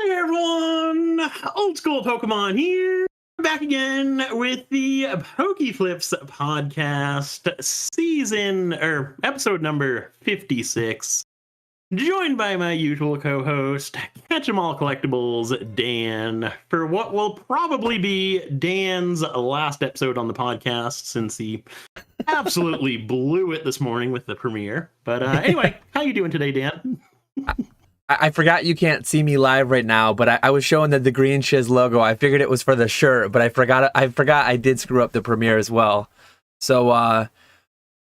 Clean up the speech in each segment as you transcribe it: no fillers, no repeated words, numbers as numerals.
Hey everyone, old school Pokemon here, back again with the PokeFlipz podcast, episode number 56. Joined by my usual co-host, Catch 'em All Collectibles, Dan, for what will probably be Dan's last episode on the podcast since he absolutely blew it this morning with the premiere. But anyway, how you doing today, Dan? I forgot you can't see me live right now, but I was showing the Green Shiz logo. I figured it was for the shirt, but I forgot I did screw up the premiere as well. So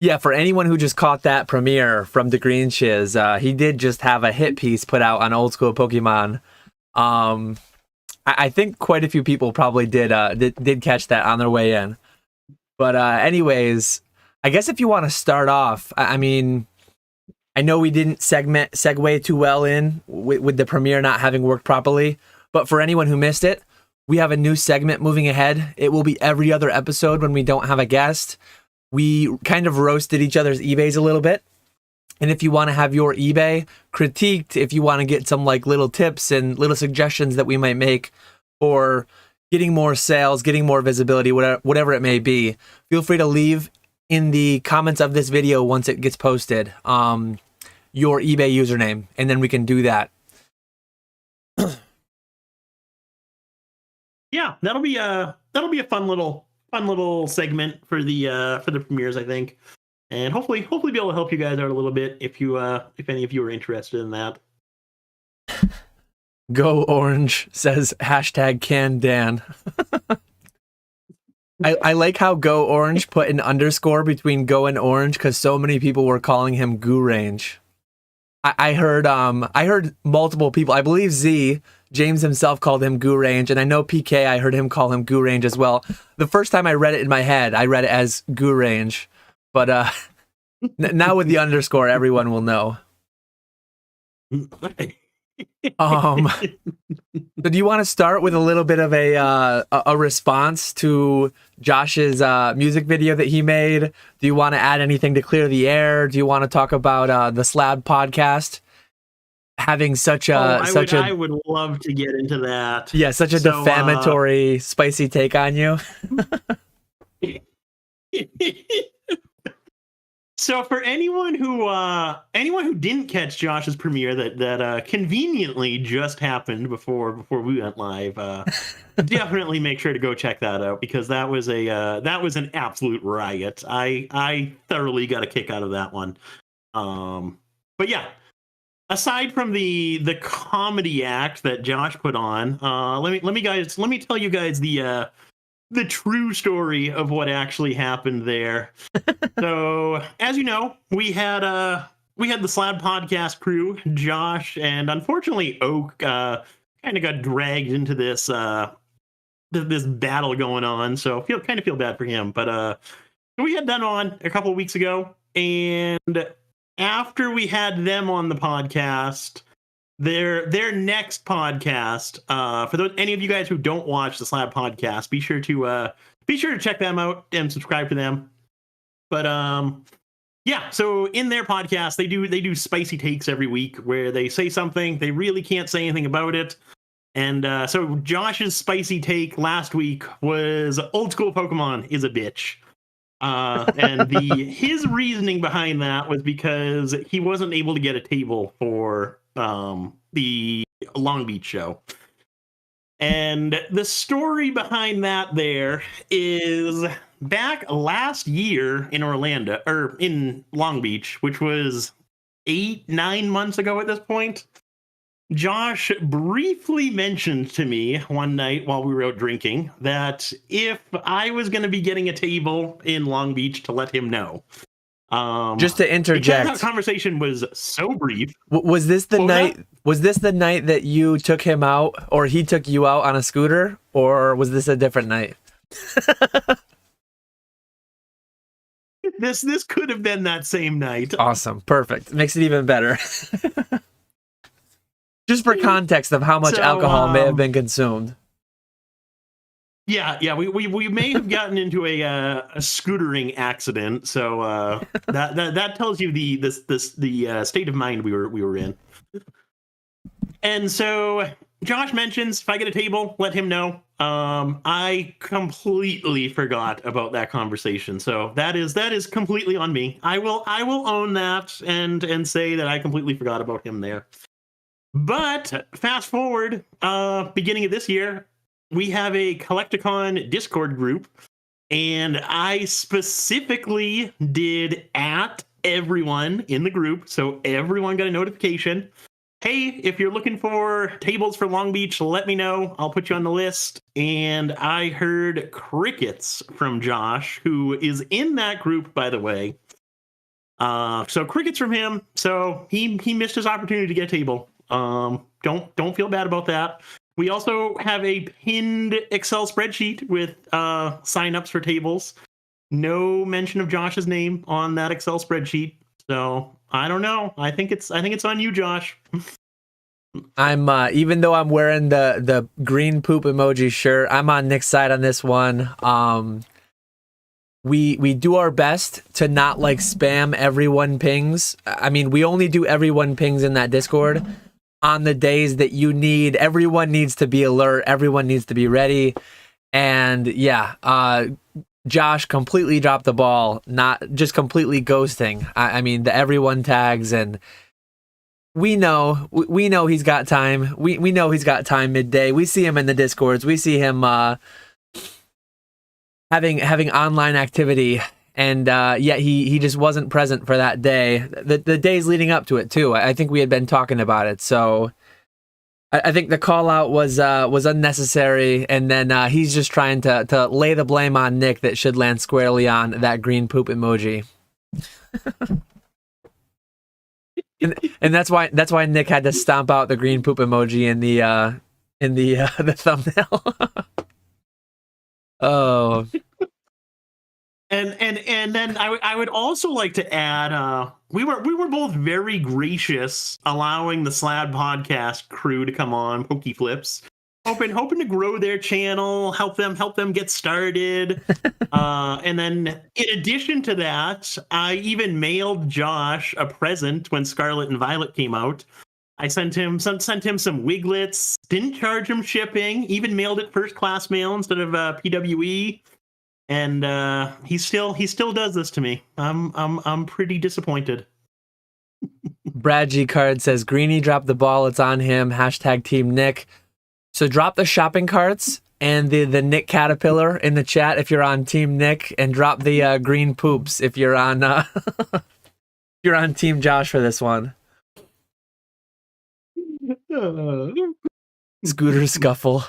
yeah, for anyone who just caught that premiere from the Green Shiz, he did just have a hit piece put out on Old School Pokemon. I think quite a few people probably did catch that on their way in. But anyways, I guess if you want to start off, I mean, I know we didn't segue too well in with the premiere not having worked properly, but for anyone who missed it, we have a new segment moving ahead. It will be every other episode when we don't have a guest. We kind of roasted each other's eBays a little bit. And if you want to have your eBay critiqued, if you want to get some like little tips and little suggestions that we might make for getting more sales, getting more visibility, whatever it may be, feel free to leave in the comments of this video once it gets posted, your eBay username, and then we can do that. Yeah, that'll be a fun little segment for the premieres, I think, and hopefully be able to help you guys out a little bit if any of you are interested in that. Go Orange says #CanDan. I like how Go Orange put an underscore between Go and Orange because so many people were calling him Goo Range. I heard multiple people. I believe James himself called him Goo Range, and I know PK, I heard him call him Goo Range as well. The first time I read it in my head, I read it as Goo Range, but now with the underscore, everyone will know. So do you want to start with a little bit of a response to Josh's music video that he made? Do you want to add anything to clear the air? Do you want to talk about the Slab podcast having I would love to get into that. Yeah, such a defamatory, spicy take on you. So for anyone who didn't catch Josh's premiere that conveniently just happened before we went live, definitely make sure to go check that out because that was an absolute riot. I thoroughly got a kick out of that one. But yeah, aside from the comedy act that Josh put on, let me tell you guys the true story of what actually happened there. So, as you know, we had the Slab podcast crew, Josh, and unfortunately Oak kind of got dragged into this this battle going on. So, kind of feel bad for him. But we had them on a couple of weeks ago, and after we had them on the podcast, their next podcast, for any of you guys who don't watch the Slab podcast, be sure to check them out and subscribe to them. But yeah, so in their podcast, they do spicy takes every week where they say something, they really can't say anything about it. And so Josh's spicy take last week was Old School Pokemon is a bitch. And his reasoning behind that was because he wasn't able to get a table for the Long Beach show. And the story behind that there is back last year in Orlando, or in Long Beach, which was 8-9 months ago at this point, Josh briefly mentioned to me one night while we were out drinking that if I was going to be getting a table in Long Beach to let him know. Just to interject, that conversation was so brief. Was this the night? Was this the night that you took him out, or he took you out on a scooter, or was this a different night? This could have been that same night. Awesome, perfect. Makes it even better. Just for context of how much alcohol may have been consumed. Yeah, we may have gotten into a scootering accident, so that tells you the state of mind we were in. And so Josh mentions if I get a table, let him know. I completely forgot about that conversation, so that is completely on me. I will own that and say that I completely forgot about him there. But fast forward, beginning of this year, we have a Collecticon Discord group, and I specifically did at everyone in the group, so everyone got a notification. Hey, if you're looking for tables for Long Beach, let me know. I'll put you on the list. And I heard crickets from Josh, who is in that group, by the way. So crickets from him. So he missed his opportunity to get a table. Don't feel bad about that. We also have a pinned Excel spreadsheet with signups for tables. No mention of Josh's name on that Excel spreadsheet. So I don't know. I think it's on you, Josh. I'm even though I'm wearing the green poop emoji shirt, I'm on Nick's side on this one. We do our best to not like spam everyone pings. I mean, we only do everyone pings in that Discord on the days that you need. Everyone needs to be alert. Everyone needs to be ready. And yeah, Josh completely dropped the ball, not just completely ghosting. I mean, the everyone tags, and we know he's got time. We know he's got time midday. We see him in the Discords. We see him having online activity, and yet he just wasn't present for that day. The days leading up to it too. I think we had been talking about it, so I think the call out was unnecessary, and then he's just trying to lay the blame on Nick that should land squarely on that green poop emoji. and that's why Nick had to stomp out the green poop emoji in the thumbnail. Oh. And then I would also like to add, we were both very gracious allowing the Slab podcast crew to come on PokeFlipz, hoping to grow their channel, help them get started. And then in addition to that, I even mailed Josh a present when Scarlet and Violet came out. I sent him some Wiglets, didn't charge him shipping, even mailed it first class mail instead of PWE. And he still does this to me. I'm pretty disappointed. Brad G Card says Greeny dropped the ball. It's on him. # Team Nick. So drop the shopping carts and the Nick Caterpillar in the chat if you're on Team Nick, and drop the green poops if you're on you're on Team Josh for this one. Scooter scuffle.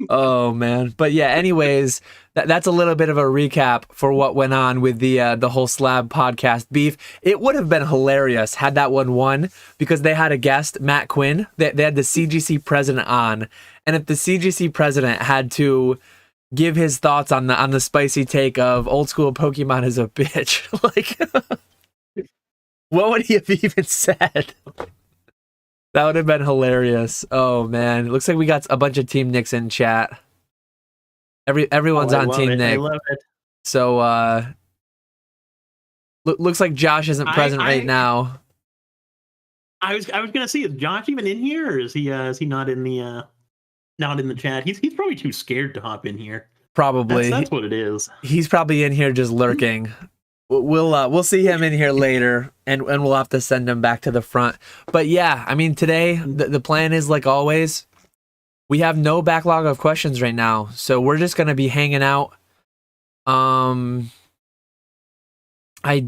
Oh man, but yeah. Anyways, that's a little bit of a recap for what went on with the whole Slab podcast beef. It would have been hilarious had that one won, because they had a guest, Matt Quinn. They had the CGC president on, and if the CGC president had to give his thoughts on the spicy take of old school Pokemon is a bitch, like, what would he have even said? That would have been hilarious. Oh man, it looks like we got a bunch of Team Nicks in chat. Everyone's on Team Nick. I love it. So looks like Josh isn't present right now. I was gonna see, is Josh even in here, or is he not in the chat? He's probably too scared to hop in here. Probably. That's what it is. He's probably in here just lurking. We'll see him in here later, and we'll have to send him back to the front. But yeah, I mean, today the plan is, like always, we have no backlog of questions right now, so we're just gonna be hanging out. I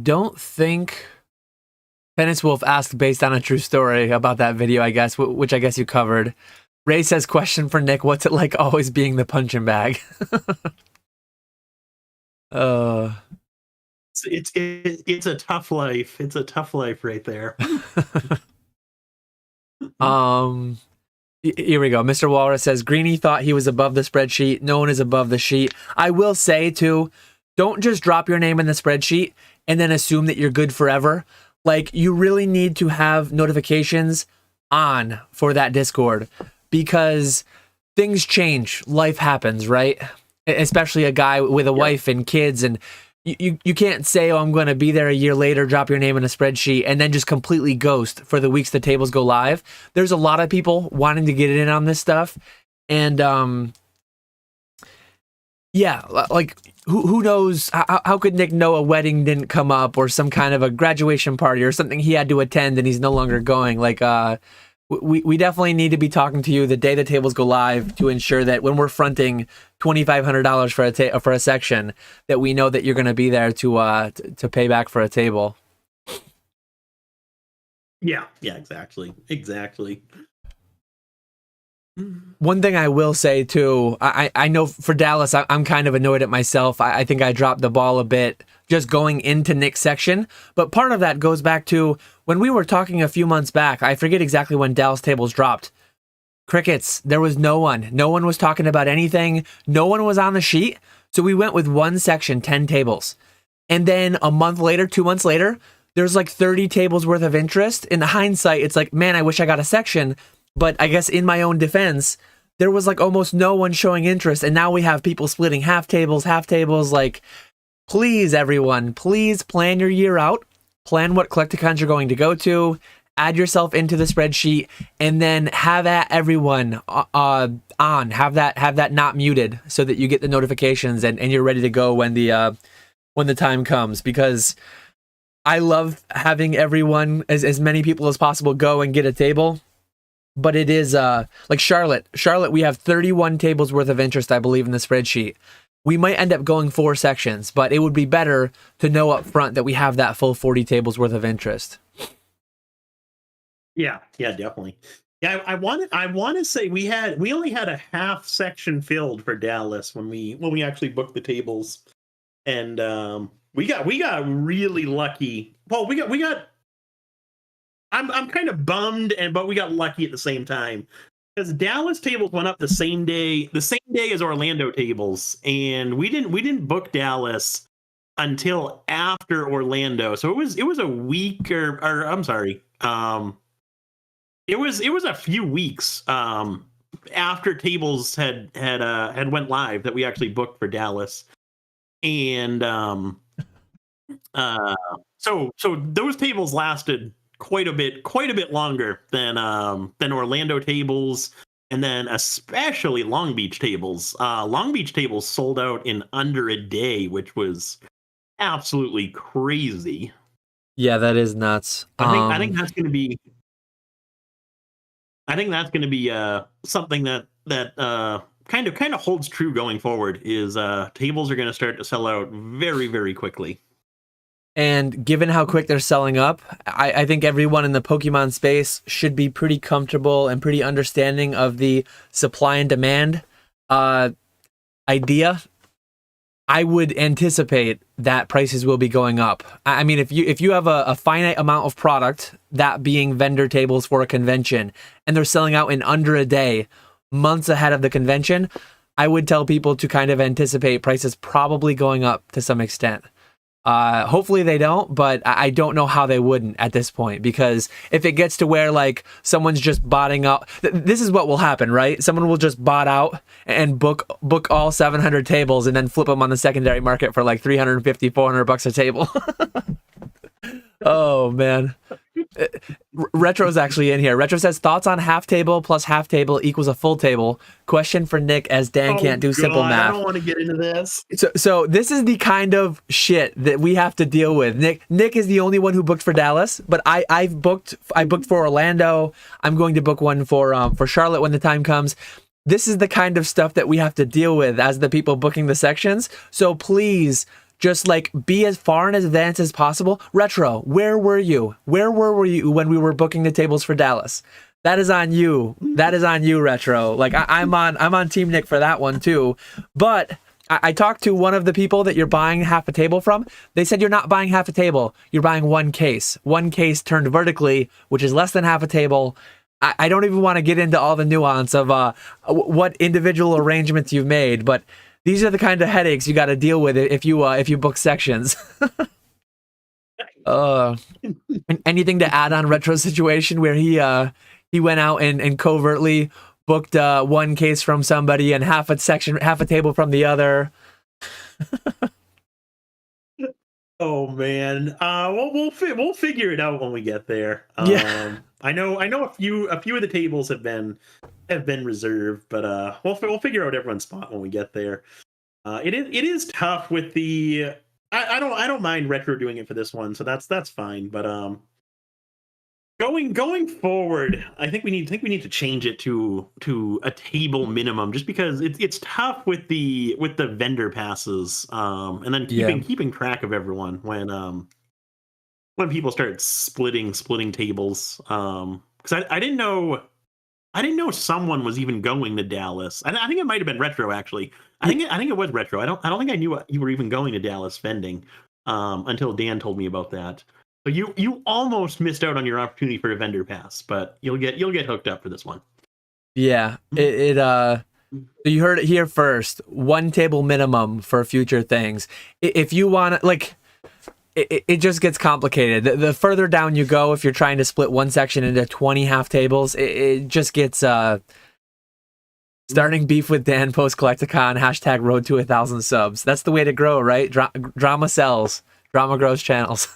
don't think Penance Wolf asked based on a true story about that video, I guess, which I guess you covered. Ray says, question for Nick: what's it like always being the punching bag? It's a tough life. It's a tough life right there. Here we go. Mr. Walrus says Greeny thought he was above the spreadsheet. No one is above the sheet. I will say too, don't just drop your name in the spreadsheet and then assume that you're good forever. Like, you really need to have notifications on for that Discord, because things change. Life happens, right? Especially a guy with a wife and kids, and you can't say, oh, I'm going to be there a year later, drop your name in a spreadsheet, and then just completely ghost for the weeks the tables go live. There's a lot of people wanting to get in on this stuff, and yeah, like who knows? How could Nick know a wedding didn't come up, or some kind of a graduation party, or something he had to attend and he's no longer going? Like, we definitely need to be talking to you the day the tables go live to ensure that when we're fronting $2,500 for a section, that we know that you're going to be there to pay back for a table. Yeah, exactly. One thing I will say too, I know for Dallas, I'm kind of annoyed at myself. I think I dropped the ball a bit just going into Nick's section, but part of that goes back to when we were talking a few months back. I forget exactly when Dallas tables dropped. Crickets. There was no one. No one was talking about anything. No one was on the sheet. So we went with one section, 10 tables. And then a month later, 2 months later, there's like 30 tables worth of interest. In hindsight, it's like, man, I wish I got a section. But I guess in my own defense, there was like almost no one showing interest. And now we have people splitting half tables. Like, please, everyone, please plan your year out. Plan what collecticons you're going to go to. Add yourself into the spreadsheet, and then have everyone on. Have that not muted so that you get the notifications and you're ready to go when the time comes. Because I love having everyone, as many people as possible, go and get a table. But it is like Charlotte, we have 31 tables worth of interest, I believe, in the spreadsheet. We might end up going 4 sections, but it would be better to know up front that we have that full 40 tables worth of interest. Yeah, definitely. Yeah, I want to say we only had a half section filled for Dallas when we actually booked the tables, and we got really lucky. Well, we got. I'm kind of bummed, but we got lucky at the same time, because Dallas tables went up the same day as Orlando tables, and we didn't book Dallas until after Orlando. So it was a week or I'm sorry. It was a few weeks after tables had went live that we actually booked for Dallas, and so those tables lasted quite a bit longer than Orlando tables, and then especially Long Beach tables. Long Beach tables sold out in under a day, which was absolutely crazy. Yeah, that is nuts. I think that's going to be. I think that's going to be something that kind of holds true going forward. Is tables are going to start to sell out very, very quickly. And given how quick they're selling up, I think everyone in the Pokemon space should be pretty comfortable and pretty understanding of the supply and demand idea. I would anticipate that prices will be going up. I mean, if you have a finite amount of product, that being vendor tables for a convention, and they're selling out in under a day, months ahead of the convention, I would tell people to kind of anticipate prices probably going up to some extent. Hopefully they don't, but I don't know how they wouldn't at this point, because if it gets to where like someone's just botting out, this is what will happen, right? Someone will just bot out and book all 700 tables and then flip them on the secondary market for like $350, $400 a table. Oh man. Retro's actually in here. Retro says, thoughts on half table plus half table equals a full table. Question for Nick, as Dan can't do simple math. I don't want to get into this. So this is the kind of shit that we have to deal with. Nick is the only one who booked for Dallas, but I booked for Orlando. I'm going to book one for Charlotte when the time comes. This is the kind of stuff that we have to deal with as the people booking the sections. So please, just like be as far in advance as possible. Retro, where were you? Where were you when we were booking the tables for Dallas? That is on you. That is on you, Retro. Like I'm on Team Nick for that one too. But I talked to one of the people that you're buying half a table from. They said you're not buying half a table. You're buying one case turned vertically, which is less than half a table. I don't even want to get into all the nuance of what individual arrangements you've made, but these are the kind of headaches you got to deal with if you book sections. Anything to add on Retro's situation where he went out and covertly booked one case from somebody and half a table from the other? Oh man. We'll figure it out when we get there. Yeah. I know a few of the tables have been reserved, but we'll figure out everyone's spot when we get there. It is tough with the I don't mind retro doing it for this one, so that's fine. But going forward, I think we need to change it to a table minimum, just because it's tough with the vendor passes, and then keeping track of everyone when people start splitting tables. Because I didn't know. I didn't know someone was even going to Dallas. I think it might have been retro, actually. I think it was retro. I don't think I knew you were even going to Dallas vending until Dan told me about that. So you almost missed out on your opportunity for a vendor pass, but you'll get hooked up for this one. Yeah. You heard it here first. One table minimum for future things. If you want to, like, it just gets complicated. The further down you go, if you're trying to split one section into 20 half tables, it just gets starting beef with Dan post Collecticon, hashtag road to 1,000 subs. That's the way to grow, right? Drama sells. Drama grows channels.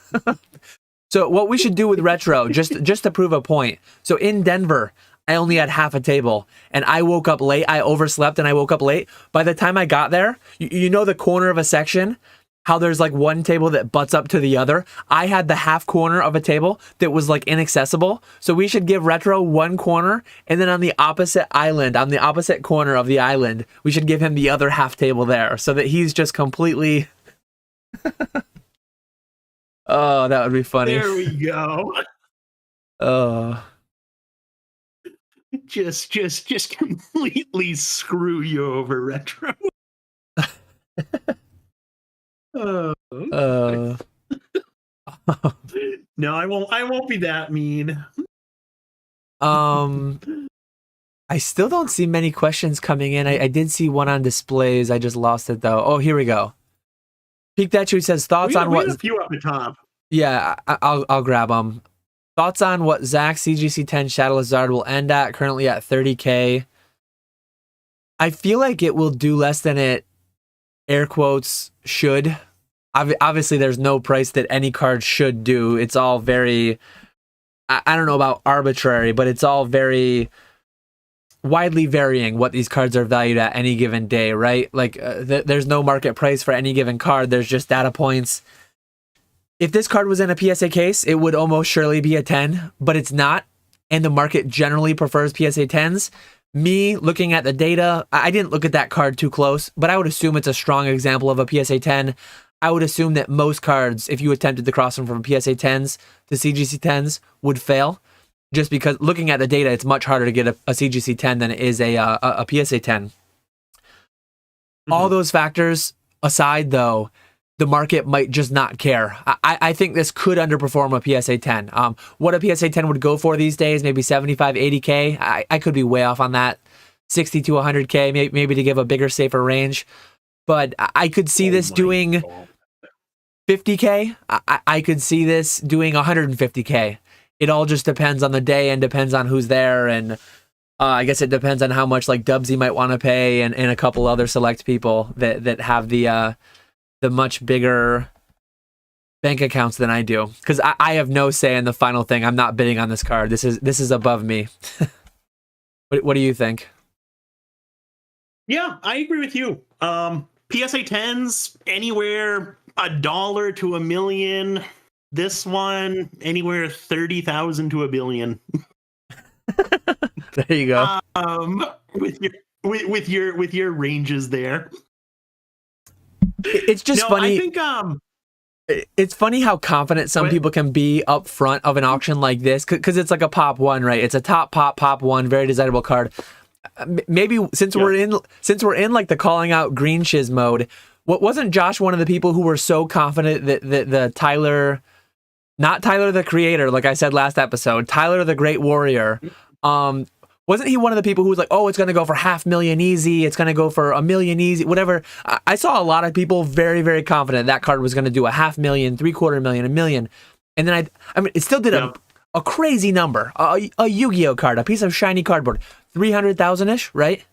So what we should do with retro, just to prove a point. So in Denver, I only had half a table, and I woke up late. I overslept, and I woke up late. By the time I got there, you know the corner of a section, how there's like one table that butts up to the other? I had the half corner of a table that was like inaccessible. So we should give retro one corner, and then on the opposite island, on the opposite corner of the island, we should give him the other half table there, so that he's just completely... Oh, that would be funny. There we go. Oh. Just completely screw you over, retro. No, I won't be that mean. I still don't see many questions coming in. I did see one on displays. I just lost it though. Oh, here we go. Peak That Tree says thoughts on what. We have a few up the top. Yeah, I'll grab them. Thoughts on what Zach CGC 10 Shadow Lizard will end at, currently at 30K. I feel like it will do less than it, air quotes, should. Obviously, there's no price that any card should do. It's all very, I don't know about arbitrary, but it's all very widely varying what these cards are valued at any given day, right? Like, there's no market price for any given card. There's just data points. If this card was in a PSA case, it would almost surely be a 10, but it's not. And the market generally prefers PSA 10s. Me looking at the data, I didn't look at that card too close, but I would assume it's a strong example of a PSA 10. I would assume that most cards, if you attempted to cross them from PSA 10s to CGC 10s, would fail. Just because looking at the data, it's much harder to get a CGC 10 than it is a PSA 10. Mm-hmm. All those factors aside, though, the market might just not care. I think this could underperform a PSA 10. What a PSA 10 would go for these days, maybe 75, 80K. I could be way off on that. 60 to 100K, maybe to give a bigger, safer range. But I could see this doing 50K. I could see this doing 150K. It all just depends on the day and depends on who's there. And I guess it depends on how much like Dubsy might want to pay and a couple other select people that have the much bigger bank accounts than I do, because I have no say in the final thing. I'm not bidding on this card. This is above me. What do you think? Yeah, I agree with you. PSA 10s anywhere $1 to $1 million. This one anywhere 30,000 to $1 billion. There you go. With your ranges there. It's just funny. I think it's funny how confident some people can be up front of an auction like this, because it's like a pop one, right? It's a top pop one, very desirable card. Maybe since we're in like the calling out green shiz mode, wasn't Josh one of the people who were so confident that the Tyler, not Tyler the creator, like I said last episode, Tyler the Great Warrior, wasn't he one of the people who was like, oh, it's going to go for 500,000 easy, it's going to go for $1 million easy, whatever? I saw a lot of people very, very confident that card was going to do 500,000, $750,000, $1 million. And then I mean, it still did a crazy number. A Yu-Gi-Oh card, a piece of shiny cardboard, 300,000-ish, right?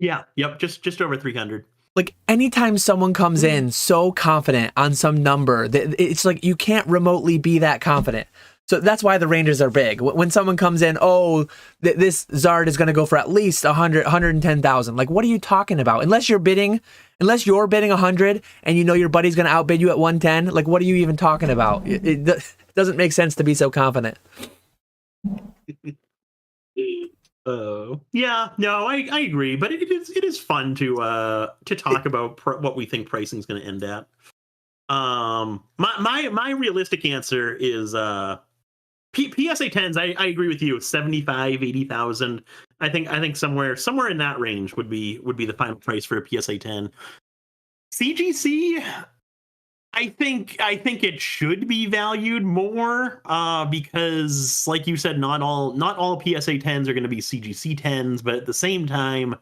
Yeah, yep, just over 300. like anytime someone comes in so confident on some number, it's like you can't remotely be that confident. So that's why the ranges are big. When someone comes in, this Zard is going to go for at least 100, 110,000. Like, what are you talking about? Unless you're bidding 100 and you know your buddy's going to outbid you at 110, like, what are you even talking about? It doesn't make sense to be so confident. Yeah, no, I agree, but it is fun to talk about what we think pricing is going to end at. My realistic answer is PSA 10s. I agree with you. 75, 80,000. I think somewhere in that range would be the final price for a PSA 10. CGC, I think it should be valued more because, like you said, not all PSA 10s are going to be CGC 10s, but at the same time,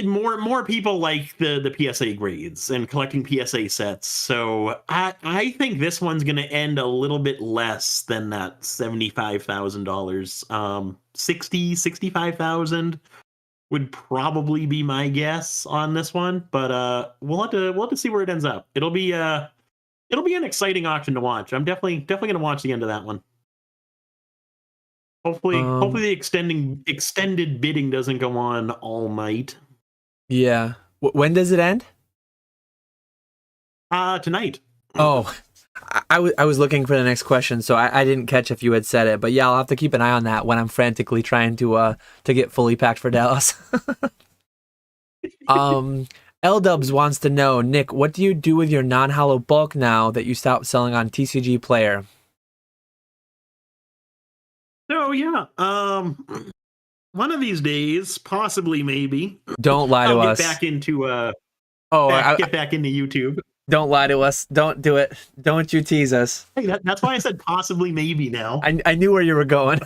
more people like the PSA grades and collecting PSA sets. So I think this one's going to end a little bit less than that $75,000. 65,000 would probably be my guess on this one, but we'll have to see where it ends up. It'll be an exciting auction to watch. I'm definitely going to watch the end of that one. Hopefully the extended bidding doesn't go on all night. Yeah. When does it end? Tonight. Oh, I was looking for the next question, so I didn't catch if you had said it, but yeah, I'll have to keep an eye on that when I'm frantically trying to get fully packed for Dallas. L-Dubs wants to know, Nick, what do you do with your non-hollow bulk now that you stopped selling on TCG Player? So yeah, one of these days, possibly, maybe. Don't lie to us. Get back into get back into YouTube. Don't lie to us. Don't do it. Don't you tease us. Hey, that's why I said possibly, maybe now. I knew where you were going.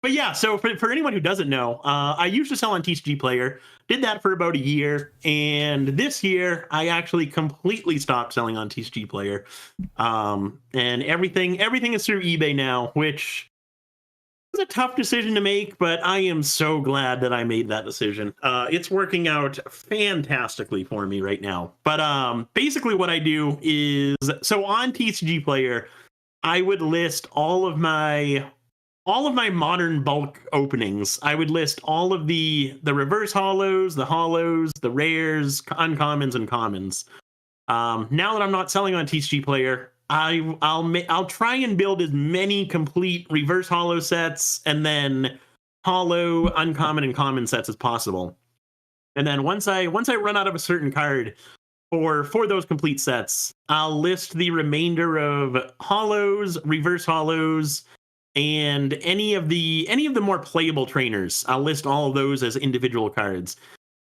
But yeah, so for anyone who doesn't know, I used to sell on TCG Player. Did that for about a year, and this year I actually completely stopped selling on TCG Player. And everything is through eBay now, which was a tough decision to make, but I am so glad that I made that decision. It's working out fantastically for me right now. But basically what I do is, so on TCG Player, I would list all of my modern bulk openings. I would list all of the reverse hollows, the rares, uncommons, and commons. Now that I'm not selling on TCG Player, I'll try and build as many complete reverse hollow sets and then hollow, uncommon, and common sets as possible. And then once I run out of a certain card for those complete sets, I'll list the remainder of hollows, reverse hollows, and any of the more playable trainers. I'll list all of those as individual cards.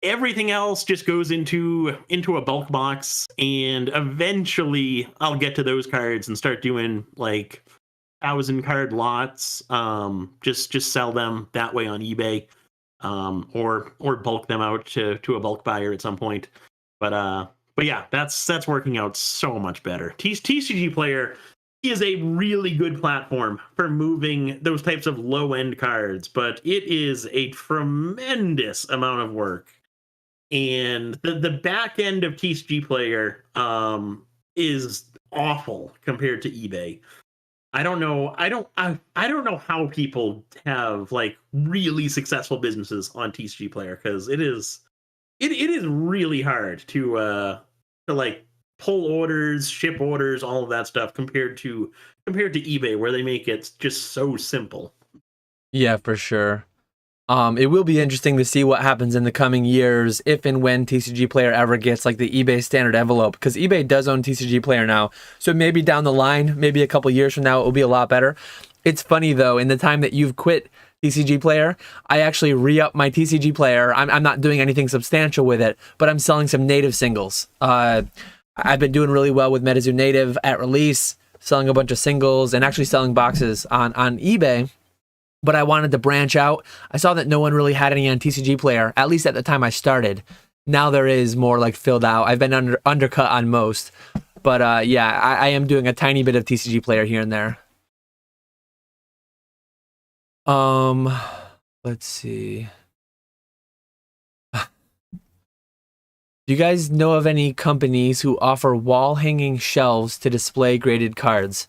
Everything else just goes into a bulk box, and eventually I'll get to those cards and start doing like 1,000 card lots. Just sell them that way on eBay, or bulk them out to a bulk buyer at some point. But yeah, that's working out so much better. TCG Player is a really good platform for moving those types of low-end cards, but it is a tremendous amount of work. And the back end of TCG Player is awful compared to eBay. I don't know how people have like really successful businesses on TCG Player, because it is really hard to like pull orders, ship orders, all of that stuff compared to eBay, where they make it just so simple. Yeah, for sure. It will be interesting to see what happens in the coming years if and when TCG Player ever gets like the eBay standard envelope, because eBay does own TCG Player now. So maybe down the line, maybe a couple years from now, it will be a lot better. It's funny though, in the time that you've quit TCG Player, I actually re-up my TCG Player. I'm not doing anything substantial with it, but I'm selling some native singles. I've been doing really well with MetaZoo Native at release, selling a bunch of singles and actually selling boxes on eBay. But I wanted to branch out. I saw that no one really had any on TCG Player, at least at the time I started. Now there is more like filled out. I've been undercut on most. But yeah, I am doing a tiny bit of TCG Player here and there. Let's see. Do you guys know of any companies who offer wall hanging shelves to display graded cards?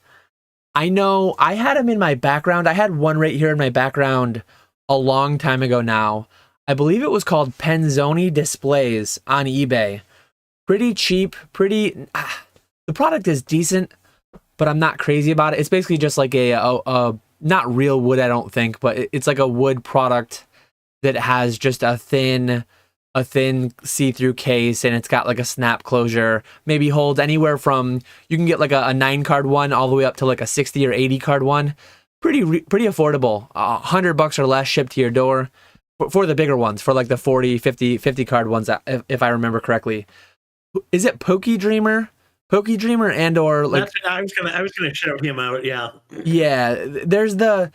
I know I had them in my background. I had one right here in my background a long time ago now. I believe it was called Penzoni Displays on eBay. Pretty cheap, the product is decent, but I'm not crazy about it. It's basically just like a not real wood, I don't think, but it's like a wood product that has just a thin see-through case, and it's got like a snap closure. Maybe holds anywhere from, you can get like a 9-card one all the way up to like a 60 or 80 card one. Pretty affordable. $100 or less shipped to your door for the bigger ones, for like the 40, 50 card ones, if I remember correctly. Is it PokeDreamer? PokeDreamer and or like I was gonna shout him out. Yeah. Yeah, there's the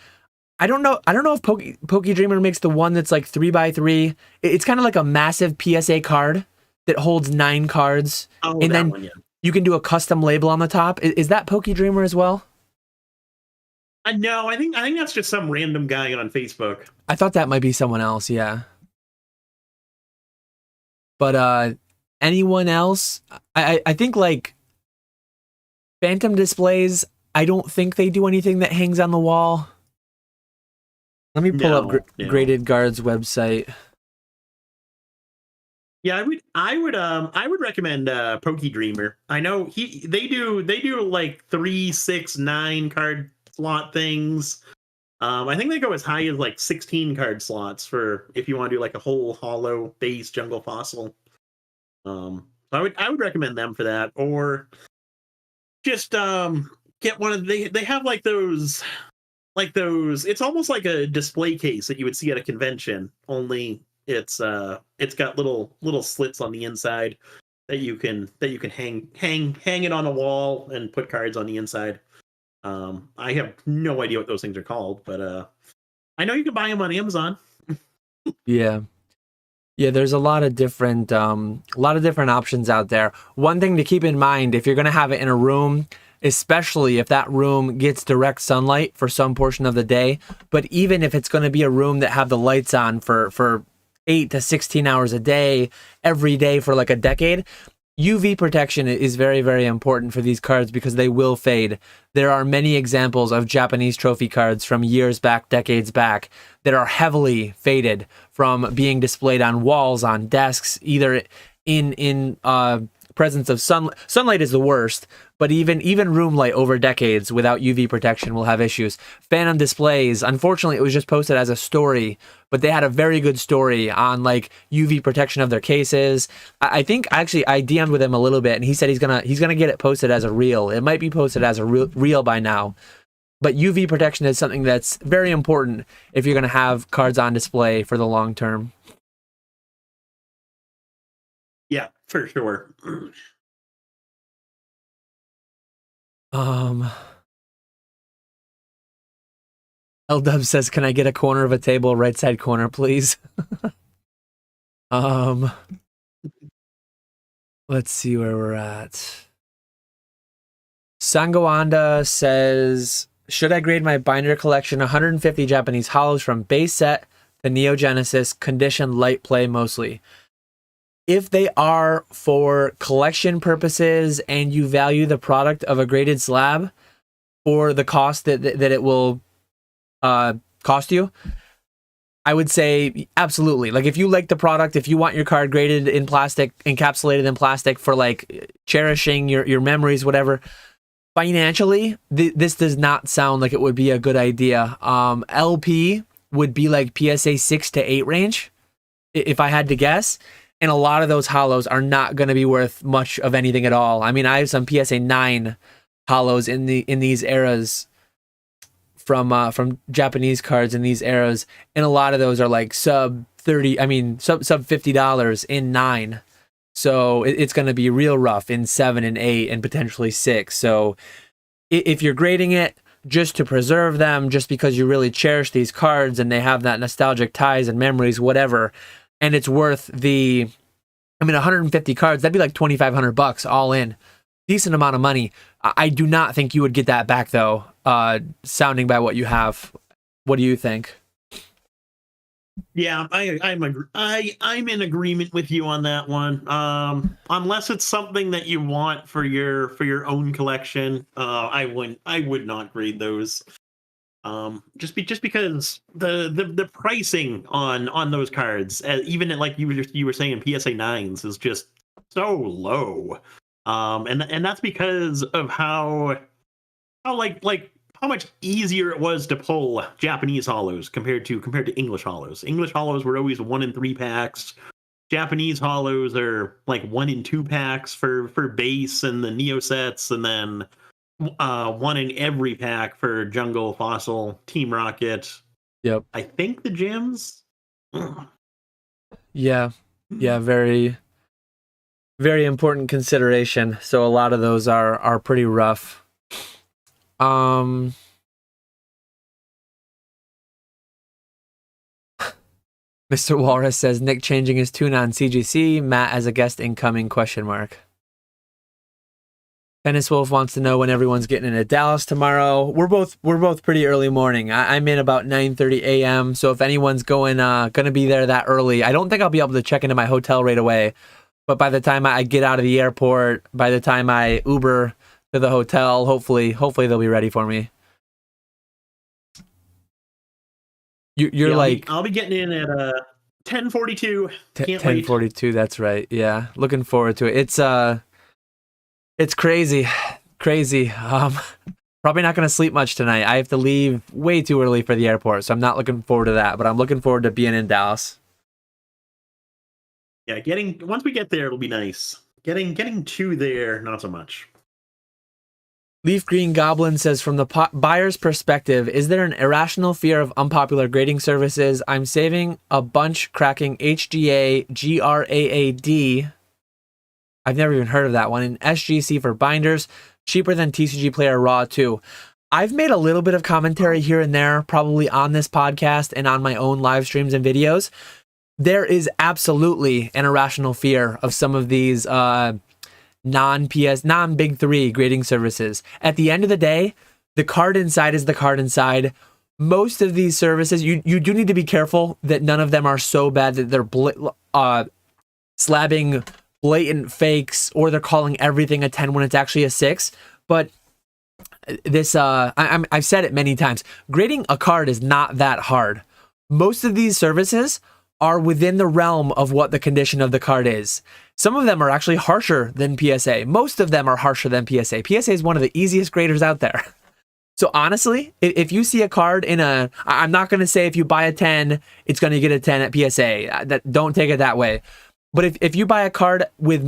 I don't know if PokeDreamer makes the one that's like 3x3. It's kind of like a massive PSA card that holds 9 cards, Oh, and that then one, yeah. you can do a custom label on the top. Is that PokeDreamer as well? No, I think that's just some random guy on Facebook. I thought that might be someone else, yeah. But anyone else? I think like Phantom Displays, I don't think they do anything that hangs on the wall. Let me pull up Graded Guards website. Yeah, I would recommend PokeDreamer. I know they do like 3, 6, 9 card slot things. I think they go as high as like 16 card slots for if you want to do like a whole hollow base jungle fossil. I would recommend them for that, or just get one of they have like those it's almost like a display case that you would see at a convention, only it's got little slits on the inside that you can hang it on a wall and put cards on the inside. I have no idea what those things are called, but I know you can buy them on Amazon. Yeah. There's a lot of different options out there. One thing to keep in mind, if you're going to have it in a room, especially if that room gets direct sunlight for some portion of the day, but even if it's going to be a room that have the lights on for 8 to 16 hours a day, every day for like a decade, UV protection is very, very important for these cards because they will fade. There are many examples of Japanese trophy cards from years back, decades back, that are heavily faded from being displayed on walls, on desks, either in presence of sunlight is the worst, but even room light over decades without UV protection will have issues. Phantom Displays, unfortunately, it was just posted as a story, but they had a very good story on like UV protection of their cases. I think actually I DM'd with him a little bit, and he said he's gonna get it posted as a reel. It might be posted as a reel by now, but UV protection is something that's very important if you're gonna have cards on display for the long term. Yeah, for sure. L-Dub says, can I get a corner of a table, right side corner, please? Let's see where we're at. Sangoanda says, should I grade my binder collection 150 Japanese hollows from base set to Neo Genesis, condition light play mostly? If they are for collection purposes and you value the product of a graded slab or the cost that it will cost you, I would say absolutely. Like if you like the product, if you want your card graded in plastic, encapsulated in plastic for like cherishing your memories, whatever, financially, this does not sound like it would be a good idea. LP would be like PSA 6 to 8 range, if I had to guess. And a lot of those hollows are not going to be worth much of anything at all. I mean, I have some PSA 9 hollows in these eras from Japanese cards in these eras, and a lot of those are like sub $50 in 9. So it's going to be real rough in 7 and 8 and potentially 6. So if you're grading it just to preserve them, just because you really cherish these cards and they have that nostalgic ties and memories, whatever, and it's worth 150 cards, that'd be like $2,500 all in. Decent amount of money. I do not think you would get that back though, sounding by what you have. What do you think? Yeah, I'm in agreement with you on that one. Unless it's something that you want for your own collection, I would not grade those. Just because the pricing on those cards, even at, like you were saying, PSA 9s is just so low. And that's because of how much easier it was to pull Japanese hollows compared to English hollows. English hollows were always 1 in 3 packs. Japanese hollows are like 1 in 2 packs for base and the Neo sets, and then one in every pack for Jungle, Fossil, Team Rocket. Yep. I think the gems. Yeah. Yeah, very very important consideration. So a lot of those are pretty rough. Mr. Walrus says Nick changing his tune on CGC. Matt as a guest incoming ? Dennis Wolf wants to know when everyone's getting into Dallas tomorrow. We're both pretty early morning. I'm in about 9:30 a.m. So if anyone's gonna be there that early, I don't think I'll be able to check into my hotel right away. But by the time I get out of the airport, by the time I Uber to the hotel, hopefully they'll be ready for me. You're Yeah, like I'll be getting in at 10:42. Can't wait. 10:42. That's right. Yeah, looking forward to it. It's crazy. Probably not going to sleep much tonight. I have to leave way too early for the airport, so I'm not looking forward to that. But I'm looking forward to being in Dallas. Yeah, once we get there, it'll be nice. Getting to there, not so much. Leaf Green Goblin says, from the buyer's perspective, is there an irrational fear of unpopular grading services? I'm saving a bunch cracking HGA, GRAAD. I've never even heard of that one. And SGC for binders, cheaper than TCG Player Raw too. I've made a little bit of commentary here and there, probably on this podcast and on my own live streams and videos. There is absolutely an irrational fear of some of these non-Big Three grading services. At the end of the day, the card inside is the card inside. Most of these services, you do need to be careful that none of them are so bad that they're slabbing blatant fakes, or they're calling everything a 10 when it's actually a 6. But this, I've said it many times, grading a card is not that hard. Most of these services are within the realm of what the condition of the card is. Some of them are actually harsher than PSA. Most of them are harsher than PSA. PSA is one of the easiest graders out there. So honestly, if you see a card I'm not going to say if you buy a 10, it's going to get a 10 at PSA. Don't take it that way. But if you buy a card with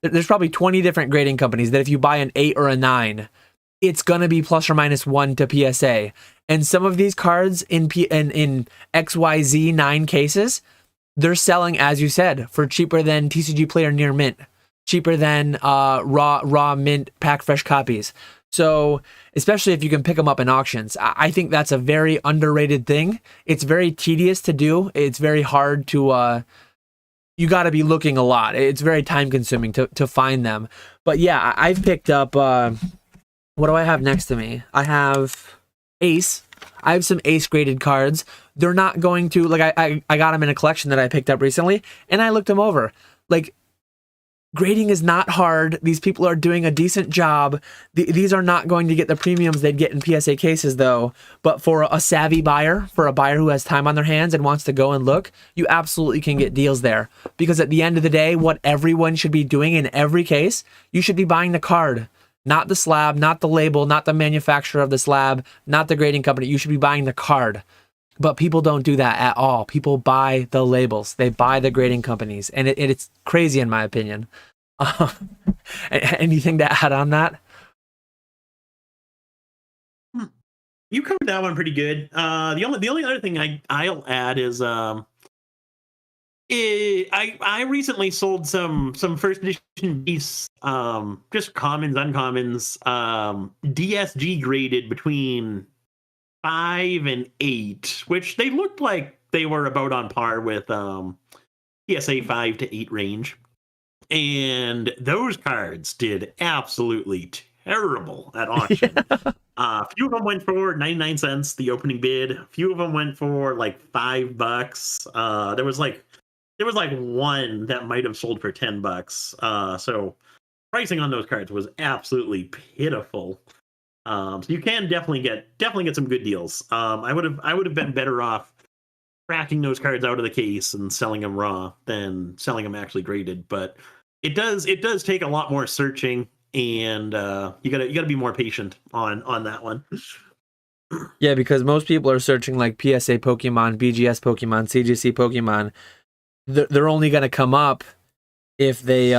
there's probably 20 different grading companies that if you buy an 8 or a 9, it's going to be plus or minus 1 to PSA. And some of these cards in XYZ 9 cases, they're selling, as you said, for cheaper than TCG Player Near Mint, cheaper than raw mint pack fresh copies. So especially if you can pick them up in auctions, I think that's a very underrated thing. It's very tedious to do. It's very hard to you got to be looking a lot. It's very time consuming to find them. But yeah, I've picked up what do I have next to me? I have Ace. I have some Ace graded cards. They're not going to, like, I got them in a collection that I picked up recently, and I looked them over. Like, grading is not hard. These people are doing a decent job. These are not going to get the premiums they'd get in PSA cases, though. But for a savvy buyer, for a buyer who has time on their hands and wants to go and look, you absolutely can get deals there. Because at the end of the day, what everyone should be doing in every case, you should be buying the card. Not the slab, not the label, not the manufacturer of the slab, not the grading company. You should be buying the card. But people don't do that at all. People buy the labels. They buy the grading companies. And it's crazy in my opinion. Anything to add on that? You covered that one pretty good. The only other thing I'll add is I recently sold some first edition beasts, just commons, uncommons, DSG graded between 5 and 8, which they looked like they were about on par with PSA 5 to 8 range. And those cards did absolutely terrible at auction. A few of them went for 99 cents, the opening bid. A few of them went for like $5. There was like one that might have sold for $10. So pricing on those cards was absolutely pitiful. So you can definitely get some good deals. I would have been better off cracking those cards out of the case and selling them raw than selling them actually graded. But it does take a lot more searching, and you gotta be more patient on that one. Yeah, because most people are searching like PSA Pokemon, BGS Pokemon, CGC Pokemon. They're only gonna come up if they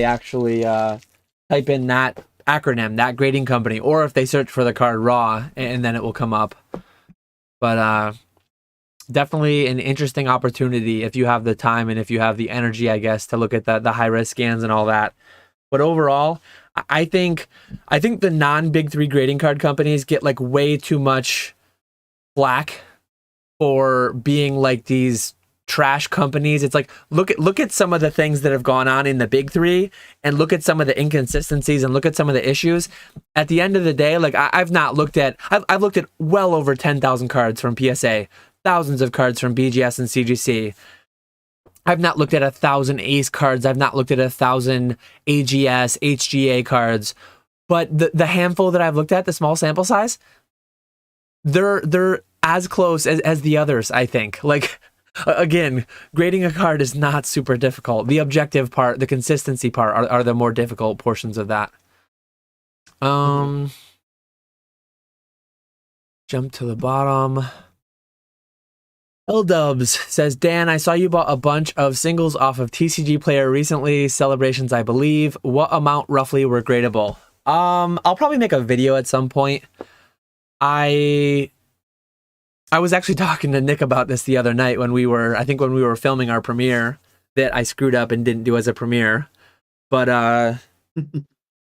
actually type in that acronym, that grading company, or if they search for the card raw, and then it will come up. But definitely an interesting opportunity if you have the time and if you have the energy, I guess, to look at the high risk scans and all that. But overall, I think the non-big three grading card companies get like way too much flack for being like these trash companies. It's like, look at some of the things that have gone on in the big three, and look at some of the inconsistencies, and look at some of the issues. At the end of the day, like I've looked at well over 10,000 cards from PSA, thousands of cards from BGS and CGC. I've not looked at 1,000 Ace cards. I've not looked at 1,000 AGS, HGA cards. But the handful that I've looked at, the small sample size, they're as close as the others, I think. Like, again, grading a card is not super difficult. The objective part, the consistency part are the more difficult portions of that. Jump to the bottom. L-Dubs says, Dan, I saw you bought a bunch of singles off of TCG Player recently, celebrations, I believe. What amount roughly were gradable? I'll probably make a video at some point. I was actually talking to Nick about this the other night when we were filming our premiere that I screwed up and didn't do as a premiere. But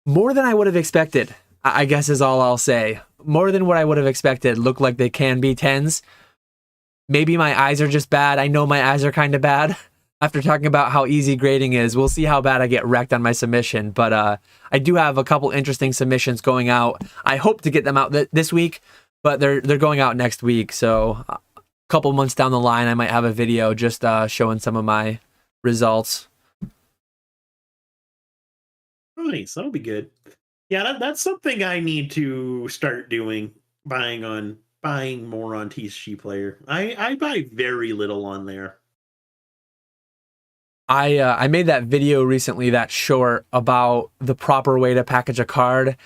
more than I would have expected, I guess is all I'll say. More than what I would have expected. Look like they can be 10s. Maybe my eyes are just bad. I know my eyes are kind of bad. After talking about how easy grading is, we'll see how bad I get wrecked on my submission. But I do have a couple interesting submissions going out. I hope to get them out this week, but they're going out next week. So a couple months down the line, I might have a video just showing some of my results. Nice, that'll be good. Yeah, that's something I need to start doing. Buying more on TCG Player. I buy very little on there. I made that video recently, that short, about the proper way to package a card.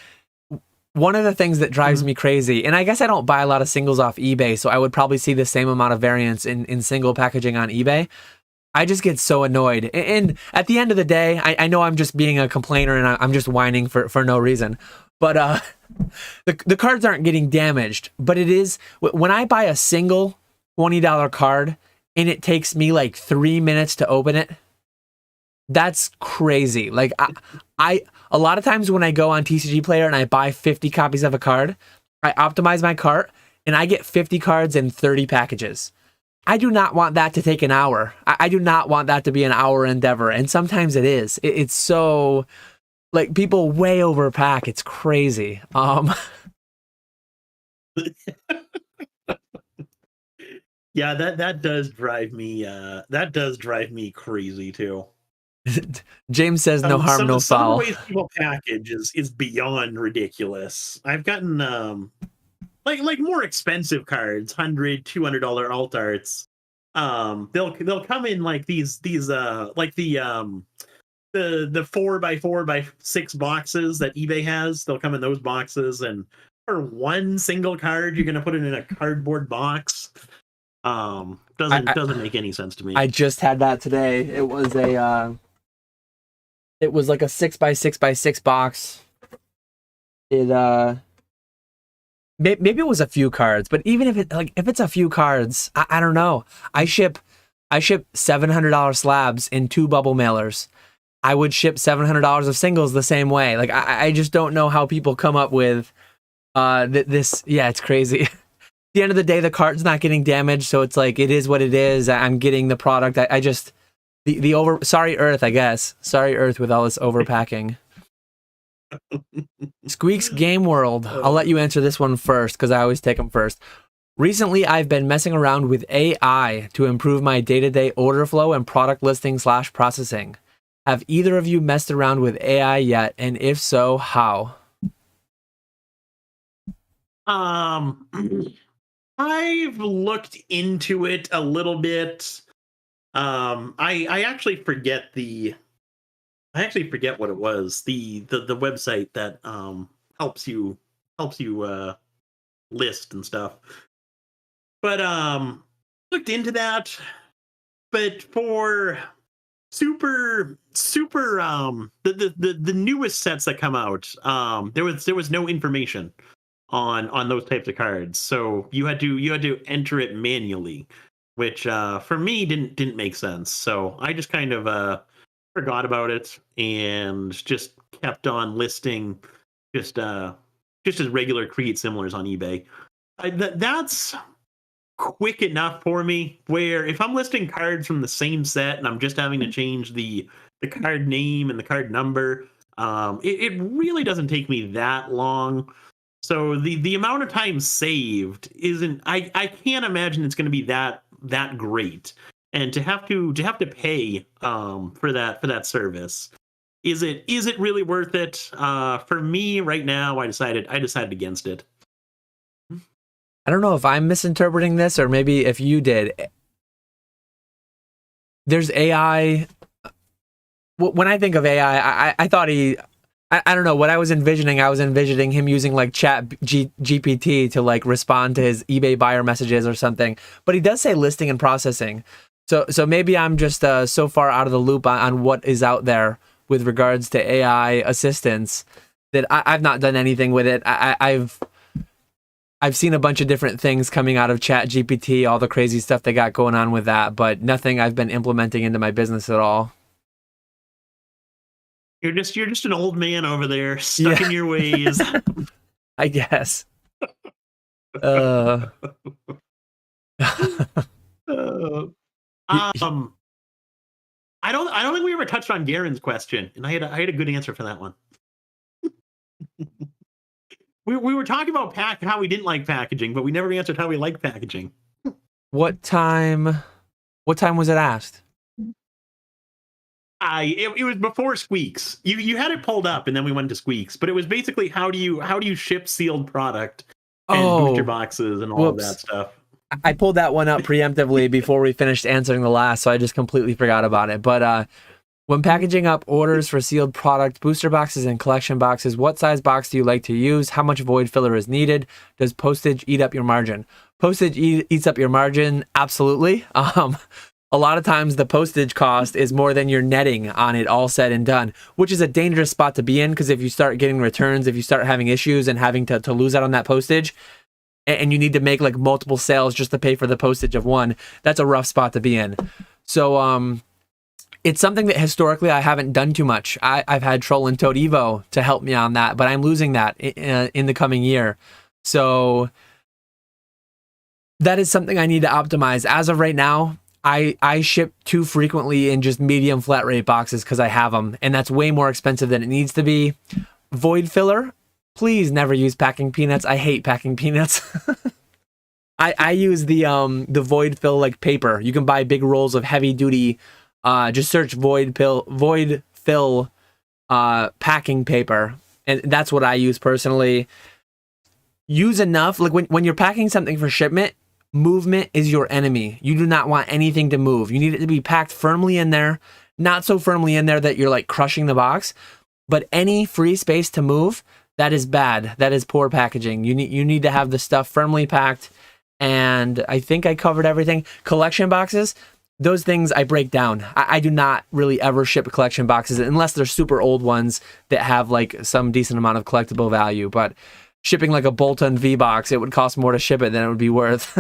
One of the things that drives me crazy, and I guess I don't buy a lot of singles off eBay, so I would probably see the same amount of variance in single packaging on eBay. I just get so annoyed. And at the end of the day, I know I'm just being a complainer and I'm just whining for no reason. But the cards aren't getting damaged. But it is, when I buy a single $20 card and it takes me like 3 minutes to open it, that's crazy. Like I a lot of times when I go on TCG Player and I buy 50 copies of a card, I optimize my cart and I get 50 cards in 30 packages. I do not want that to take an hour. I do not want that to be an hour endeavor. And sometimes it is. It's so, like, people way overpack. It's crazy. Yeah, that does drive me crazy too. James says no harm, no some foul. of the ways people package is beyond ridiculous. I've gotten like more expensive cards, $100-$200 alt arts. They'll come in like these like the 4x4x6 boxes that eBay has. They'll come in those boxes, and for one single card you're gonna put it in a cardboard box. Doesn't make any sense to me. I just had that today. It was like a 6x6x6 box. Maybe it was a few cards, but even if it's a few cards, I don't know. I ship $700 slabs in 2 bubble mailers. I would ship $700 of singles the same way. Like I just don't know how people come up with this. Yeah, it's crazy. At the end of the day, the card's not getting damaged, so it's like, it is what it is. I'm getting the product. I just sorry Earth, I guess. Sorry Earth with all this overpacking. Squeaks Game World. I'll let you answer this one first because I always take them first. Recently, I've been messing around with AI to improve my day-to-day order flow and product listing / processing. Have either of you messed around with AI yet? And if so, how? I've looked into it a little bit. I actually forget what it was. The website that helps you list and stuff. But looked into that. But for super the newest sets that come out, there was no information on those types of cards, so you had to enter it manually, which for me didn't make sense. So I just kind of forgot about it and just kept on listing just as regular create similars on eBay. That's quick enough for me, where if I'm listing cards from the same set and I'm just having to change the card name and the card number, it really doesn't take me that long. So the amount of time saved isn't, I can't imagine it's going to be that great. And to have to pay for that service, is it really worth it? For me right now, I decided against it. I don't know if I'm misinterpreting this or maybe if you did. There's AI. When I think of AI, I thought I don't know what I was envisioning. I was envisioning him using like Chat GPT to like respond to his eBay buyer messages or something. But he does say listing and processing. So maybe I'm just so far out of the loop on what is out there with regards to AI assistance that I've not done anything with it. I've seen a bunch of different things coming out of Chat GPT, all the crazy stuff they got going on with that, but nothing I've been implementing into my business at all. You're just an old man over there, stuck in your ways. I guess. I don't think we ever touched on Garen's question, and I had a good answer for that one. We were talking about how we didn't like packaging, but we never answered how we like packaging. What time was it asked? It was before Squeaks. You had it pulled up, and then we went to Squeaks. But it was basically how do you ship sealed product and booster boxes and all of that stuff. I pulled that one up preemptively before we finished answering the last, so I just completely forgot about it. But when packaging up orders for sealed product, booster boxes, and collection boxes, what size box do you like to use? How much void filler is needed? Does postage eat up your margin? Postage eats up your margin, absolutely. A lot of times the postage cost is more than your netting on it all said and done, which is a dangerous spot to be in, because if you start getting returns, if you start having issues and having to lose out on that postage, and you need to make like multiple sales just to pay for the postage of one, that's a rough spot to be in. So it's something that historically I haven't done too much. I've had Troll and Toad Evo to help me on that, but I'm losing that in the coming year. So that is something I need to optimize. As of right now, I ship too frequently in just medium flat rate boxes because I have them, and that's way more expensive than it needs to be. Void filler, please never use packing peanuts. I hate packing peanuts. I use the void fill like paper. You can buy big rolls of heavy duty. Just search void fill packing paper, and that's what I use personally. Use enough, like when you're packing something for shipment, movement is your enemy. You do not want anything to move. You need it to be packed firmly in there, not so firmly in there that you're like crushing the box, but any free space to move, that is bad. That is poor packaging. You need to have the stuff firmly packed, and I think I covered everything. Collection boxes, those things I break down. I do not really ever ship collection boxes unless they're super old ones that have like some decent amount of collectible value, but shipping like a Bolton V box, it would cost more to ship it than it would be worth.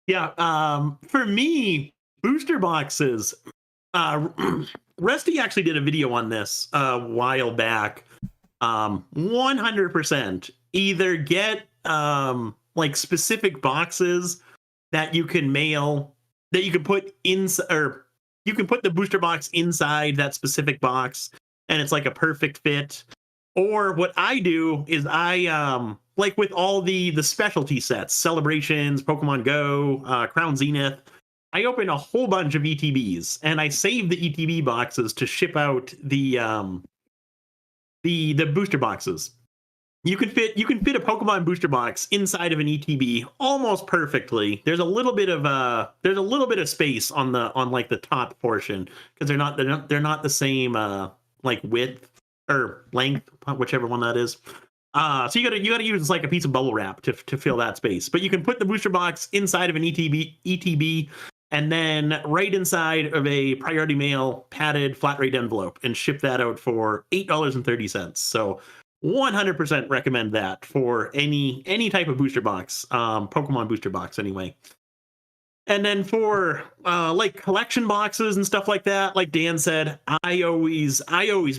Yeah, for me, booster boxes. Rusty actually did a video on this a while back. 100% either get like specific boxes that you can mail, that you can put in, or you can put the booster box inside that specific box, and it's like a perfect fit. Or what I do is I like with all the specialty sets, Celebrations, Pokemon Go, Crown Zenith, I open a whole bunch of ETBs and I save the ETB boxes to ship out the booster boxes. You can fit a Pokemon booster box inside of an ETB almost perfectly. There's a little bit of space on like the top portion because they're not the same like width or length, whichever one that is. So you gotta use like a piece of bubble wrap to fill that space. But you can put the booster box inside of an ETB, and then right inside of a priority mail padded flat rate envelope and ship that out for $8.30. So 100% recommend that for any type of booster box, Pokemon booster box anyway. And then for like collection boxes and stuff like that, like Dan said, I always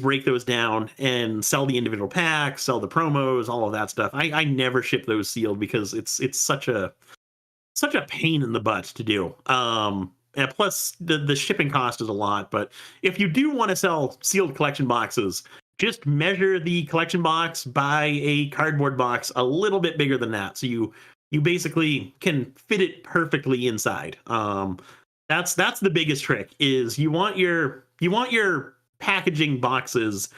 break those down and sell the individual packs, sell the promos, all of that stuff. I never ship those sealed because it's such a pain in the butt to do. And plus the shipping cost is a lot. But if you do want to sell sealed collection boxes, just measure the collection box, buy a cardboard box a little bit bigger than that, so you basically can fit it perfectly inside. That's the biggest trick. Is you want your packaging boxes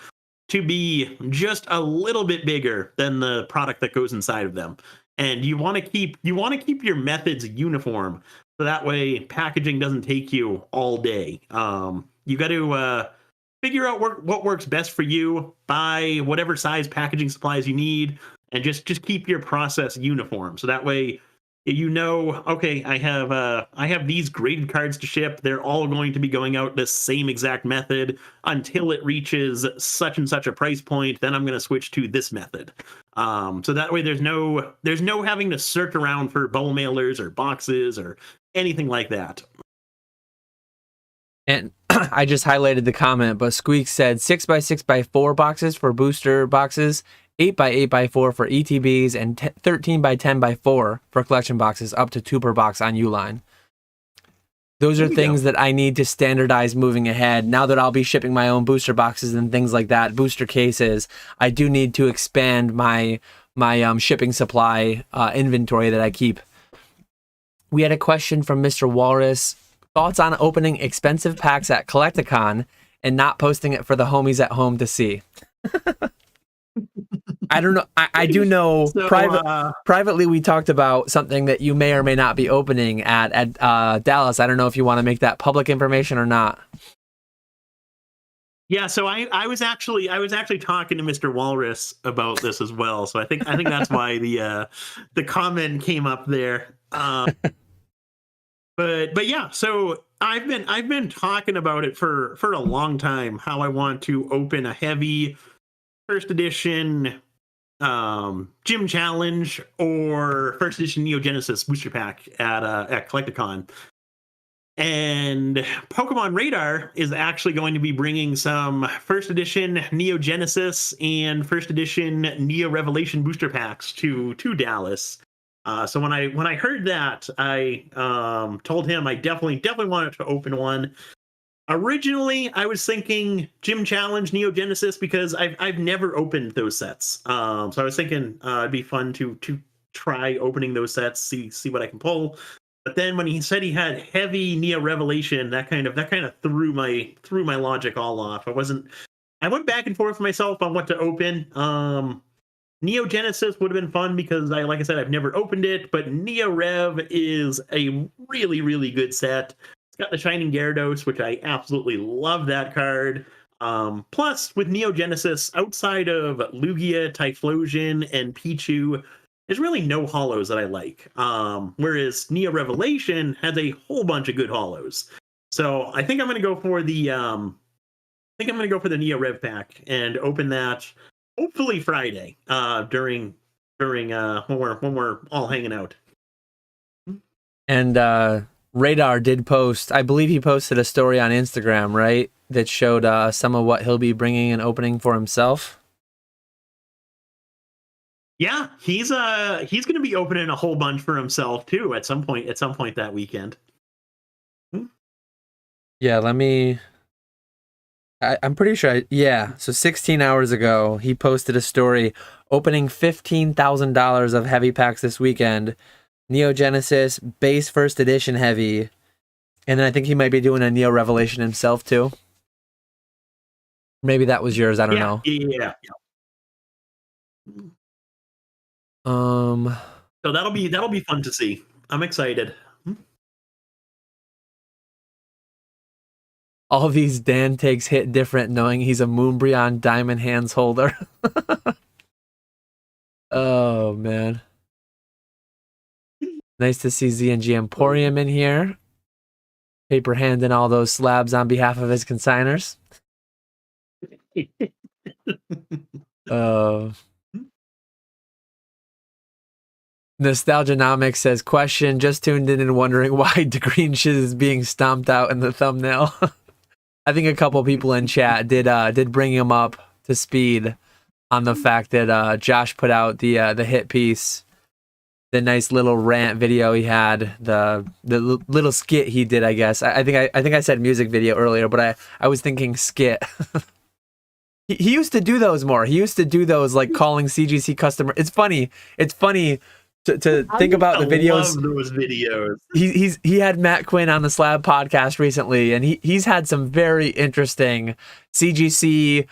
to be just a little bit bigger than the product that goes inside of them, and you want to keep your methods uniform, so that way packaging doesn't take you all day. You got to figure out what works best for you. Buy whatever size packaging supplies you need, and just keep your process uniform. So that way, okay, I have these graded cards to ship. They're all going to be going out the same exact method until it reaches such and such a price point. Then I'm going to switch to this method. So that way, there's no having to search around for bubble mailers or boxes or anything like that. And I just highlighted the comment, but Squeak said 6x6x4 boxes for booster boxes, 8x8x4 for ETBs, and 13x10x4 for collection boxes, up to 2 per box on Uline. Those are things that I need to standardize moving ahead. Now that I'll be shipping my own booster boxes and things like that, booster cases, I do need to expand my shipping supply inventory that I keep. We had a question from Mr. Walrus. Thoughts on opening expensive packs at Collecticon and not posting it for the homies at home to see? I don't know. I do know privately we talked about something that you may or may not be opening at Dallas. I don't know if you want to make that public information or not. Yeah, so I was actually talking to Mr. Walrus about this as well. So I think that's why the comment came up there. But yeah, so I've been talking about it for a long time, how I want to open a heavy first edition Gym Challenge or first edition Neo Genesis booster pack at Collecticon. And Pokemon Radar is actually going to be bringing some first edition Neo Genesis and first edition Neo Revelation booster packs to Dallas. So when I heard that, I told him I definitely wanted to open one. Originally, I was thinking Gym Challenge, Neo Genesis, because I've never opened those sets. So I was thinking it'd be fun to try opening those sets, see what I can pull. But then when he said he had heavy Neo Revelation, that kind of threw my logic all off. I went back and forth with myself on what to open. Neo Genesis would have been fun because like I said, I've never opened it, but Neo Rev is a really, really good set. It's got the Shining Gyarados, which I absolutely love that card. Plus, with Neo Genesis, outside of Lugia, Typhlosion, and Pichu, there's really no holos that I like. Whereas Neo Revelation has a whole bunch of good holos. So I think I'm going to go for the Neo Rev pack and open that hopefully Friday during when we're all hanging out. And Radar did post, I believe he posted a story on Instagram, right, that showed some of what he'll be bringing and opening for himself. Yeah, he's going to be opening a whole bunch for himself too at some point that weekend. Yeah, let me. I'm pretty sure. Yeah, so 16 hours ago, he posted a story opening $15,000 of heavy packs this weekend. Neo Genesis base first edition heavy, and then I think he might be doing a Neo Revelation himself too. Maybe that was yours. I don't know. Yeah. Um. So that'll be fun to see. I'm excited. All these Dan takes hit different knowing he's a Moonbreon Diamond Hands holder. Oh, man. Nice to see ZNG Emporium in here. Paper handing all those slabs on behalf of his consigners. Nostalgianomics says, question, just tuned in and wondering why Green Shiz is being stomped out in the thumbnail. I think a couple people in chat did bring him up to speed on the fact that Josh put out the hit piece, the nice little rant video he had, the little skit he did. I guess I think I said music video earlier, but I was thinking skit. He used to do those more. He used to do those like calling CGC customer. It's funny. To think about the videos. Love those videos. He had Matt Quinn on the Slab podcast recently, and he's had some very interesting CGC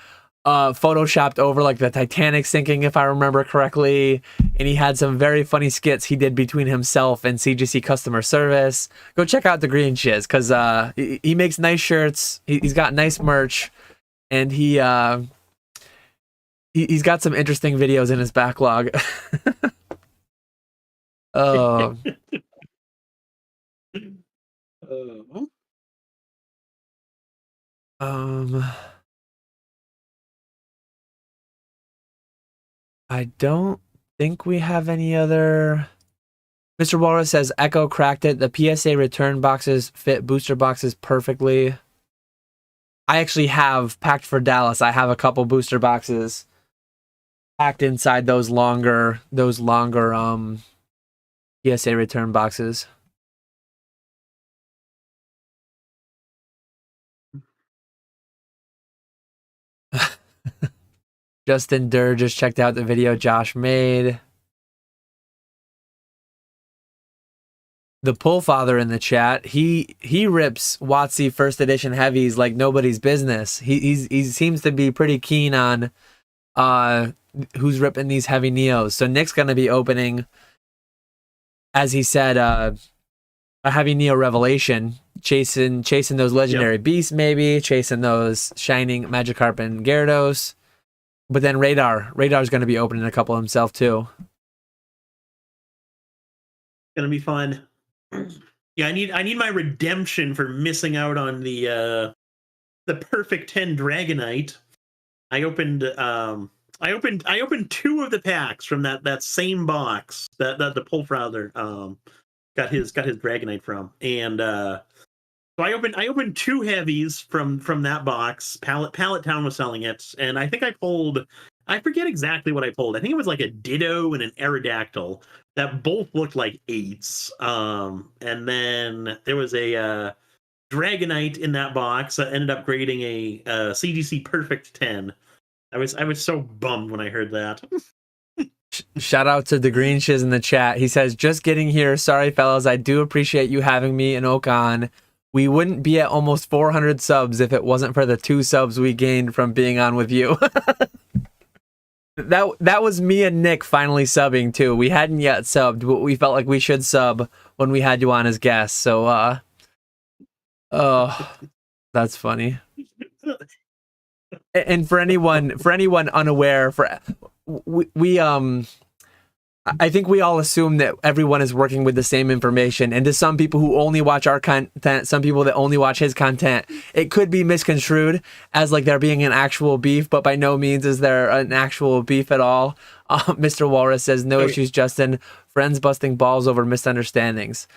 photoshopped over like the Titanic sinking, if I remember correctly. And he had some very funny skits he did between himself and CGC customer service. Go check out the Green Shiz because he makes nice shirts. He's got nice merch, and he's got some interesting videos in his backlog. Oh. I don't think we have any other. Mr. Walrus says Echo cracked it. The PSA return boxes fit booster boxes perfectly. I actually have packed for Dallas. I have a couple booster boxes packed inside those longer PSA return boxes. Justin Durr just checked out the video Josh made. The Pull Father in the chat, he rips WotC first edition heavies like nobody's business. He seems to be pretty keen on who's ripping these heavy Neos. So Nick's gonna be opening, as he said, a heavy Neo Revelation, chasing those legendary beasts, maybe chasing those shining Magikarp and Gyarados. But then Radar's going to be opening a couple himself too. Gonna be fun. Yeah, I need my redemption for missing out on the perfect 10 Dragonite. I opened 2 of the packs from that same box that the Pullfather got his Dragonite from, and so I opened 2 heavies from that box. Pallet Town was selling it, and I think I forget exactly what I pulled. I think it was like a Ditto and an Aerodactyl that both looked like 8s. And then there was a Dragonite in that box that ended up grading a CGC Perfect 10. I was so bummed when I heard that. Shout out to the Green Shiz in the chat. He says, just getting here. Sorry, fellas. I do appreciate you having me and Okan. We wouldn't be at almost 400 subs if it wasn't for the 2 subs we gained from being on with you. That was me and Nick finally subbing too. We hadn't yet subbed, but we felt like we should sub when we had you on as guest. So, oh, that's funny. And for anyone unaware, we I think we all assume that everyone is working with the same information, and to some people who only watch our content, some people that only watch his content, it could be misconstrued as like there being an actual beef, but by no means is there an actual beef at all. Mr. Walrus says, no issues, Justin. Friends busting balls over misunderstandings.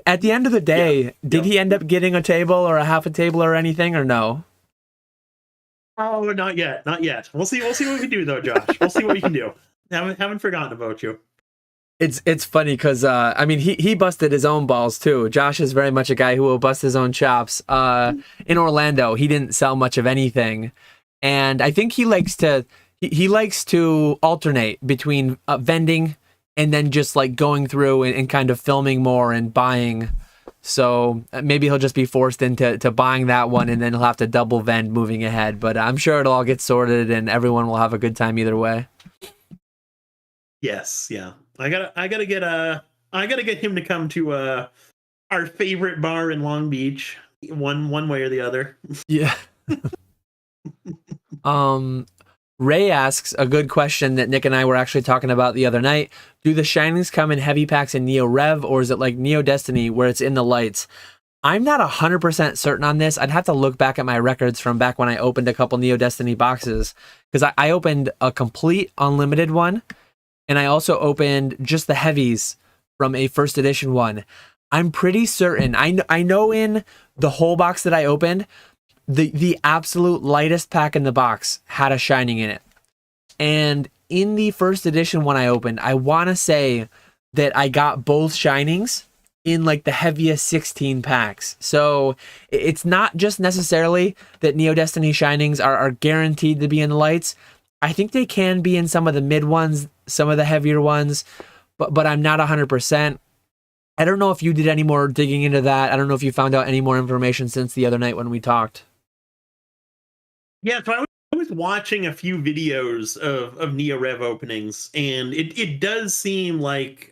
At the end of the day, did he end up getting a table or a half a table or anything, or no? Oh, not yet. We'll see what we can do though, Josh. We'll see what we can do. Haven't forgotten about you. It's funny because I mean he busted his own balls too. Josh is very much a guy who will bust his own chops. In Orlando, he didn't sell much of anything, and I think he likes to alternate between vending and then just like going through and kind of filming more and buying. So maybe he'll just be forced into buying that one, and then he'll have to double vend moving ahead. But I'm sure it'll all get sorted, and everyone will have a good time either way. Yes, yeah. I gotta get him to come to our favorite bar in Long Beach, one way or the other. Yeah. Ray asks a good question that Nick and I were actually talking about the other night. Do the shinings come in heavy packs in Neo Rev, or is it like Neo Destiny where it's in the lights? I'm not 100% certain on this. I'd have to look back at my records from back when I opened a couple Neo Destiny boxes, because I opened a complete unlimited one, and I also opened just the heavies from a first edition one. I'm pretty certain. I know in the whole box that I opened, the absolute lightest pack in the box had a shining in it. And in the first edition one I opened, I want to say that I got both shinings in like the heaviest 16 packs. So it's not just necessarily that Neo Destiny shinings are guaranteed to be in the lights. I think they can be in some of the mid ones, some of the heavier ones, but I'm not 100%. I don't know if you did any more digging into that. I don't know if you found out any more information since the other night when we talked. Yeah, so I was watching a few videos of Neo Rev openings, and it does seem like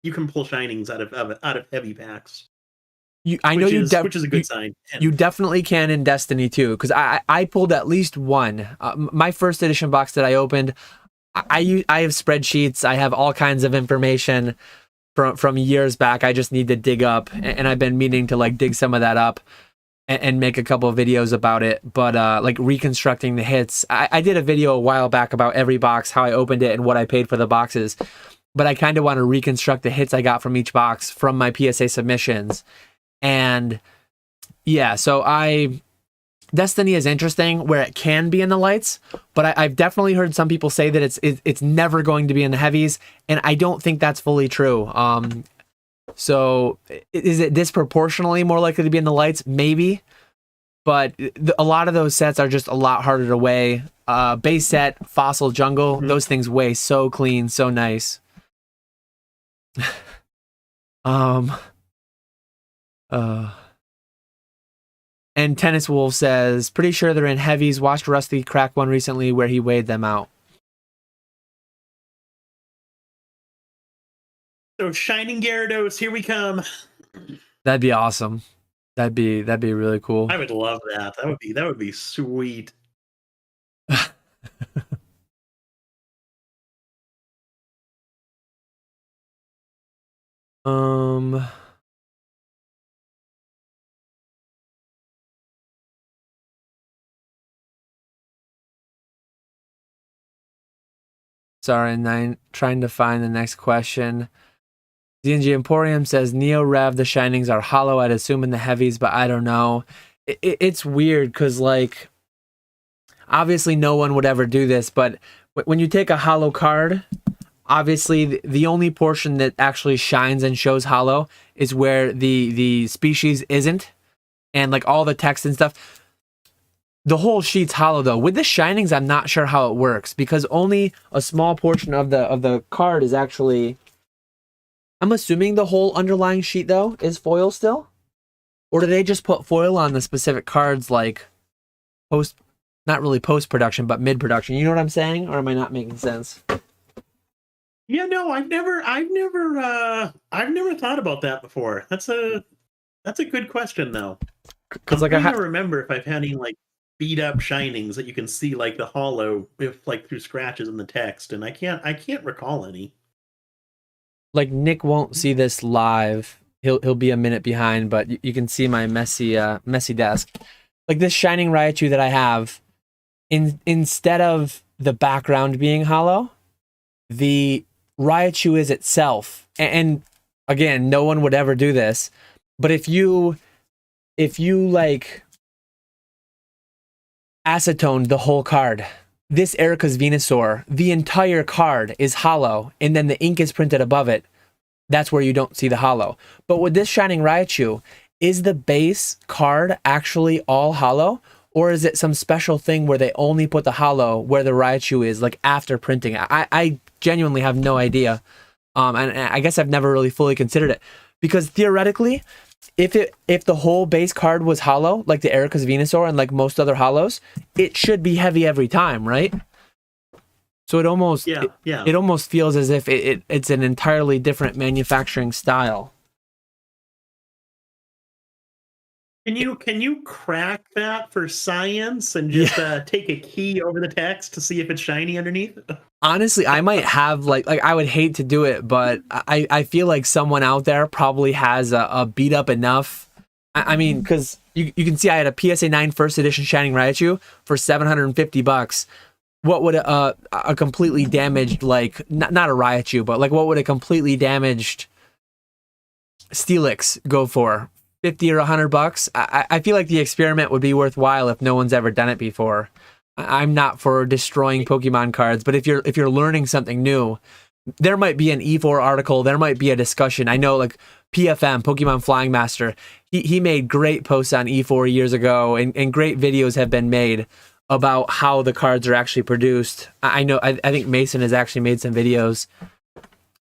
you can pull shinings out of heavy packs. Which is a good sign. You definitely can in Destiny too, because I pulled at least one. My first edition box that I opened, I have spreadsheets. I have all kinds of information from years back. I just need to dig up, and I've been meaning to like dig some of that up and make a couple of videos about it. But like reconstructing the hits, I did a video a while back about every box, how I opened it, and what I paid for the boxes. But I kind of want to reconstruct the hits I got from each box from my PSA submissions. And yeah, so Destiny is interesting where it can be in the lights, but I've definitely heard some people say that it's never going to be in the heavies, and I don't think that's fully true. So is it disproportionately more likely to be in the lights? Maybe, but a lot of those sets are just a lot harder to weigh. Base set, Fossil Jungle, those things weigh so clean, so nice. And Tennis Wolf says, pretty sure they're in heavies. Watched Rusty crack one recently where he weighed them out. So Shining Gyarados, here we come. That'd be awesome. That'd be really cool. I would love that. That would be sweet. Sorry, I'm trying to find the next question. DNG Emporium says, Neo Rev, the shinings are hollow. I'd assume in the heavies, but I don't know. It's weird because, like, obviously no one would ever do this, but when you take a hollow card, obviously the only portion that actually shines and shows hollow is where the species isn't, and like all the text and stuff. The whole sheet's hollow though. With the shinings, I'm not sure how it works because only a small portion of the card is actually. I'm assuming the whole underlying sheet though is foil still, or do they just put foil on the specific cards like not really post production but mid production? You know what I'm saying, or am I not making sense? Yeah, no, I've never thought about that before. That's a good question though. Because like I don't remember if I've had any like beat up shinings that you can see like the hollow if like through scratches in the text, and I can't recall any. Like Nick won't see this live. He'll be a minute behind, but you can see my messy desk. Like this shining Raichu that I have, instead of the background being hollow, the Raichu is itself. And again, no one would ever do this, but if you like acetone the whole card, this Erica's Venusaur, the entire card is hollow, and then the ink is printed above it. That's where you don't see the hollow. But with this Shining Raichu, is the base card actually all hollow? Or is it some special thing where they only put the hollow where the Raichu is, like after printing it? I genuinely have no idea. And I guess I've never really fully considered it. Because theoretically, if the whole base card was hollow, like the Erica's Venusaur and like most other hollows, it should be heavy every time, right? So it almost it almost feels as if it's an entirely different manufacturing style. Can you crack that for science and just take a key over the text to see if it's shiny underneath? Honestly, I might have like I would hate to do it, but I feel like someone out there probably has a beat up enough. I mean, because you can see I had a PSA 9 first edition Shining Raichu for $750. What would a completely damaged, like not a Raichu, but like what would a completely damaged Steelix go for? 50 or $100? I feel like the experiment would be worthwhile if no one's ever done it before. I'm not for destroying Pokemon cards, but if you're learning something new, there might be an E4 article, there might be a discussion. I know like PFM, Pokemon Flying Master, he made great posts on E4 years ago, and great videos have been made about how the cards are actually produced. I think Mason has actually made some videos,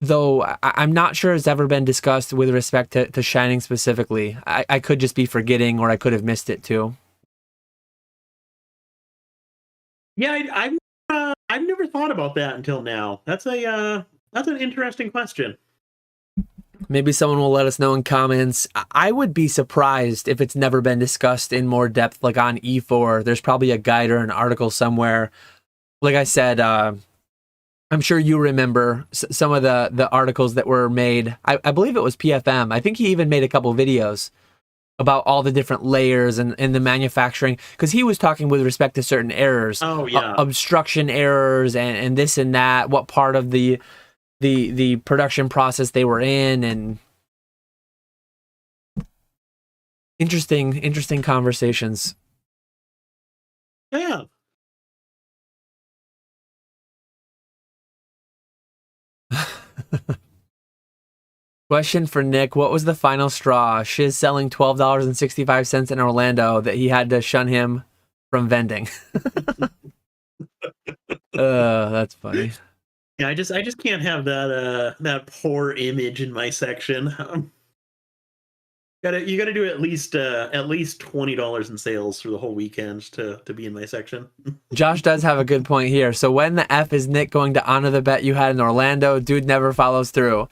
though I'm not sure it's ever been discussed with respect to Shining specifically. I could just be forgetting, or I could have missed it too. Yeah, I've never thought about that until now. That's an interesting question. Maybe someone will let us know in comments. I would be surprised if it's never been discussed in more depth, like on E4. There's probably a guide or an article somewhere. Like I said, I'm sure you remember some of the articles that were made. I believe it was PFM. I think he even made a couple videos about all the different layers and the manufacturing, because he was talking with respect to certain errors. Oh, yeah. Obstruction errors and this and that, what part of the production process they were in, and interesting conversations. Yeah. Question for Nick: what was the final straw? Shiz selling $12.65 in Orlando that he had to shun him from vending. That's funny. Yeah, I just can't have that poor image in my section. You gotta do at least $20 in sales for the whole weekend to be in my section. Josh does have a good point here. So when the F is Nick going to honor the bet you had in Orlando? Dude never follows through.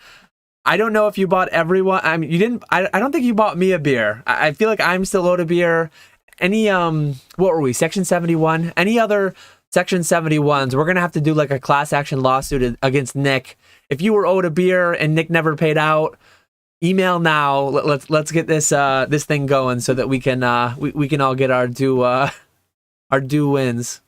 I don't know if you bought everyone. I mean, you didn't. I don't think you bought me a beer. I feel like I'm still owed a beer. Any what were we? Section 71. Any other Section 71s? We're gonna have to do like a class action lawsuit against Nick. If you were owed a beer and Nick never paid out, email now. Let's get this thing going so that we can all get our due wins.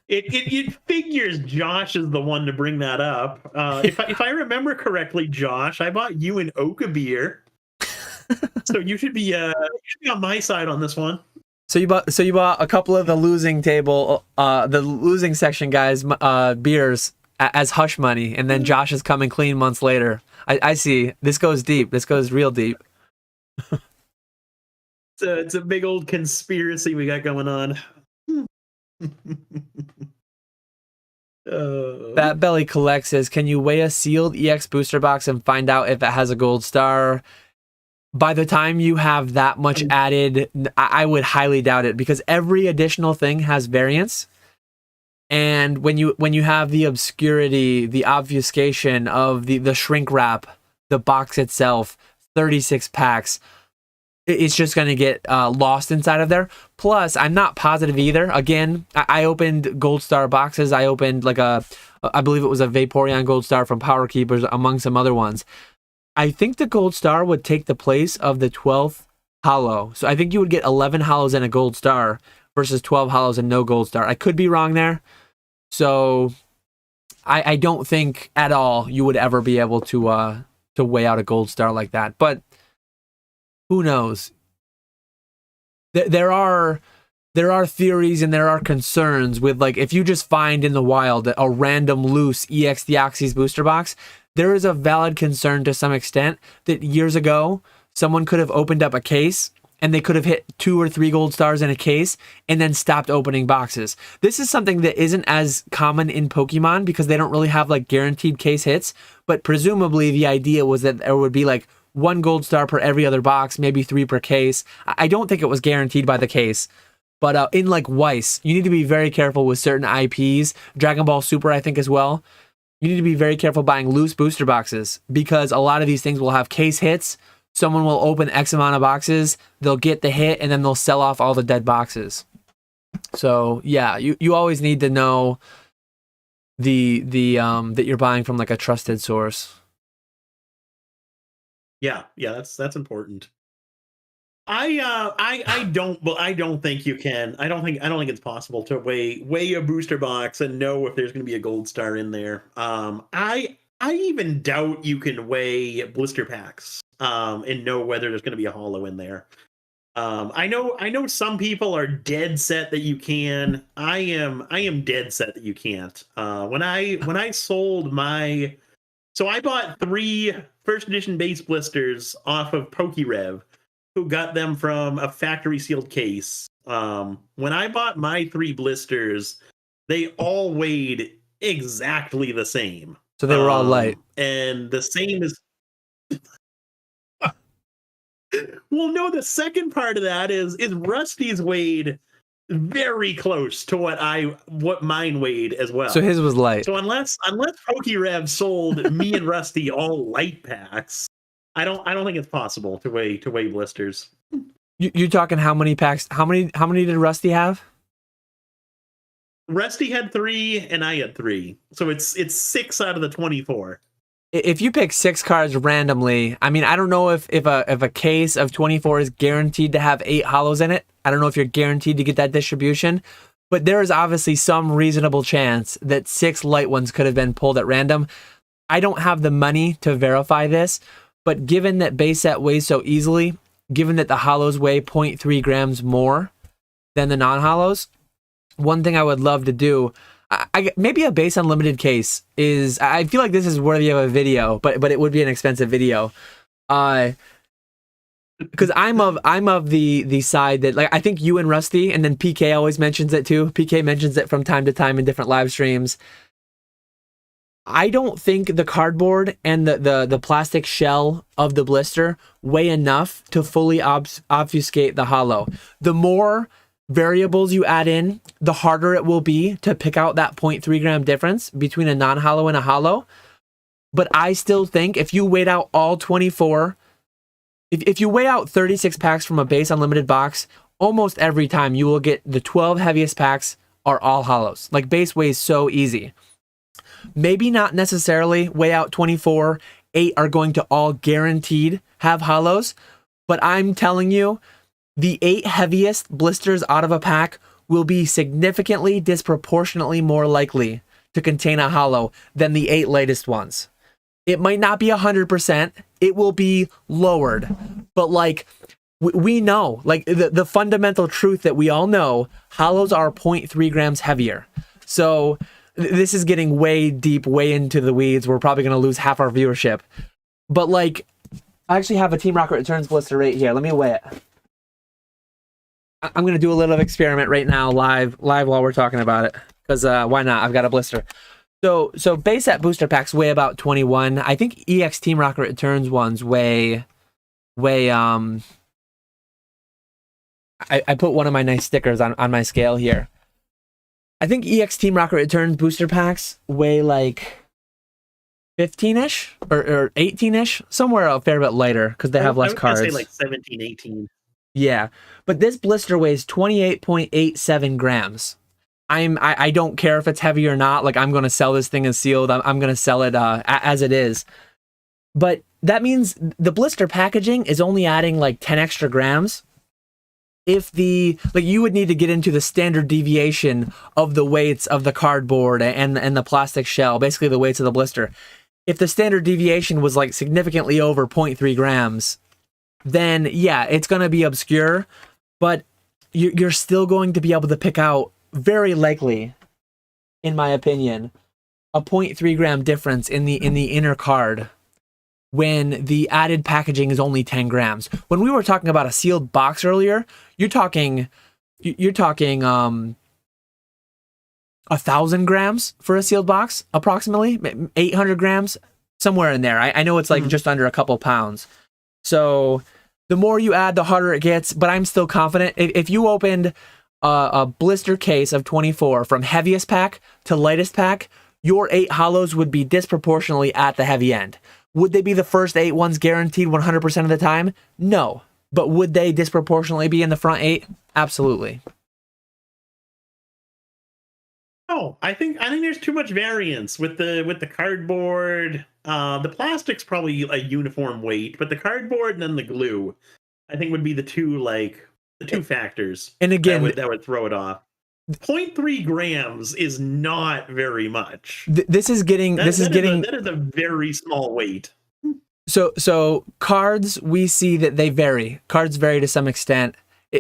It figures Josh is the one to bring that up. If I remember correctly, Josh, I bought you an Oka beer, so you should be on my side on this one. So you bought a couple of the losing section guys beers as hush money, and then Josh is coming clean months later. I see. This goes deep. This goes real deep. It's a big old conspiracy we got going on. Fat Belly Collect says, can you weigh a sealed EX booster box and find out if it has a gold star? By the time you have that much added, I would highly doubt it, because every additional thing has variance. And when you have the obscurity, the obfuscation of the shrink wrap, the box itself, 36 packs, it's just going to get lost inside of there. Plus, I'm not positive either. Again, I opened Gold Star boxes. I opened I believe it was a Vaporeon Gold Star from Power Keepers, among some other ones. I think the Gold Star would take the place of the 12th holo. So I think you would get 11 holos and a Gold Star versus 12 holos and no Gold Star. I could be wrong there. So I don't think at all you would ever be able to weigh out a Gold Star like that. But who knows? There are there are theories and there are concerns with, like, if you just find in the wild a random loose EX Deoxys booster box, there is a valid concern to some extent that years ago someone could have opened up a case and they could have hit 2 or 3 gold stars in a case and then stopped opening boxes. This is something that isn't as common in Pokemon because they don't really have like guaranteed case hits, but presumably the idea was that there would be like 1 gold star per every other box, maybe 3 per case. I don't think it was guaranteed by the case. But in like Weiss, you need to be very careful with certain IPs. Dragon Ball Super, I think, as well. You need to be very careful buying loose booster boxes because a lot of these things will have case hits. Someone will open X amount of boxes, they'll get the hit, and then they'll sell off all the dead boxes. So yeah, you always need to know the that you're buying from like a trusted source. Yeah, that's important. I don't think you can. I don't think it's possible to weigh a booster box and know if there's going to be a gold star in there. I even doubt you can weigh blister packs and know whether there's going to be a holo in there. I know some people are dead set that you can. I am dead set that you can't. When I sold my, so I bought 3 first edition base blisters off of PokeRev, who got them from a factory sealed case. When I bought my 3 blisters, they all weighed exactly the same. So they were all light. And the same as... Well, no, the second part of that is Rusty's weighed very close to what mine weighed as well. So his was light. So unless PokeRev sold me and Rusty all light packs, I don't think it's possible to weigh blisters. You talking how many packs? How many did Rusty have? Rusty had 3 and I had 3. So it's 6 out of the 24. If you pick 6 cards randomly, I mean, I don't know if a case of 24 is guaranteed to have 8 holos in it. I don't know if you're guaranteed to get that distribution, but there is obviously some reasonable chance that 6 light ones could have been pulled at random. I don't have the money to verify this, but given that base set weighs so easily, given that the holos weigh 0.3 grams more than the non-holos, one thing I would love to do, maybe a base unlimited case is, I feel like this is worthy of a video, but it would be an expensive video. Because I'm of the side that, like, I think you and Rusty, and then PK always mentions it too. PK mentions it from time to time in different live streams. I don't think the cardboard and the plastic shell of the blister weigh enough to fully obfuscate the holo. The more variables you add in, the harder it will be to pick out that 0.3 gram difference between a non-holo and a holo. But I still think if you weighed out all 24, if you weigh out 36 packs from a base unlimited box, almost every time you will get the 12 heaviest packs are all holos. Like, base weighs so easy. Maybe not necessarily weigh out 24, 8 are going to all guaranteed have holos, but I'm telling you, the 8 heaviest blisters out of a pack will be significantly disproportionately more likely to contain a holo than the 8 lightest ones. It might not be 100%, it will be lowered, but like, we know, like, the fundamental truth that we all know, holos are 0.3 grams heavier. So this is getting way deep, way into the weeds. We're probably going to lose half our viewership. But like, I actually have a Team Rocket Returns blister right here. Let me weigh it. I'm going to do a little experiment right now, live while we're talking about it. Because why not? I've got a blister. So base set booster packs weigh about 21. I think EX Team Rocket Returns ones weigh I put one of my nice stickers on my scale here. I think EX Team Rocket Returns booster packs weigh like 15-ish or 18-ish, somewhere a fair bit lighter because they have less cards. I would say like 17, 18. Yeah, but this blister weighs 28.87 grams. I don't care if it's heavy or not. Like, I'm going to sell this thing as sealed. I'm going to sell it as it is. But that means the blister packaging is only adding like 10 extra grams. If you would need to get into the standard deviation of the weights of the cardboard and the plastic shell, basically the weights of the blister. If the standard deviation was like significantly over 0.3 grams, then yeah, it's going to be obscure. But you're still going to be able to pick out, very likely, in my opinion, a 0.3 gram difference in the inner card when the added packaging is only 10 grams. When we were talking about a sealed box earlier, you're talking 1,000 grams for a sealed box, approximately 800 grams, somewhere in there. I know it's like just under a couple pounds. So the more you add, the harder it gets, but I'm still confident. If you opened a blister case of 24 from heaviest pack to lightest pack, your 8 hollows would be disproportionately at the heavy end. Would they be the first 8 ones guaranteed 100% of the time? No. But would they disproportionately be in the front 8? Absolutely. Oh, I think there's too much variance with the cardboard. The plastic's probably a uniform weight, but the cardboard and then the glue, I think, would be the two factors. And again, that would throw it off. 0.3 grams is not very much. This is getting that is a very small weight. So cards, we see that they vary. Cards vary to some extent.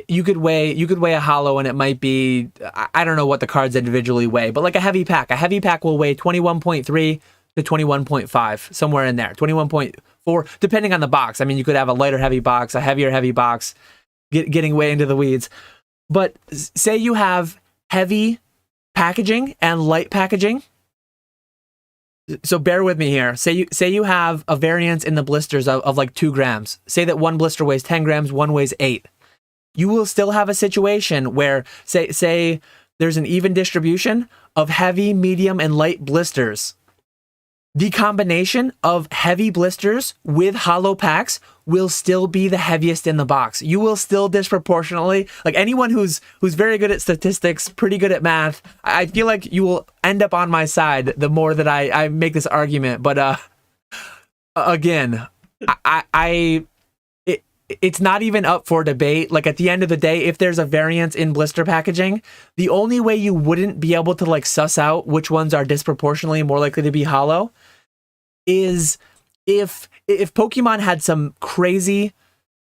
You could weigh a hollow and it might be, I don't know what the cards individually weigh, but like a heavy pack will weigh 21.3 to 21.5, somewhere in there. 21.4, depending on the box. I mean, you could have a lighter heavy box, a heavier heavy box, getting way into the weeds. But say you have heavy packaging and light packaging. So bear with me here. Say you have a variance in the blisters of like 2 grams. Say that one blister weighs 10 grams, one weighs 8. You will still have a situation where, say there's an even distribution of heavy, medium, and light blisters. The combination of heavy blisters with hollow packs will still be the heaviest in the box. You will still disproportionately, like anyone who's very good at statistics, pretty good at math, I feel like you will end up on my side the more that I make this argument. But again, it's not even up for debate. Like at the end of the day, if there's a variance in blister packaging, the only way you wouldn't be able to like suss out which ones are disproportionately more likely to be hollow is if Pokemon had some crazy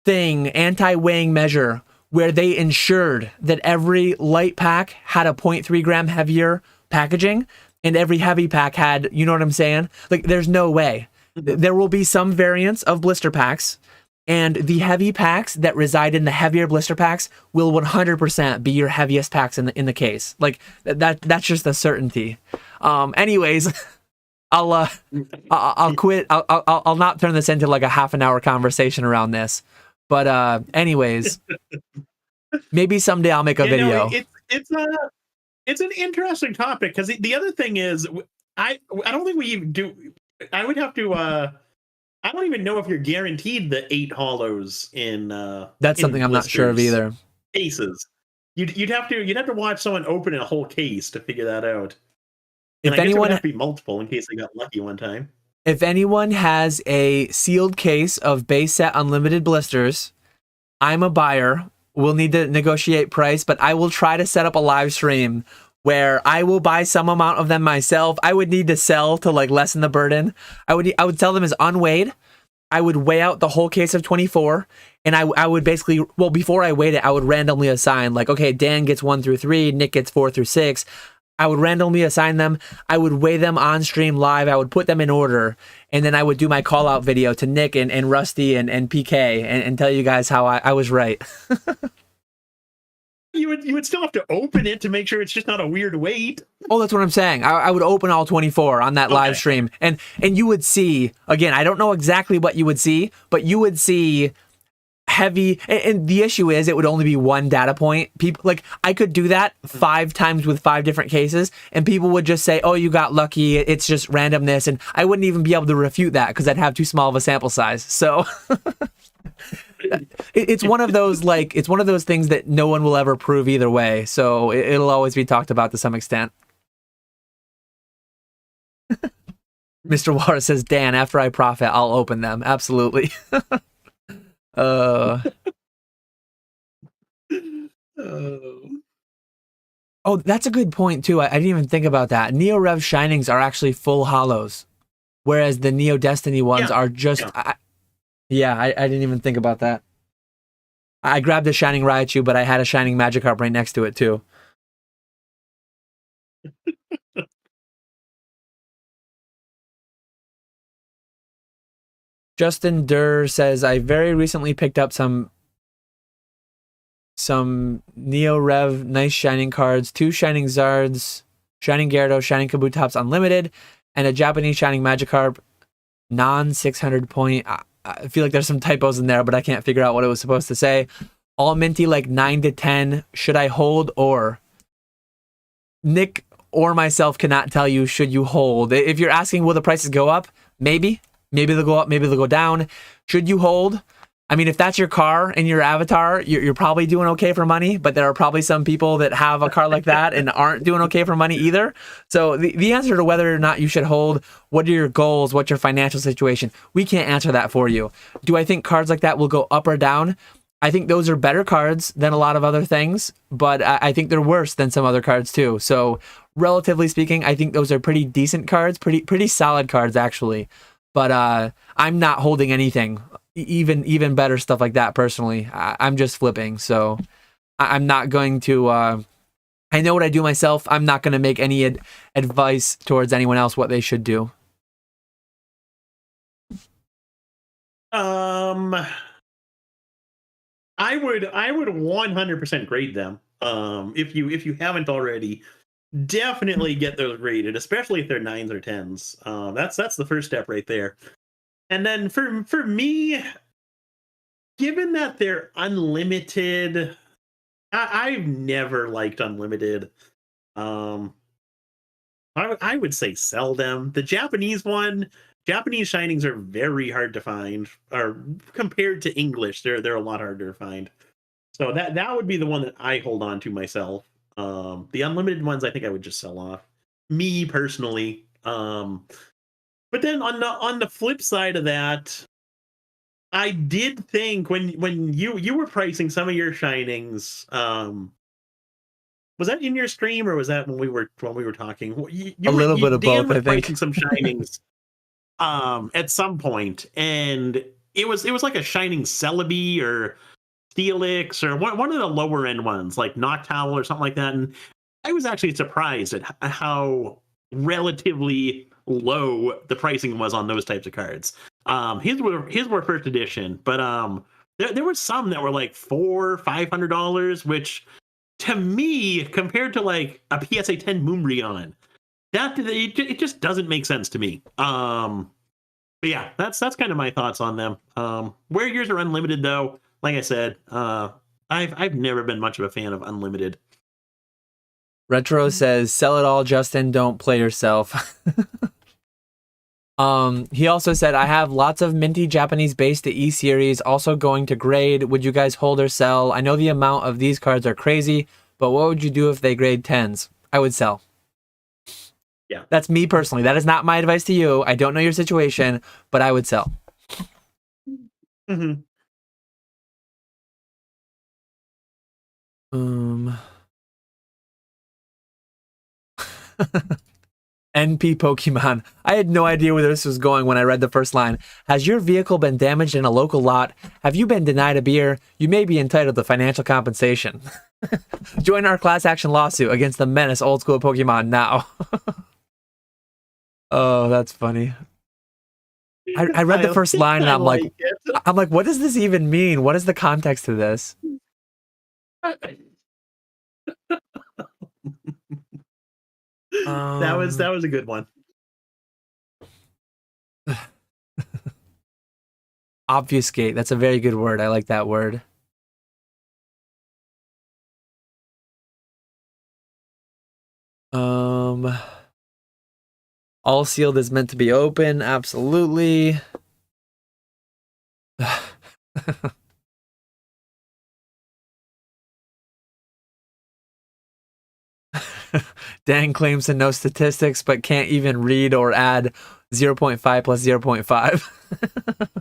thing, anti-weighing measure where they ensured that every light pack had a 0.3 gram heavier packaging and every heavy pack had, you know what I'm saying? Like there's no way. There will be some variance of blister packs, and the heavy packs that reside in the heavier blister packs will 100% be your heaviest packs in the case. Like that's just a certainty. Anyways, I'll quit. I'll not turn this into like a half an hour conversation around this. But anyways, maybe someday I'll make a video. It's an interesting topic because the other thing is I don't think we even do. I would have to. I don't even know if you're guaranteed the 8 hollows in. That's something I'm not sure of either. Cases, you'd have to watch someone open a whole case to figure that out. If anyone, it would have to be multiple in case they got lucky one time. If anyone has a sealed case of base set unlimited blisters, I'm a buyer. We'll need to negotiate price, but I will try to set up a live stream where I will buy some amount of them myself. I would need to sell to like lessen the burden. I would sell them as unweighed. I would weigh out the whole case of 24, and I would basically, well, before I weighed it, I would randomly assign like, okay, Dan gets 1 through 3, Nick gets 4 through 6. I would randomly assign them. I would weigh them on stream live. I would put them in order, and then I would do my call out video to Nick and Rusty and PK and tell you guys how I was right. You would still have to open it to make sure it's just not a weird weight. Oh, that's what I'm saying. I would open all 24 on that live stream, and you would see, again, I don't know exactly what you would see, but you would see heavy, and the issue is it would only be one data point. People, like, I could do that 5 times with 5 different cases, and people would just say, oh, you got lucky, it's just randomness, and I wouldn't even be able to refute that because I'd have too small of a sample size. So it's one of those, like, it's one of those things that no one will ever prove either way, so it'll always be talked about to some extent. Mr. Water says, Dan, after I profit, I'll open them. Absolutely. Oh, that's a good point too. I didn't even think about that. Neo Rev Shinings are actually full hollows, whereas the Neo Destiny ones are just. I didn't even think about that. I grabbed a Shining Raichu, but I had a Shining Magikarp right next to it too. Justin Durr says, I very recently picked up some Neo Rev nice Shining cards, 2 Shining Zards, Shining Gyarados, Shining Kabutops Unlimited, and a Japanese Shining Magikarp, non 600 point. I feel like there's some typos in there, but I can't figure out what it was supposed to say. All minty, like 9 to 10. Should I hold or? Nick or myself cannot tell you should you hold. If you're asking will the prices go up, maybe they'll go up, maybe they'll go down. Should you hold? I mean, if that's your car and your avatar, you're probably doing okay for money, but there are probably some people that have a car like that and aren't doing okay for money either. So the answer to whether or not you should hold, what are your goals, what's your financial situation, we can't answer that for you. Do I think cards like that will go up or down? I think those are better cards than a lot of other things, but I think they're worse than some other cards too. So relatively speaking, I think those are pretty decent cards, pretty solid cards actually. But I'm not holding anything, even better stuff like that personally. I'm just flipping, so I'm not going to. I know what I do myself. I'm not going to make any advice towards anyone else what they should do. I would 100% grade them. If you haven't already, definitely get those graded, especially if they're 9s or 10s. That's the first step right there. And then for me, given that they're unlimited, I've never liked unlimited. I would say sell them. The Japanese Shinings are very hard to find, or compared to English, they're a lot harder to find. So that would be the one that I hold on to myself. The unlimited ones, I think I would just sell off. Me personally. But then on the flip side of that, I did think when you were pricing some of your Shinings, was that in your stream or was that when we were talking? A little bit of both, I think. Pricing some Shinings at some point, and it was like a Shining Celebi or Steelix or one of the lower end ones, like Noctowl or something like that. And I was actually surprised at how relatively low the pricing was on those types of cards. His were first edition, but there were some that were like $400-$500, which to me, compared to like a PSA 10 Moonbreon, it just doesn't make sense to me. But yeah, that's kind of my thoughts on them. Where yours are unlimited though, like I said, I've never been much of a fan of unlimited. Retro says, sell it all, Justin, don't play yourself. He also said, I have lots of minty Japanese base to E-series, also going to grade. Would you guys hold or sell? I know the amount of these cards are crazy, but what would you do if they grade 10s? I would sell. Yeah. That's me personally. That is not my advice to you. I don't know your situation, but I would sell. Mm-hmm. NP Pokemon. I had no idea where this was going when I read the first line. Has your vehicle been damaged in a local lot? Have you been denied a beer? You may be entitled to financial compensation. Join our class action lawsuit against the menace old school Pokemon now. Oh, that's funny. I read the first line and I'm like, what does this even mean? What is the context to this? That was a good one. Obfuscate. That's a very good word. I like that word. All sealed is meant to be open. Absolutely. Dan claims to know statistics, but can't even read or add 0.5 plus 0.5.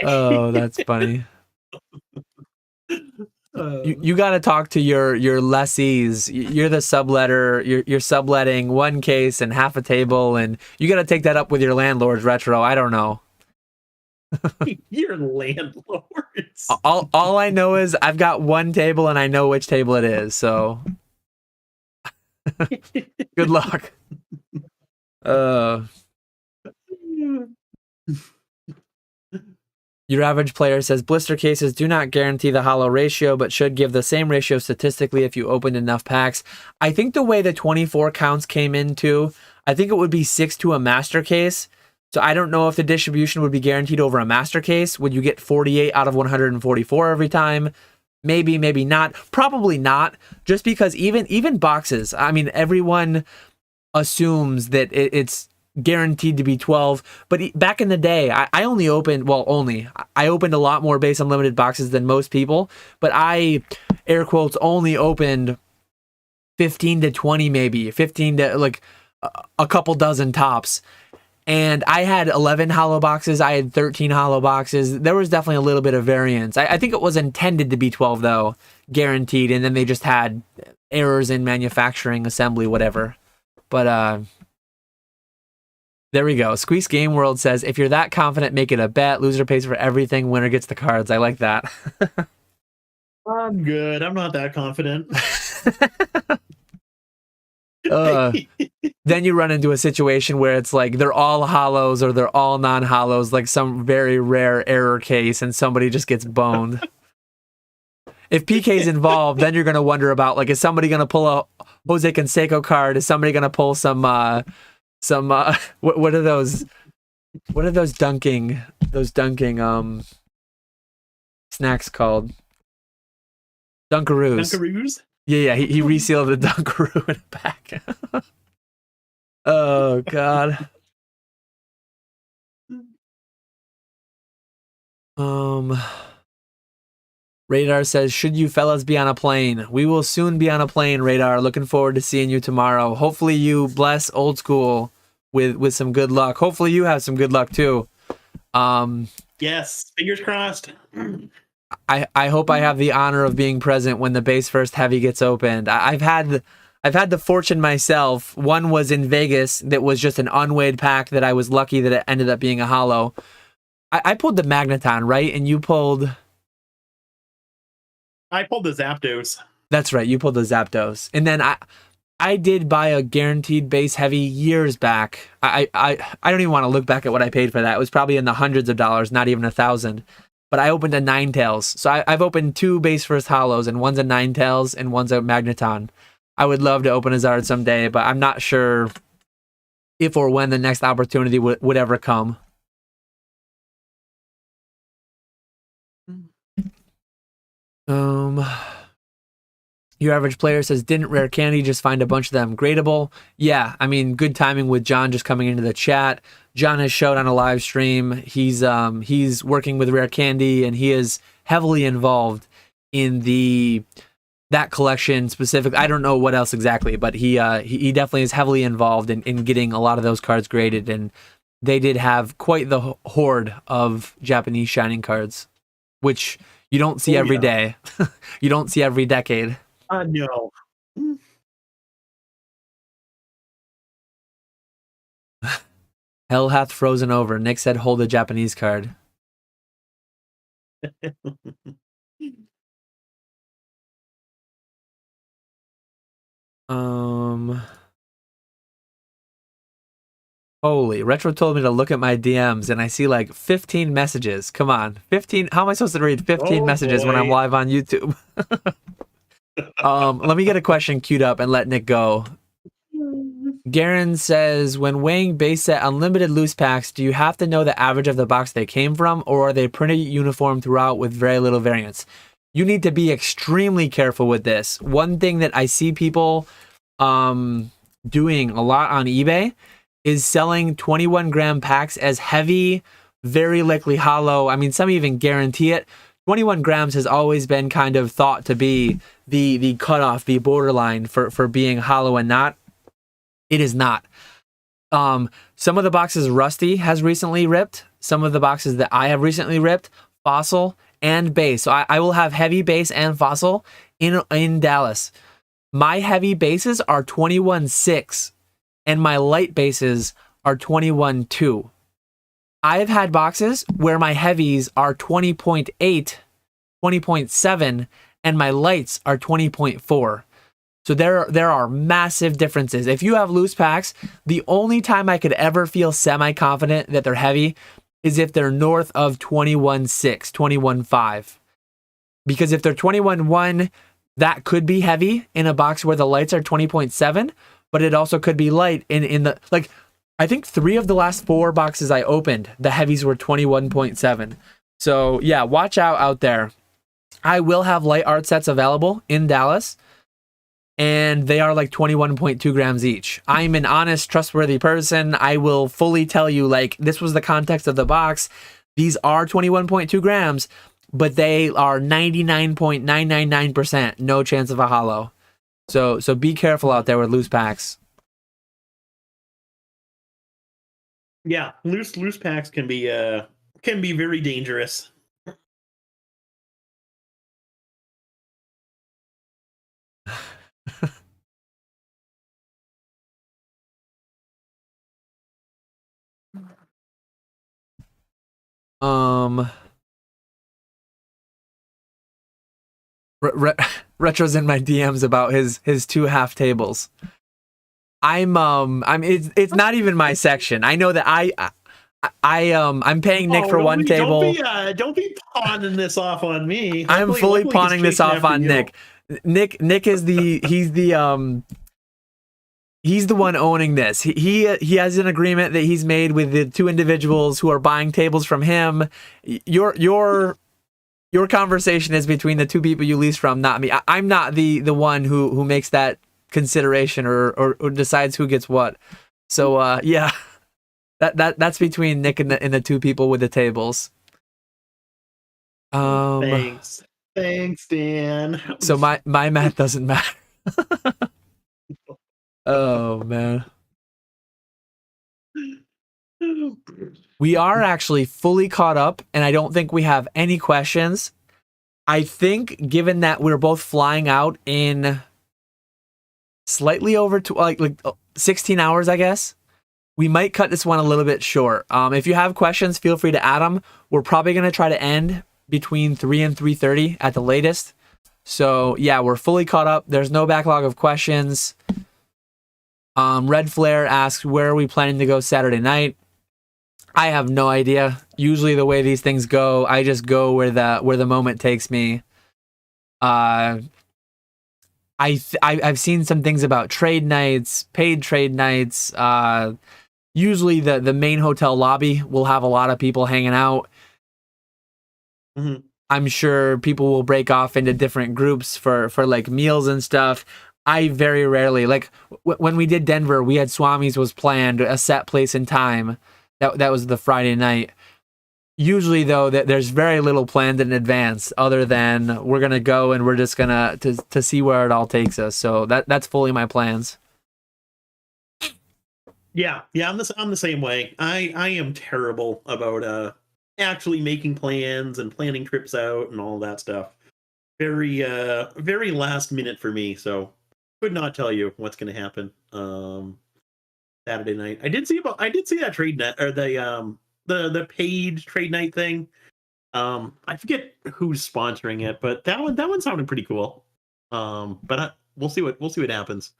Oh, that's funny. You got to talk to your lessees. You're the subletter. You're subletting one case and half a table, and you got to take that up with your landlords. Retro. I don't know. You're landlords. All I know is I've got one table and I know which table it is. So good luck. Your average player says blister cases do not guarantee the hollow ratio, but should give the same ratio statistically if you opened enough packs. I think the way the 24 counts came into, I think it would be 6 to a master case. So I don't know if the distribution would be guaranteed over a master case. Would you get 48 out of 144 every time? Maybe, maybe not. Probably not. Just because even boxes, I mean, everyone assumes that it's guaranteed to be 12, but back in the day I only opened I opened a lot more base unlimited boxes than most people, but I air quotes only opened 15 to 20, maybe 15 to like a couple dozen tops, and I had 11 hollow boxes, I had 13 hollow boxes. There was definitely a little bit of variance. I think it was intended to be 12 though, guaranteed, and then they just had errors in manufacturing, assembly, whatever. But there we go. Squeeze Game World says, if you're that confident, make it a bet. Loser pays for everything. Winner gets the cards. I like that. I'm good. I'm not that confident. Then you run into a situation where it's like they're all hollows or they're all non-hollows, like some very rare error case, and somebody just gets boned. If PK's involved, then you're going to wonder about, like, is somebody going to pull a Jose Canseco card? Is somebody going to pull some what are those dunking snacks called? Dunkaroos. Dunkaroos? Yeah, he resealed a Dunkaroo in a pack. Oh god. Radar says, should you fellas be on a plane? We will soon be on a plane, Radar. Looking forward to seeing you tomorrow. Hopefully you bless Old School with some good luck. Hopefully you have some good luck too. Yes, fingers crossed. I hope I have the honor of being present when the base first heavy gets opened. I've had the fortune myself. One was in Vegas that was just an unweighed pack that I was lucky that it ended up being a hollow. I pulled the Magneton, right? And you pulled... I pulled the Zapdos. That's right, you pulled the Zapdos. And then I did buy a guaranteed base heavy years back. I don't even want to look back at what I paid for that. It was probably in the hundreds of dollars, not even 1,000. But I opened a Ninetales. So I've opened 2 base first hollows, and one's a Ninetales and one's a Magneton. I would love to open a Zard someday, but I'm not sure if or when the next opportunity would ever come. Your average player says, didn't Rare Candy just find a bunch of them gradable? Yeah, I mean, good timing with John just coming into the chat. John has showed on a live stream. He's working with Rare Candy, and he is heavily involved in that collection specific. I don't know what else exactly, but he definitely is heavily involved in getting a lot of those cards graded, and they did have quite the horde of Japanese Shining cards, which you don't see every day. You don't see every decade. No. Hell hath frozen over. Nick said, hold a Japanese card. Holy, Retro told me to look at my DMs, and I see like 15 messages. Come on, 15. How am I supposed to read 15 messages when I'm live on YouTube? Let me get a question queued up and let Nick go. Garen says, when weighing base set unlimited loose packs, do you have to know the average of the box they came from, or are they printed uniform throughout with very little variance? You need to be extremely careful with this. One thing that I see people doing a lot on eBay is selling 21-gram packs as heavy, very likely hollow. I mean, some even guarantee it. 21 grams has always been kind of thought to be the cutoff, the borderline for being hollow and not. It is not. Some of the boxes Rusty has recently ripped. Some of the boxes that I have recently ripped, Fossil and base. So I will have heavy base and Fossil in Dallas. My heavy bases are 21.6, and my light bases are 21.2. I've had boxes where my heavies are 20.8, 20.7, and my lights are 20.4. So there are massive differences. If you have loose packs, the only time I could ever feel semi-confident that they're heavy is if they're north of 21.6, 21.5. Because if they're 21.1, that could be heavy in a box where the lights are 20.7, but it also could be light in the, like, I think 3 of the last 4 boxes I opened, the heavies were 21.7. So yeah, watch out there. I will have light art sets available in Dallas, and they are like 21.2 grams each. I'm an honest, trustworthy person. I will fully tell you, like, this was the context of the box. These are 21.2 grams, but they are 99.999%. No chance of a hollow. So be careful out there with loose packs. Yeah, loose packs can be very dangerous. Retro's in my DMs about his 2 half tables. It's not even my section. I know that I'm paying Nick for one table. Don't be pawning this off on me. I'm fully pawning this off on Nick. Nick is he's the one owning this. He has an agreement that he's made with the 2 individuals who are buying tables from him. Your conversation is between the 2 people you lease from, not me. I'm not the one who makes that consideration or decides who gets what. So yeah, that's between Nick and the 2 people with the tables. Thanks, Dan. So my math doesn't matter. Oh man. We are actually fully caught up, and I don't think we have any questions. I think, given that we're both flying out in slightly over to like 16 hours, I guess, we might cut this one a little bit short. If you have questions, feel free to add them. We're probably going to try to end between 3 and 3:30 at the latest. So yeah, we're fully caught up. There's no backlog of questions. Red Flare asks, where are we planning to go Saturday night? I have no idea. Usually the way these things go, I just go where the moment takes me. I've seen some things about trade nights, paid trade nights. Usually the main hotel lobby will have a lot of people hanging out. Mm-hmm. I'm sure people will break off into different groups for like meals and stuff. I very rarely, like when we did Denver, we had Swami's was planned, a set place and time. That was the Friday night. Usually though, there's very little planned in advance other than we're going to go and we're just going to see where it all takes us. So that's fully my plans. Yeah, I'm the same way. I am terrible about actually making plans and planning trips out and all that stuff. Very last minute for me, so could not tell you what's going to happen Saturday night. I did see that trade net, or the paid trade night thing. I forget who's sponsoring it, but that one sounded pretty cool. But we'll see what happens.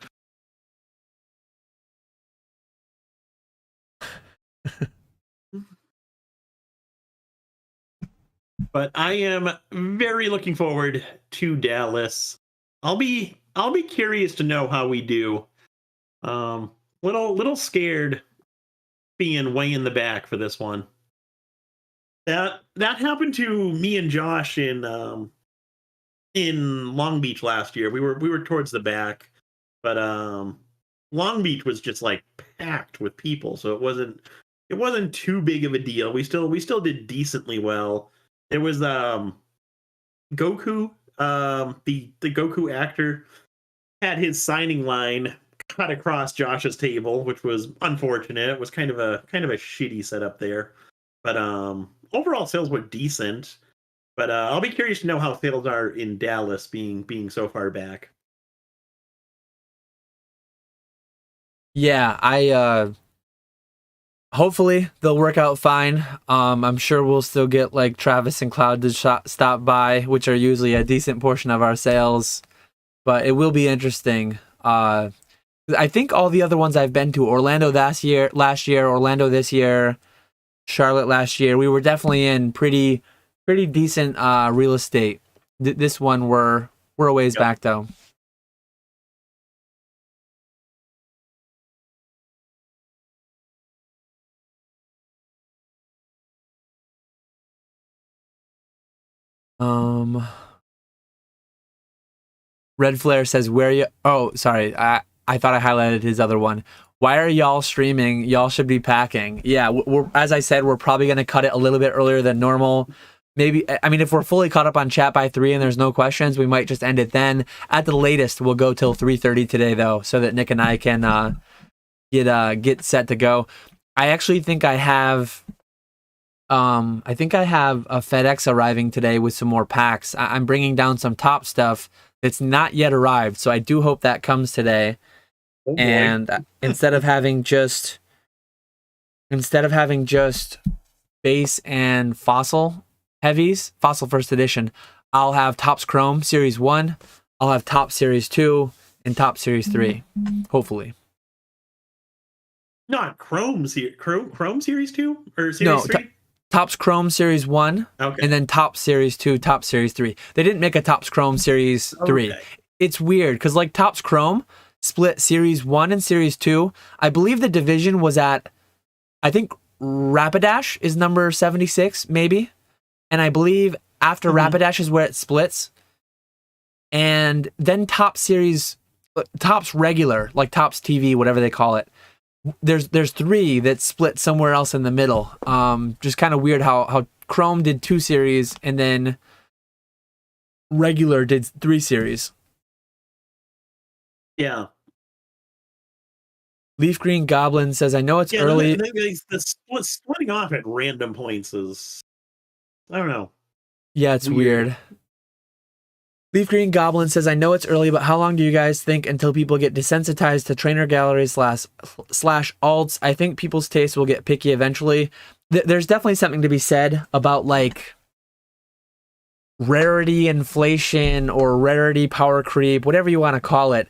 But I am very looking forward to Dallas. I'll be curious to know how we do. Little scared being way in the back for this one. That happened to me and Josh in Long Beach last year. We were towards the back, but Long Beach was just like packed with people, so it wasn't too big of a deal. We still did decently well. There was Goku, the Goku actor had his signing line cut across Josh's table, which was unfortunate. It was kind of a shitty setup there. But overall sales were decent. But I'll be curious to know how sales are in Dallas being so far back. Yeah, hopefully they'll work out fine. I'm sure we'll still get like Travis and Cloud to stop by, which are usually a decent portion of our sales. But it will be interesting. I think all the other ones I've been to, Orlando last year, Orlando this year, Charlotte last year, we were definitely in pretty decent real estate. This one we're a ways back though. Red Flare says, where you... Oh, sorry. I thought I highlighted his other one. Why are y'all streaming? Y'all should be packing. Yeah, as I said, we're probably going to cut it a little bit earlier than normal. Maybe, I mean, if we're fully caught up on chat by 3 and there's no questions, we might just end it then. At the latest, we'll go till 3:30 today, though, so that Nick and I can get set to go. I actually think I have... I think I have a FedEx arriving today with some more packs. I'm bringing down some top stuff that's not yet arrived, so I do hope that comes today. Oh, and instead of having just base and fossil heavies, fossil first edition, I'll have Topps Chrome Series 1, I'll have Topps Series 2, and Topps Series 3, hopefully. Not Chrome Series 2 or Series 3? Topps Chrome Series 1, okay. And then Topps Series 2, Topps Series 3. They didn't make a Topps Chrome Series 3. Okay. It's weird, because like Topps Chrome split Series 1 and Series 2. I believe the division was at, I think Rapidash is number 76, maybe. And I believe after Rapidash is where it splits. And then Topps regular, like Topps TV, whatever they call it. There's 3 that split somewhere else in the middle. Just kind of weird how Chrome did 2 series and then regular did 3 series. Yeah. Leaf Green Goblin says, I know it's early. The splitting off at random points is, I don't know. Yeah, it's weird. Leaf Green Goblin says, I know it's early, but how long do you guys think until people get desensitized to trainer galleries slash alts? I think people's tastes will get picky eventually. There's definitely something to be said about like rarity inflation or rarity power creep, whatever you want to call it.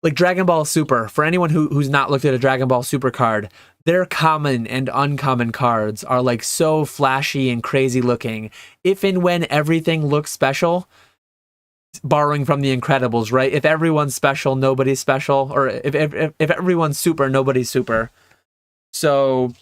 Like Dragon Ball Super, for anyone who's not looked at a Dragon Ball Super card, their common and uncommon cards are like so flashy and crazy looking. If and when everything looks special, borrowing from the Incredibles, right? If everyone's special, nobody's special, or if everyone's super, nobody's super. So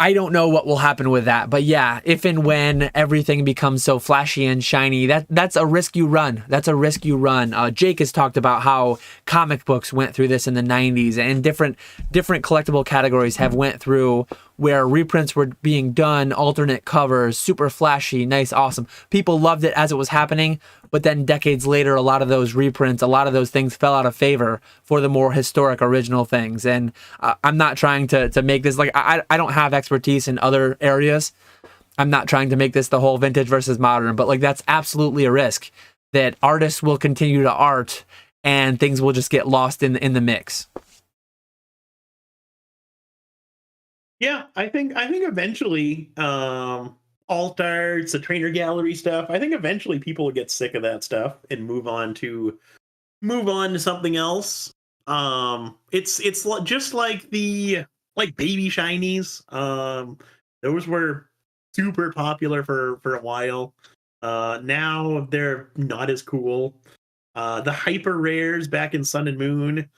I don't know what will happen with that, but yeah, if and when everything becomes so flashy and shiny, that's a risk you run. That's a risk you run. Jake has talked about how comic books went through this in the 90s, and different collectible categories have went through where reprints were being done, alternate covers, super flashy, nice, awesome. People loved it as it was happening, but then decades later, a lot of those reprints, a lot of those things fell out of favor for the more historic original things. And I'm not trying to make this, like, I don't have expertise in other areas. I'm not trying to make this the whole vintage versus modern, but like that's absolutely a risk that artists will continue to art and things will just get lost in the mix. Yeah, I think eventually alt arts, the trainer gallery stuff, I think eventually people will get sick of that stuff and move on to something else. It's just like the baby shinies. Those were super popular for a while. Now they're not as cool. The hyper rares back in Sun and Moon,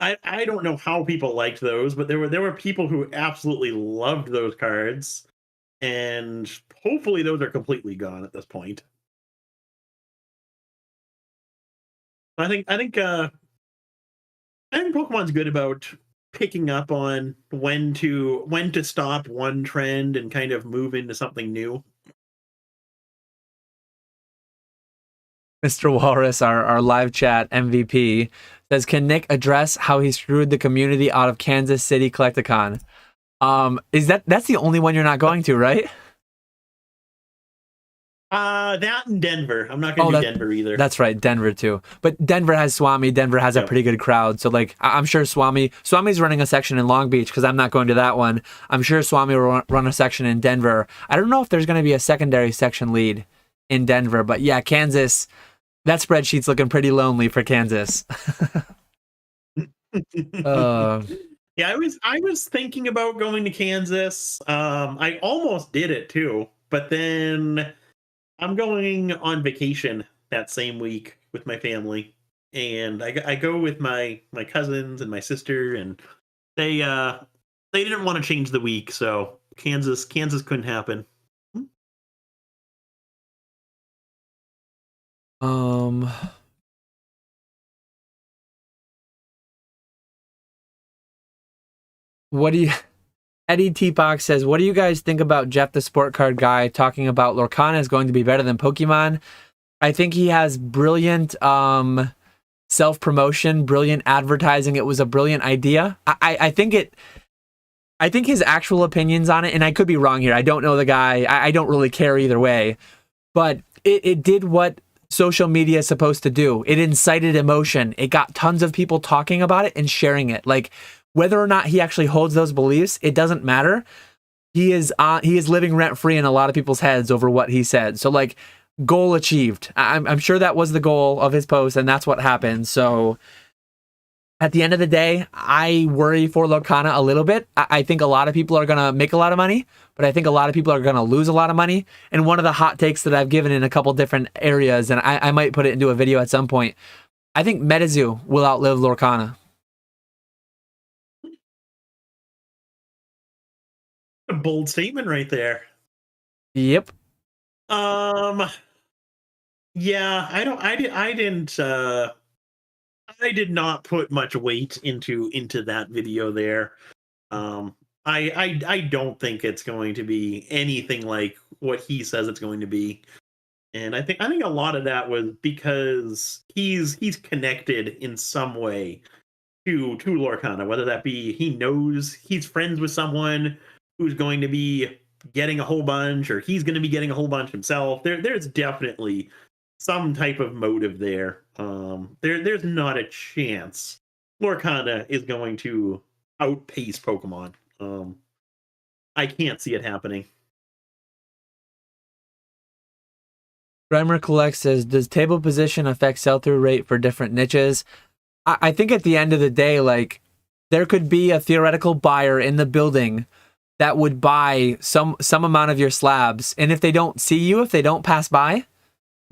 I don't know how people liked those, but there were people who absolutely loved those cards, and hopefully those are completely gone at this point. I think Pokemon's good about picking up on when to stop one trend and kind of move into something new. Mr. Walrus, our live chat MVP, says, can Nick address how he screwed the community out of Kansas City Collecticon? That's the only one you're not going to, right? That in Denver. I'm not gonna do Denver either. That's right, Denver too. But Denver has Swami. Denver has a pretty good crowd. So like, I'm sure Swami's running a section in Long Beach because I'm not going to that one. I'm sure Swami will run a section in Denver. I don't know if there's going to be a secondary section lead in Denver, but yeah, Kansas. That spreadsheet's looking pretty lonely for Kansas. Yeah, I was thinking about going to Kansas. I almost did it too, but then I'm going on vacation that same week with my family, and I go with my cousins and my sister, and they didn't want to change the week, so Kansas couldn't happen. What do you? Eddie T-Box says, what do you guys think about Jeff the Sport Card Guy talking about Lorcana is going to be better than Pokemon? I think he has brilliant self-promotion, brilliant advertising. It was a brilliant idea. I think his actual opinions on it, and I could be wrong here. I don't know the guy. I don't really care either way. But it did what social media is supposed to do. It incited emotion. It got tons of people talking about it and sharing it. Like, whether or not he actually holds those beliefs, it doesn't matter. He is living rent free in a lot of people's heads over what he said. So like, goal achieved. I'm sure that was the goal of his post, and that's what happened. So at the end of the day, I worry for Lorcana a little bit. I think a lot of people are gonna make a lot of money, but I think a lot of people are gonna lose a lot of money. And one of the hot takes that I've given in a couple different areas, and I might put it into a video at some point, I think MetaZoo will outlive Lorcana. A bold statement right there. Yep. Yeah, I did not put much weight into that video there. I don't think it's going to be anything like what he says it's going to be. And I think a lot of that was because he's connected in some way to Lorcana, whether that be he knows he's friends with someone who's going to be getting a whole bunch, or he's going to be getting a whole bunch himself. There's definitely some type of motive there. There's not a chance Lorcana is going to outpace Pokemon. I can't see it happening. Grimer Collect says, does table position affect sell-through rate for different niches? I think at the end of the day, like, there could be a theoretical buyer in the building that would buy some amount of your slabs, and if they don't see you, if they don't pass by,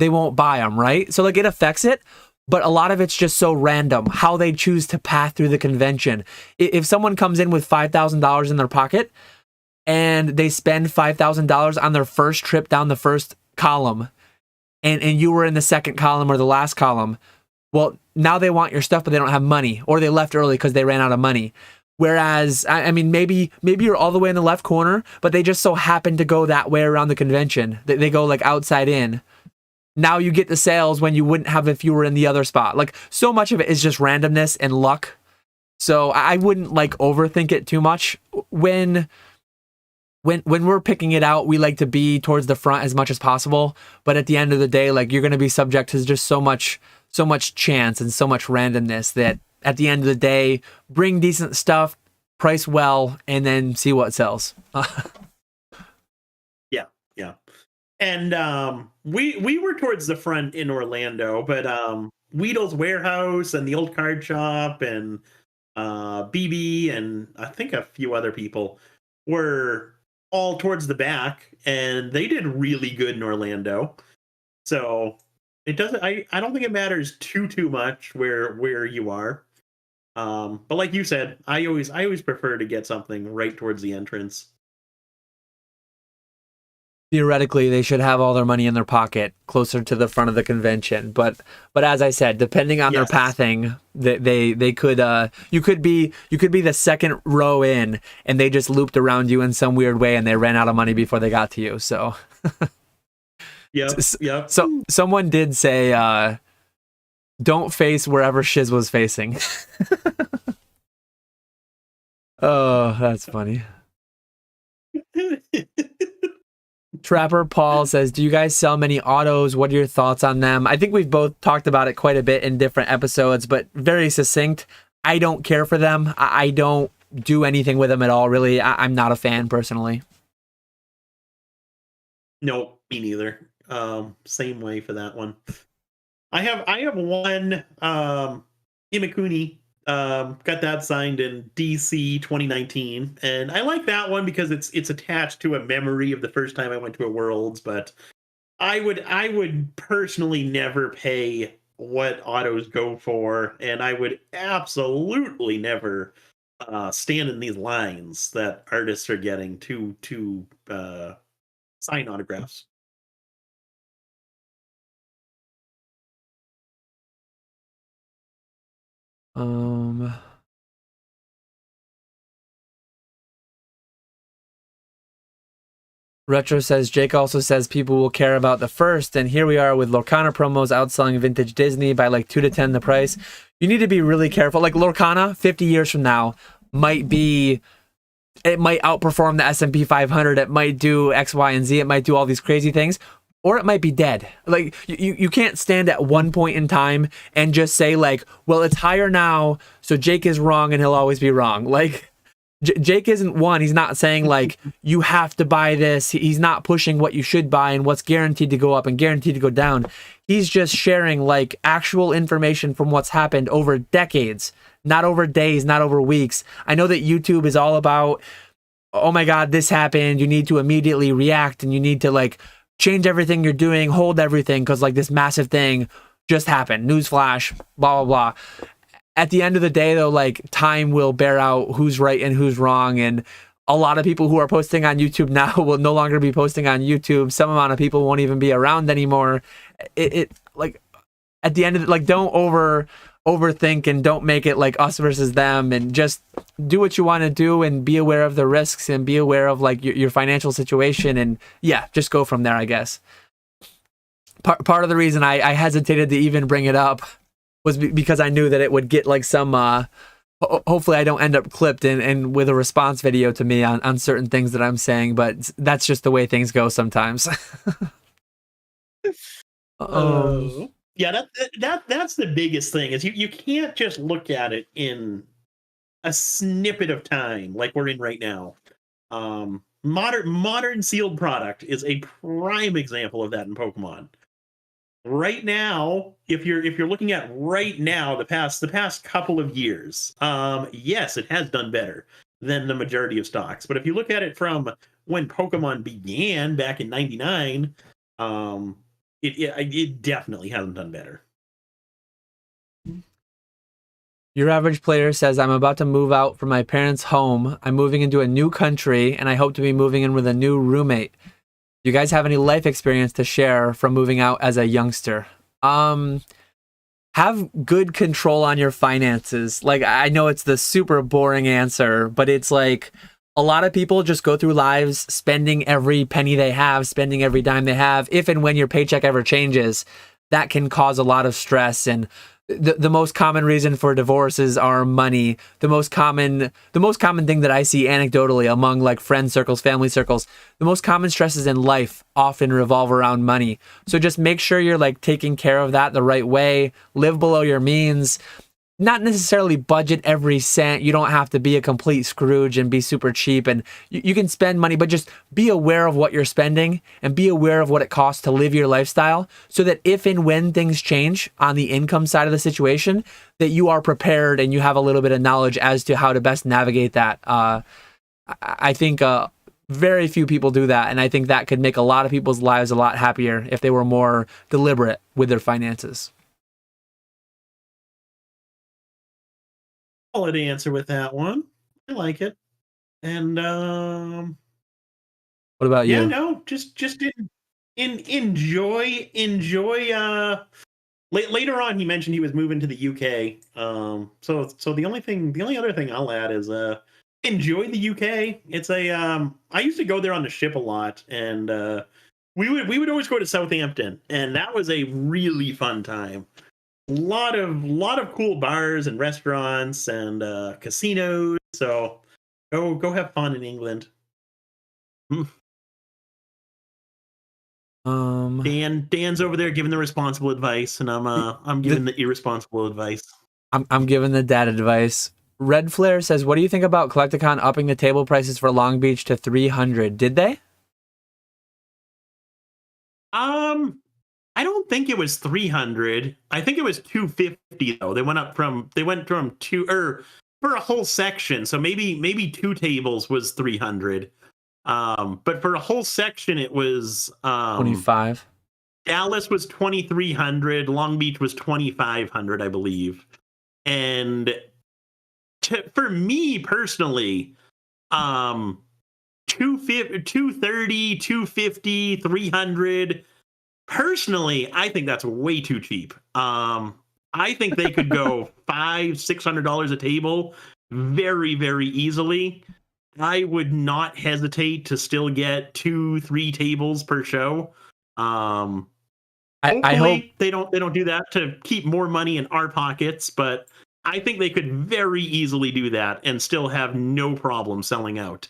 they won't buy them, right? So like, it affects it, but a lot of it's just so random how they choose to path through the convention. If someone comes in with $5,000 in their pocket and they spend $5,000 on their first trip down the first column, and you were in the second column or the last column, well, now they want your stuff, but they don't have money, or they left early because they ran out of money. Whereas, I mean, maybe you're all the way in the left corner, but they just so happen to go that way around the convention. They go like outside in. Now you get the sales when you wouldn't have if you were in the other spot. Like, so much of it is just randomness and luck. So I wouldn't like overthink it too much. When we're picking it out, we like to be towards the front as much as possible. But at the end of the day, like, you're going to be subject to just so much chance and so much randomness that at the end of the day, bring decent stuff, price well, and then see what sells. Yeah. And we were towards the front in Orlando, but Weedle's Warehouse and the Old Card Shop and BB and I think a few other people were all towards the back, and they did really good in Orlando. So it doesn't. I don't think it matters too much where you are. But like you said, I always prefer to get something right towards the entrance. Theoretically, they should have all their money in their pocket closer to the front of the convention. But as I said, depending on their pathing, they could you could be the second row in, and they just looped around you in some weird way, and they ran out of money before they got to you. So Yep. So someone did say, don't face wherever Shiz was facing. Oh, that's funny. Trapper Paul says, do you guys sell many autos? What are your thoughts on them? I think we've both talked about it quite a bit in different episodes, but very succinct. I don't care for them. I don't do anything with them at all, really. I'm not a fan personally. No, me neither. Same way for that one. I have one Imakuni. Got that signed in DC 2019, and I like that one because it's attached to a memory of the first time I went to a Worlds. But I would personally never pay what autos go for, and I would absolutely never stand in these lines that artists are getting to sign autographs. Retro says, Jake also says people will care about the first, and here we are with Lorcana promos outselling vintage Disney by like 2 to 10 the price. You need to be really careful. Like Lorcana, 50 years from now, might outperform the S&P 500. It might do X, Y, and Z. It might do all these crazy things, or it might be dead. Like you can't stand at one point in time and just say like, well, it's higher now, so Jake is wrong and he'll always be wrong. Like Jake isn't one. He's not saying like you have to buy this. He's not pushing what you should buy and what's guaranteed to go up and guaranteed to go down. He's just sharing like actual information from what's happened over decades, not over days, not over weeks. I know that YouTube is all about, oh my God, this happened. You need to immediately react and you need to like change everything you're doing, hold everything because like this massive thing just happened. Newsflash, blah, blah, blah. At the end of the day, though, like time will bear out who's right and who's wrong. And a lot of people who are posting on YouTube now will no longer be posting on YouTube. Some amount of people won't even be around anymore. It like at the end of it, like don't overthink and don't make it like us versus them, and just do what you want to do and be aware of the risks and be aware of like your financial situation. And yeah, just go from there, I guess. Part of the reason I hesitated to even bring it up was because I knew that it would get like some, hopefully I don't end up clipped and with a response video to me on certain things that I'm saying, but that's just the way things go sometimes. Yeah, that's the biggest thing is you can't just look at it in a snippet of time like we're in right now. Modern sealed product is a prime example of that in Pokemon. Right now, if you're looking at right now, the past couple of years, yes, it has done better than the majority of stocks. But if you look at it from when Pokemon began back in '99, it definitely hasn't done better. Your average player says, I'm about to move out from my parents' home. I'm moving into a new country, and I hope to be moving in with a new roommate. Do you guys have any life experience to share from moving out as a youngster? Have good control on your finances. Like, I know it's the super boring answer, but it's like a lot of people just go through lives spending every penny they have, spending every dime they have. If and when your paycheck ever changes, that can cause a lot of stress. And the most common reason for divorces are money. The most common thing that I see anecdotally among like friend circles, family circles, the most common stresses in life often revolve around money. So just make sure you're like taking care of that the right way. Live below your means. Not necessarily budget every cent. You don't have to be a complete Scrooge and be super cheap, and you can spend money, but just be aware of what you're spending and be aware of what it costs to live your lifestyle so that if and when things change on the income side of the situation, that you are prepared and you have a little bit of knowledge as to how to best navigate that. I think very few people do that, and I think that could make a lot of people's lives a lot happier if they were more deliberate with their finances. Solid answer with that one. I like it. And what about you? Yeah, no, just enjoy. Later on, he mentioned he was moving to the UK. So the only other thing I'll add is enjoy the UK. It's I used to go there on the ship a lot, and we would always go to Southampton, and that was a really fun time. Lot of cool bars and restaurants and casinos. So go have fun in England. Dan's over there giving the responsible advice, and I'm giving the irresponsible advice. I'm giving the dad advice. Red Flare says, "What do you think about Collecticon upping the table prices for Long Beach to 300? Did they?" I don't think it was 300. I think it was 250 though. They went from two or for a whole section. So maybe two tables was 300. But for a whole section it was 25. Dallas was 2300, Long Beach was 2500, I believe. And for me personally, 250, 230, 250, 300. Personally, I think that's way too cheap. I think they could go $500-$600 a table very, very easily. I would not hesitate to still get 2-3 tables per show. I hope they don't do that to keep more money in our pockets, but I think they could very easily do that and still have no problem selling out.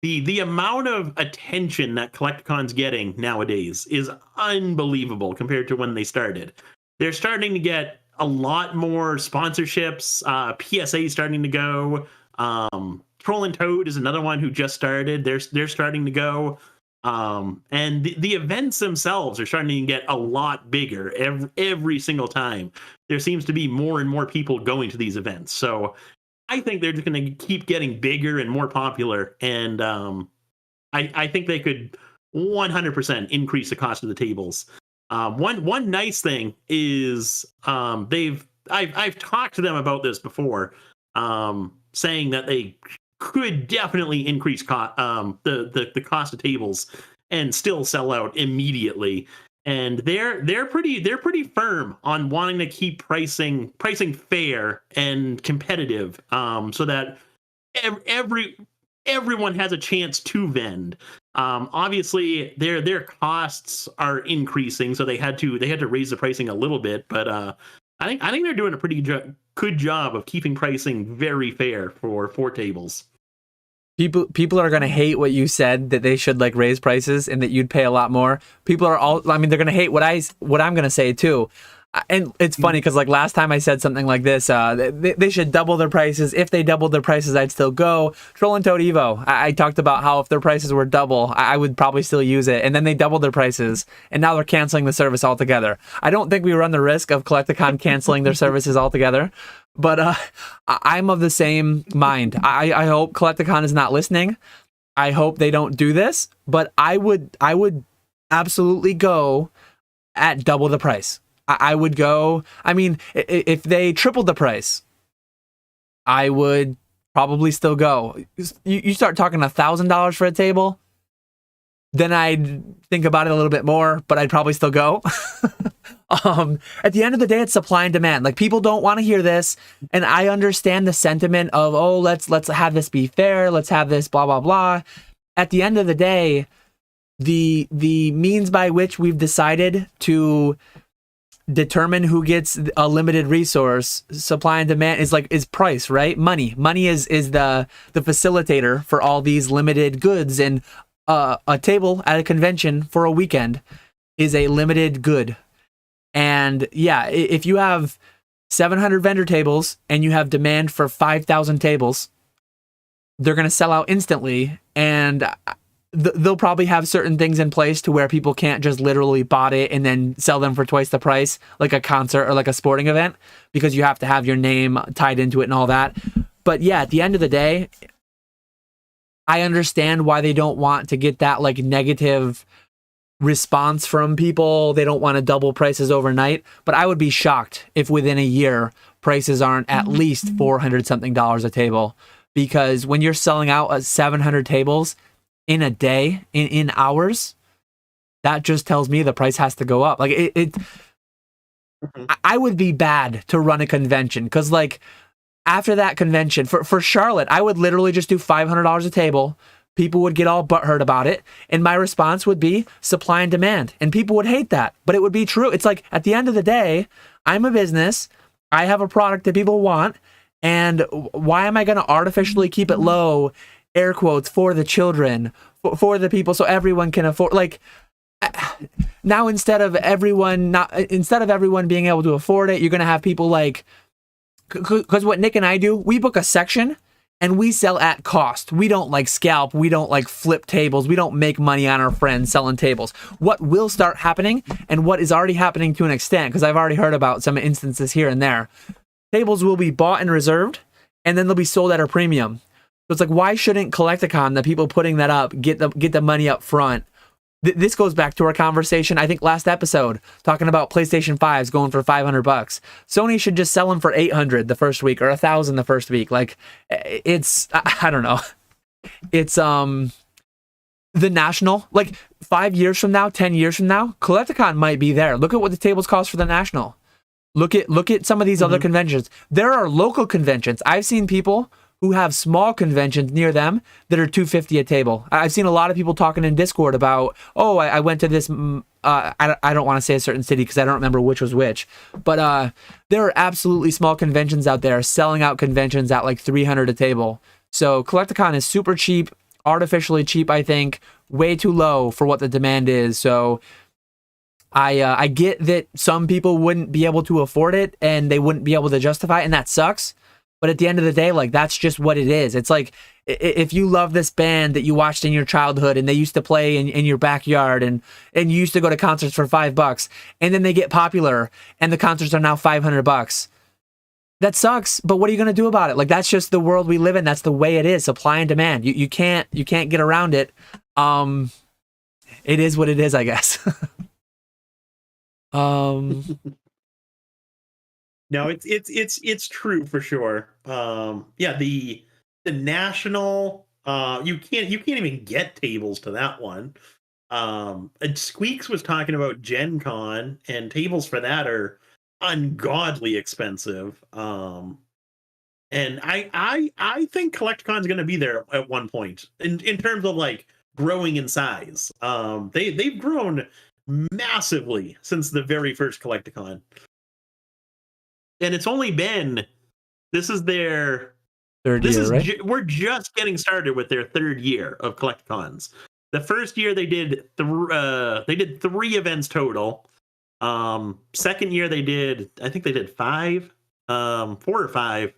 The amount of attention that Collecticon's getting nowadays is unbelievable compared to when they started. They're starting to get a lot more sponsorships. PSA starting to go. Troll and Toad is another one who just started. They're starting to go. And the events themselves are starting to get a lot bigger every single time. There seems to be more and more people going to these events. So I think they're just going to keep getting bigger and more popular. And I think they could 100% increase the cost of the tables. One nice thing is I've talked to them about this before, saying that they could definitely increase the cost of tables and still sell out immediately. And they're pretty firm on wanting to keep pricing fair and competitive, so that everyone has a chance to vend. Obviously their costs are increasing, so they had to raise the pricing a little bit, but I think they're doing a pretty good job of keeping pricing very fair for tables. People are gonna hate what you said, that they should like raise prices and that you'd pay a lot more. People are all, I mean, they're gonna hate what I'm gonna say too. And it's funny because like last time I said something like this, they should double their prices. If they doubled their prices, I'd still go. Troll and Toad Evo, I talked about how if their prices were double, I would probably still use it. And then they doubled their prices, and now they're canceling the service altogether. I don't think we run the risk of Collecticon canceling their services altogether. But I'm of the same mind. I hope Collecticon is not listening. I hope they don't do this. But I would absolutely go at double the price. I would go. I mean, if they tripled the price, I would probably still go. You start talking $1,000 for a table, then I'd think about it a little bit more, but I'd probably still go. At the end of the day, it's supply and demand. Like, people don't want to hear this, and I understand the sentiment of, oh, let's have this be fair, let's have this blah blah blah. At the end of the day, the means by which we've decided to determine who gets a limited resource, supply and demand, is price, right? Money is the facilitator for all these limited goods, and a table at a convention for a weekend is a limited good. And yeah, if you have 700 vendor tables and you have demand for 5,000 tables, they're going to sell out instantly, and they'll probably have certain things in place to where people can't just literally bought it and then sell them for twice the price, like a concert or like a sporting event, because you have to have your name tied into it and all that. But yeah, at the end of the day, I understand why they don't want to get that like negative response from people. They don't want to double prices overnight, but I would be shocked if within a year prices aren't at least $400 something a table, because when you're selling out at 700 tables in a day, in hours, that just tells me the price has to go up. Like I would be bad to run a convention, because like after that convention for Charlotte, I would literally just do $500 a table. People would get all butthurt about it, and my response would be supply and demand, and people would hate that, but it would be true. It's like, at the end of the day, I'm a business, I have a product that people want, and why am I going to artificially keep it low, air quotes, for the children, for the people, so everyone can afford? Like, now instead of everyone being able to afford it, you're going to have people like, because what Nick and I do, we book a section and we sell at cost. We don't like scalp. We don't like flip tables. We don't make money on our friends selling tables. What will start happening, and what is already happening to an extent, because I've already heard about some instances here and there, tables will be bought and reserved, and then they'll be sold at a premium. So it's like, why shouldn't Collecticon, the people putting that up, get the money up front? This goes back to our conversation, I think, last episode, talking about PlayStation 5s going for $500. Sony should just sell them for $800 the first week, or $1,000 the first week. Like, it's, I don't know. It's the National. Like, 5 years from now, 10 years from now, Collecticon might be there. Look at what the tables cost for the National. Look at some of these other conventions. There are local conventions. I've seen people who have small conventions near them that are $250 a table. I've seen a lot of people talking in Discord about, oh, I went to this, I don't want to say a certain city because I don't remember which was which, but there are absolutely small conventions out there selling out conventions at like $300 a table. So Collecticon is super cheap, artificially cheap, I think, way too low for what the demand is. So I get that some people wouldn't be able to afford it and they wouldn't be able to justify it, and that sucks. But at the end of the day, like, that's just what it is. It's like, if you love this band that you watched in your childhood and they used to play in your backyard and you used to go to concerts for $5, and then they get popular and the concerts are now $500. That sucks, but what are you going to do about it? Like, that's just the world we live in. That's the way it is. Supply and demand. You can't get around it. It is what it is, I guess. No, it's true for sure. Yeah, the National, you can't even get tables to that one. And Squeaks was talking about Gen Con, and tables for that are ungodly expensive. And I think Collecticon's going to be there at one point in terms of like growing in size. They've grown massively since the very first Collecticon. And it's only been, this is their third year, right? We're just getting started with their third year of Collecticons. The first year they did 3 events total. Second year I think they did 5, 4 or 5,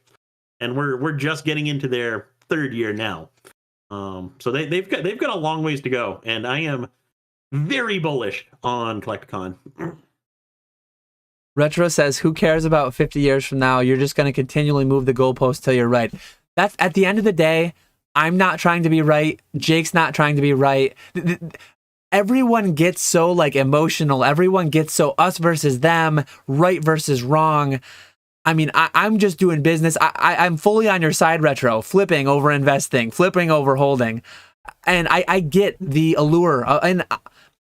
and we're just getting into their third year now. So they've got a long ways to go, and I am very bullish on Collecticon. Retro says, who cares about 50 years from now? You're just going to continually move the goalpost till you're right. That's, at the end of the day, I'm not trying to be right. Jake's not trying to be right. Everyone gets so like emotional. Everyone gets so us versus them, right versus wrong. I mean, I'm just doing business. I'm fully on your side, Retro. Flipping over investing, flipping over holding. And I get the allure. And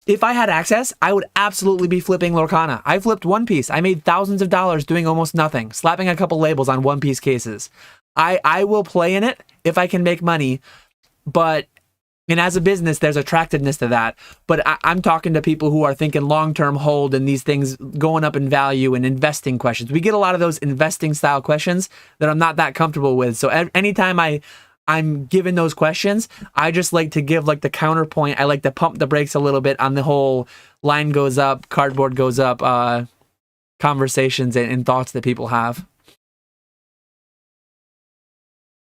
if I had access, I would absolutely be flipping Lorcana. I flipped One Piece. I made thousands of dollars doing almost nothing, slapping a couple labels on One Piece cases. I will play in it if I can make money, but, and as a business, there's attractiveness to that. But I'm talking to people who are thinking long-term hold and these things going up in value and investing questions. We get a lot of those investing style questions that I'm not that comfortable with. So anytime I'm given those questions, I just like to give like the counterpoint. I like to pump the brakes a little bit on the whole line goes up, cardboard goes up, conversations and thoughts that people have.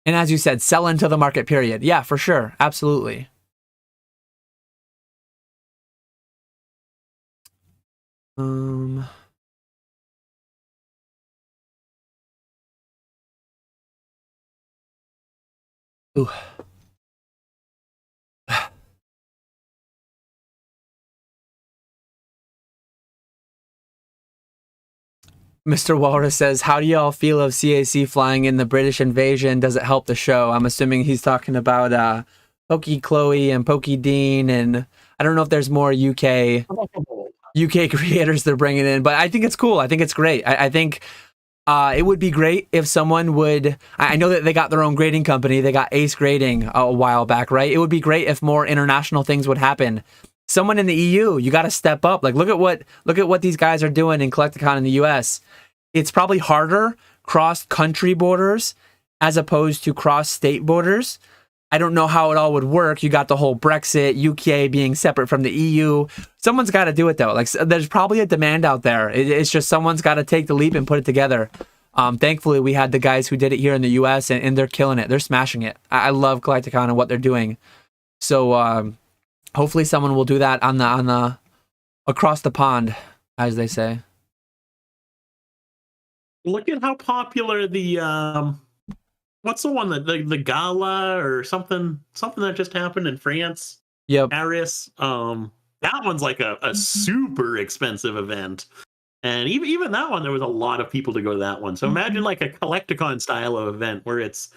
And as you said, sell into the market, period. Yeah, for sure. Absolutely. Ooh. Mr. Walrus says, how do y'all feel of CAC flying in the British invasion? Does it help the show? I'm assuming he's talking about Poke Chloe and Poke Dean, and I don't know if there's more UK creators they're bringing in, but I think it's cool. I think it's great. I think it would be great if someone would, I know that they got their own grading company. They got Ace Grading a while back, right? It would be great if more international things would happen. Someone in the EU, you got to step up. Like, look at what these guys are doing in Collecticon in the US. It's probably harder cross country borders as opposed to cross state borders. I don't know how it all would work. You got the whole Brexit, UK being separate from the EU. Someone's got to do it though. Like there's probably a demand out there. It's just someone's got to take the leap and put it together. Thankfully, we had the guys who did it here in the US, and they're killing it. They're smashing it. I love Collecticon and what they're doing. So hopefully someone will do that on the across the pond, as they say. Look at how popular the what's the one that the gala or something that just happened in France? Yep. Paris. That one's like a super expensive event. And even that one, there was a lot of people to go to that one. So imagine like a Collecticon style of event where it's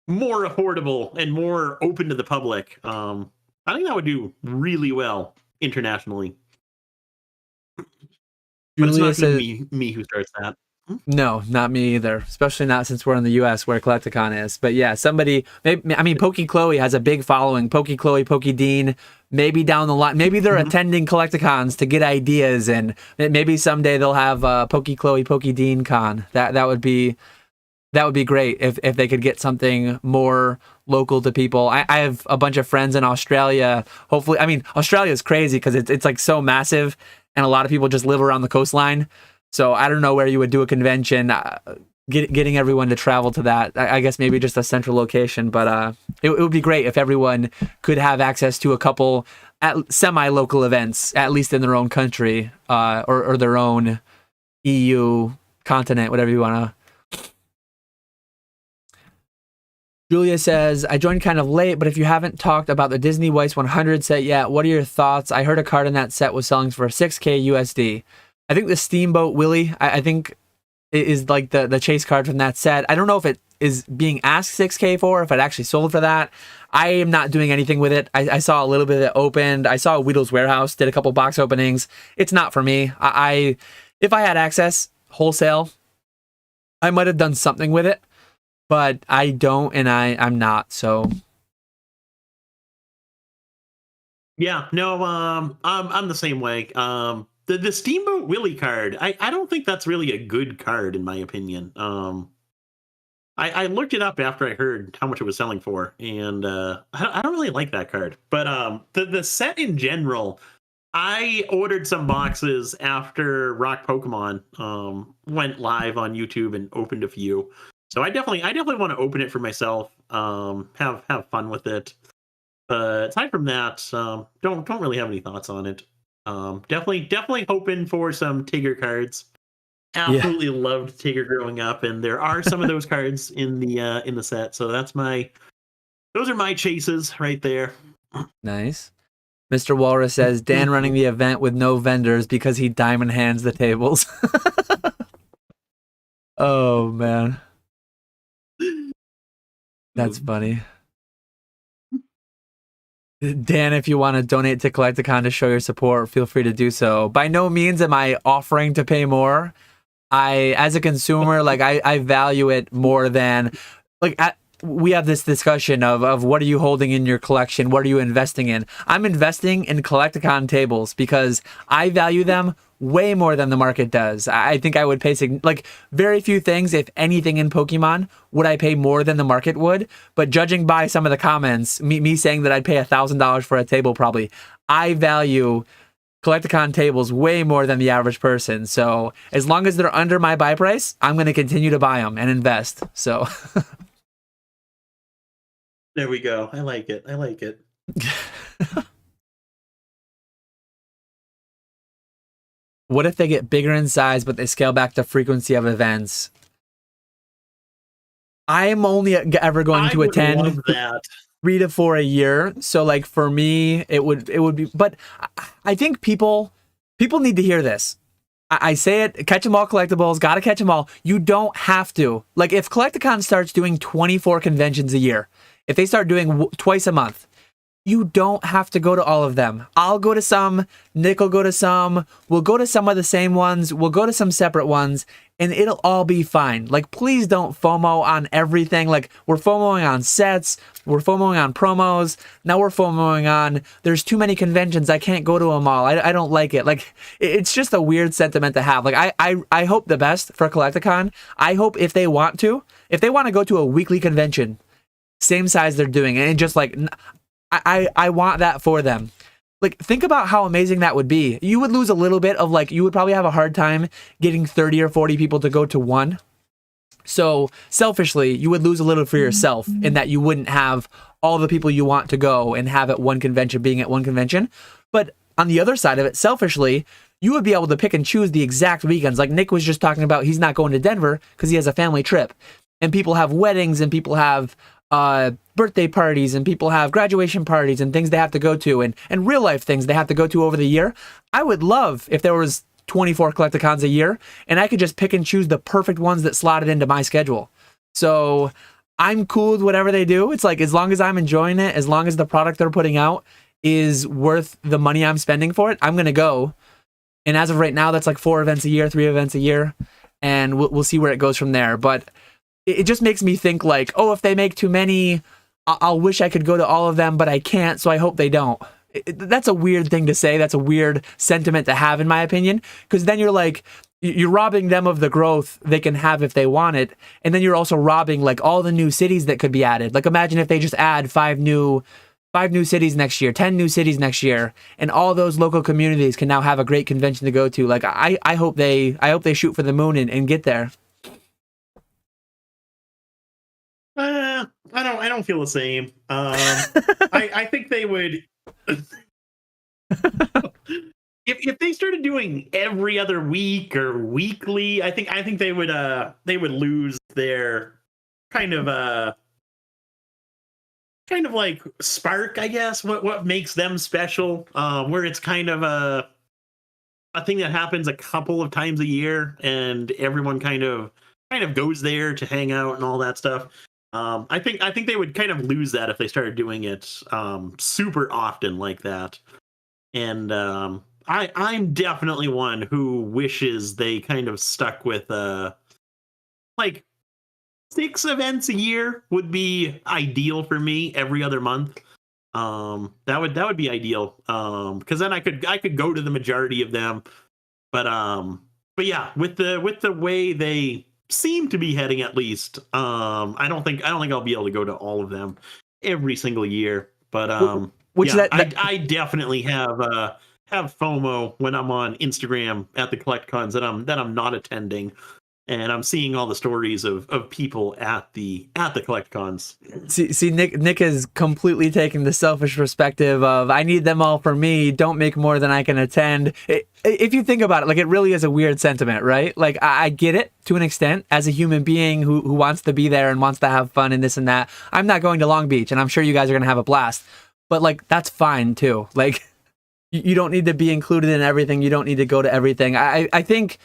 more affordable and more open to the public. I think that would do really well internationally. But it's not going to be me who starts that. No, not me either. Especially not since we're in the US where Collecticon is. But yeah, somebody, maybe, I mean, PokeChloe has a big following. PokeChloe, PokeDean, maybe down the line, maybe they're attending Collecticons to get ideas, and maybe someday they'll have PokeChloe, PokeDean Con. That would be great if they could get something more local to people. I have a bunch of friends in Australia. Hopefully, I mean, Australia is crazy because it's like so massive, and a lot of people just live around the coastline. So I don't know where you would do a convention, getting everyone to travel to that. I guess maybe just a central location, but it would be great if everyone could have access to a couple semi-local events, at least in their own country, or their own EU continent, whatever you want to. Julia says, I joined kind of late, but if you haven't talked about the Disney Weiss 100 set yet, what are your thoughts? I heard a card in that set was selling for $6,000 USD. I think the Steamboat Willie, I think, is like the chase card from that set. I don't know if it is being asked $6,000 for, if it actually sold for that. I am not doing anything with it. I saw a little bit of it opened. I saw Weedle's Warehouse, did a couple box openings. It's not for me. If I had access, wholesale, I might have done something with it, but I don't, and I'm not, so... Yeah, no, I'm the same way. The Steamboat Willie card, I don't think that's really a good card in my opinion. I looked it up after I heard how much it was selling for, and I don't really like that card. But the set in general, I ordered some boxes after Rock Pokemon went live on YouTube and opened a few. So I definitely want to open it for myself. Have fun with it. But aside from that, don't really have any thoughts on it. Definitely hoping for some Tigger cards. Absolutely loved Tigger growing up, and there are some of those cards in the set. So those are my chases right there. Nice. Mr. Walrus says Dan running the event with no vendors because he diamond hands the tables. Oh man, that's funny. Dan, if you want to donate to Collecticon to show your support, feel free to do so. By no means am I offering to pay more. As a consumer, like I value it more than we have this discussion of what are you holding in your collection? What are you investing in? I'm investing in Collecticon tables because I value them way more than the market does. I think I would pay very few things, if anything in Pokemon, would I pay more than the market would. But judging by some of the comments, me saying that I'd pay $1,000 for a table, probably, I value Collecticon tables way more than the average person. So as long as they're under my buy price, I'm going to continue to buy them and invest. So there we go. I like it. What if they get bigger in size, but they scale back the frequency of events? I'm only ever going to attend 3 to 4 a year. So like for me, it would be, but I think people need to hear this. I say it, catch them all collectibles, gotta catch them all. You don't have to. Like if Collecticon starts doing 24 conventions a year, if they start doing twice a month, you don't have to go to all of them. I'll go to some, Nick will go to some, we'll go to some of the same ones, we'll go to some separate ones, and it'll all be fine. Like, please don't FOMO on everything. Like, we're FOMOing on sets, we're FOMOing on promos, now we're FOMOing on, there's too many conventions, I can't go to them all, I don't like it. Like, it's just a weird sentiment to have. Like, I hope the best for Collecticon. I hope if they want to go to a weekly convention, same size they're doing, and just like I want that for them. Like, think about how amazing that would be. You would lose a little bit of, like, you would probably have a hard time getting 30 or 40 people to go to one. So selfishly, you would lose a little for yourself in that you wouldn't have all the people you want to go and have at one convention being at one convention. But on the other side of it, selfishly, you would be able to pick and choose the exact weekends. Like Nick was just talking about, he's not going to Denver because he has a family trip. And people have weddings, and people have birthday parties, and people have graduation parties and things they have to go to, and real life things they have to go to over the year. I would love if there was 24 Collecticons a year and I could just pick and choose the perfect ones that slotted into my schedule. So I'm cool with whatever they do. It's like, as long as I'm enjoying it, as long as the product they're putting out is worth the money I'm spending for it, I'm going to go. And as of right now, that's like 4 events a year, 3 events a year, and we'll see where it goes from there. But it just makes me think like, oh, if they make too many, I'll wish I could go to all of them, but I can't, so I hope they don't. That's a weird thing to say. That's a weird sentiment to have, in my opinion, because then you're like, you're robbing them of the growth they can have if they want it, and then you're also robbing like all the new cities that could be added. Like, imagine if they just add 5 new cities next year, 10 new cities next year, and all those local communities can now have a great convention to go to. Like, I hope they shoot for the moon and get there. I don't feel the same. I think they would. If they started doing every other week or weekly, I think they would lose their kind of like spark, I guess. What makes them special? Where it's kind of a thing that happens a couple of times a year, and everyone kind of goes there to hang out and all that stuff. I think they would kind of lose that if they started doing it super often like that. And I'm definitely one who wishes they kind of stuck with like 6 events a year would be ideal for me every other month. That would be ideal. Because then I could go to the majority of them. But yeah, with the way they seem to be heading, at least, I don't think I'll be able to go to all of them every single year. But I definitely have FOMO when I'm on Instagram at the CollectCons that I'm not attending, and I'm seeing all the stories of people at the CollectCons. See, Nick is completely taking the selfish perspective of, I need them all for me. Don't make more than I can attend. If you think about it, like, it really is a weird sentiment, right? Like, I get it to an extent as a human being who wants to be there and wants to have fun and this and that. I'm not going to Long Beach, and I'm sure you guys are going to have a blast. But, like, that's fine, too. Like, you don't need to be included in everything. You don't need to go to everything. I think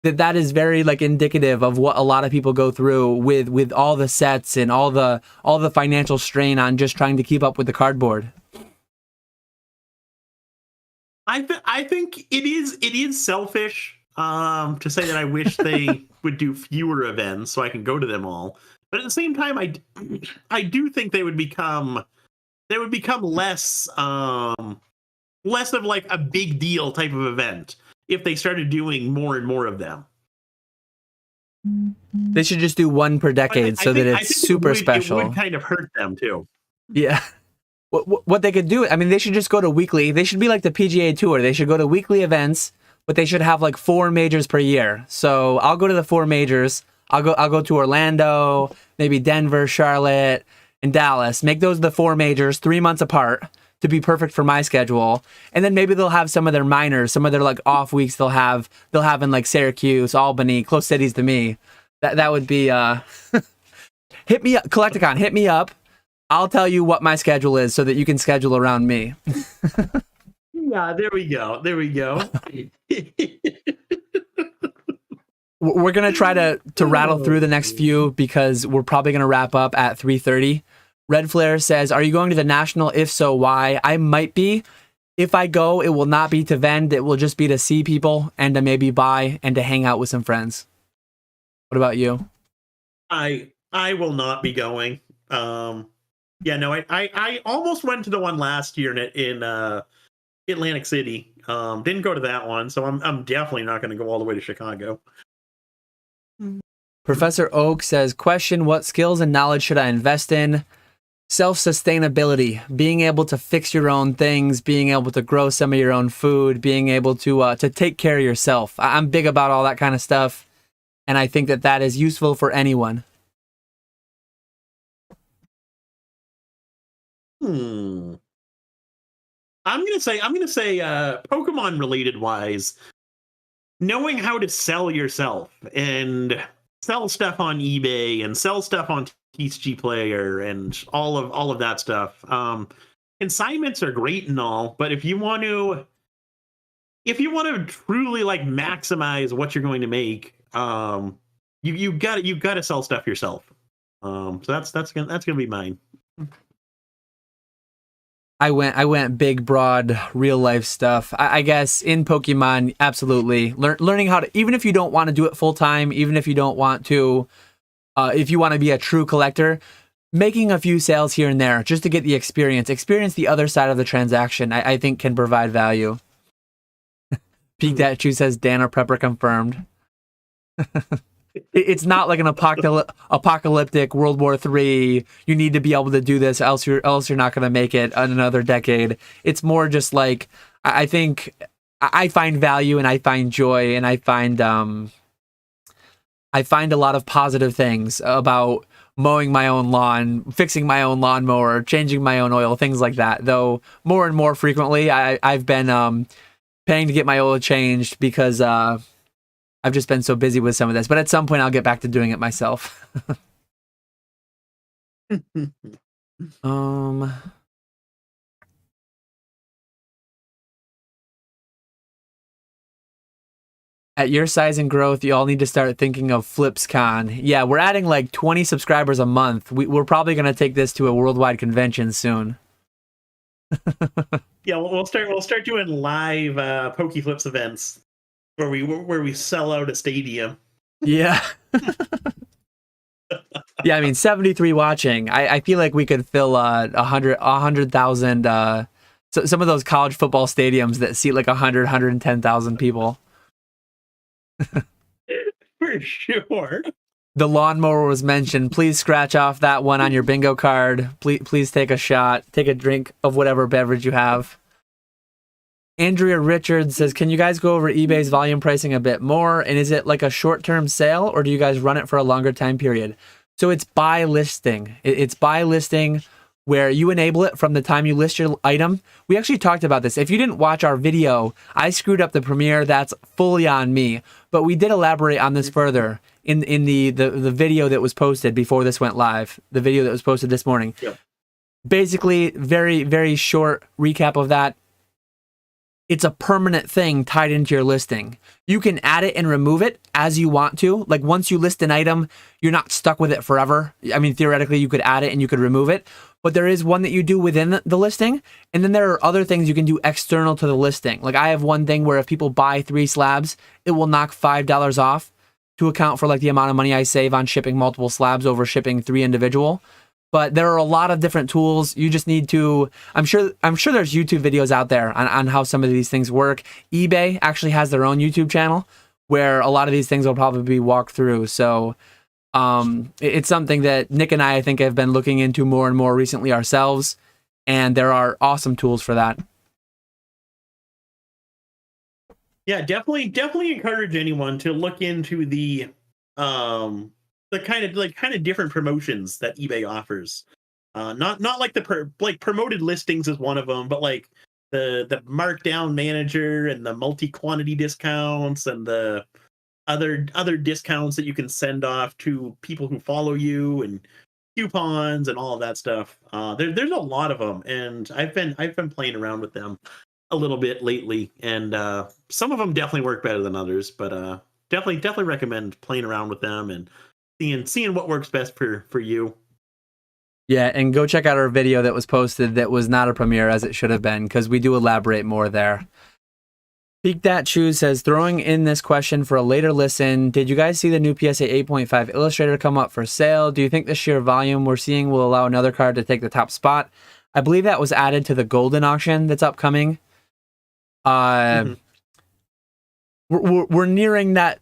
that is very, like, indicative of what a lot of people go through with all the sets and all the financial strain on just trying to keep up with the cardboard. I think it is selfish to say that I wish they would do fewer events so I can go to them all. But at the same time, I do think they would become less of like a big deal type of event if they started doing more and more of them. They should just do one per decade so that it's super special. It would kind of hurt them too. Yeah. What they could do, I mean, they should just go to weekly. They should be like the PGA Tour. They should go to weekly events, but they should have like 4 majors per year. So I'll go to the 4 majors. I'll go to Orlando, maybe Denver, Charlotte, and Dallas. Make those the 4 majors, 3 months apart, to be perfect for my schedule. And then maybe they'll have some of their minors, some of their like off weeks they'll have in like Syracuse, Albany, close cities to me. That would be hit me up, Collecticon, hit me up. I'll tell you what my schedule is so that you can schedule around me. Yeah, there we go. We're going to try to rattle through the next few because we're probably going to wrap up at 3:30. Red Flare says, are you going to the National? If so, why? I might be. If I go, it will not be to vend. It will just be to see people and to maybe buy and to hang out with some friends. What about you? I will not be going. Yeah, no, I almost went to the one last year in Atlantic City. Didn't go to that one, so I'm definitely not going to go all the way to Chicago. Professor Oak says, question, what skills and knowledge should I invest in? self-sustainability, being able to fix your own things, being able to grow some of your own food, being able to take care of yourself. I'm big about all that kind of stuff, and I think that that is useful for anyone. I'm gonna say Pokemon related wise, knowing how to sell yourself and sell stuff on eBay and sell stuff on TCG Player and all of that stuff. Consignments are great and all, but if you want to truly like maximize what you're going to make, you've got to sell stuff yourself. So that's gonna be mine. I went big, broad, real life stuff. I guess in Pokemon, absolutely. Learning how to, even if you don't want to do it full time, even if you don't want to, if you want to be a true collector, making a few sales here and there just to get the experience the other side of the transaction, I think can provide value. Peak That Chew says Dana Prepper confirmed. It's not like an apocalyptic World War III. You need to be able to do this, else you're not going to make it in another decade. It's more just like, I think I find value and I find joy and I find a lot of positive things about mowing my own lawn, fixing my own lawnmower, changing my own oil, things like that. Though more and more frequently, I've been paying to get my oil changed because I've just been so busy with some of this, but at some point I'll get back to doing it myself. At your size and growth, you all need to start thinking of FlipzCon. Yeah, we're adding like 20 subscribers a month. We're probably going to take this to a worldwide convention soon. Yeah, we'll start doing live PokeFlipz events where we sell out a stadium. Yeah. Yeah, I mean, 73 watching. I feel like we could fill 100,000. So some of those college football stadiums that seat like 110,000 people. For sure. The lawnmower was mentioned. Please scratch off that one on your bingo card. Please take a shot. Take a drink of whatever beverage you have. Andrea Richards says, can you guys go over eBay's volume pricing a bit more? And is it like a short-term sale or do you guys run it for a longer time period? So it's by listing. It's by listing where you enable it from the time you list your item. We actually talked about this. If you didn't watch our video, I screwed up the premiere. That's fully on me. But we did elaborate on this further in the video that was posted before this went live, the video that was posted this morning. Yep. Basically, very, very short recap of that. It's a permanent thing tied into your listing. You can add it and remove it as you want to. Like once you list an item, you're not stuck with it forever. I mean, theoretically, you could add it and you could remove it. But there is one that you do within the listing. And then there are other things you can do external to the listing. Like I have one thing where if people buy 3 slabs, it will knock $5 off to account for like the amount of money I save on shipping multiple slabs over shipping 3 individual. But there are a lot of different tools. You just need to, I'm sure there's YouTube videos out there on how some of these things work. eBay actually has their own YouTube channel where a lot of these things will probably be walked through. So it's something that Nick and I think, have been looking into more and more recently ourselves. And there are awesome tools for that. Yeah, definitely encourage anyone to look into the kind of different promotions that eBay offers. Not like the promoted listings is one of them, but like the markdown manager and the multi-quantity discounts and the other discounts that you can send off to people who follow you and coupons and all of that stuff. There's a lot of them, and I've been playing around with them a little bit lately, and some of them definitely work better than others, but definitely recommend playing around with them and seeing what works best for you. Yeah, and go check out our video that was posted that was not a premiere as it should have been, because we do elaborate more there. Peak That Shoes says, throwing in this question for a later listen, did you guys see the new PSA 8.5 Illustrator come up for sale? Do you think the sheer volume we're seeing will allow another card to take the top spot? I believe that was added to the Golden auction that's upcoming. We're nearing that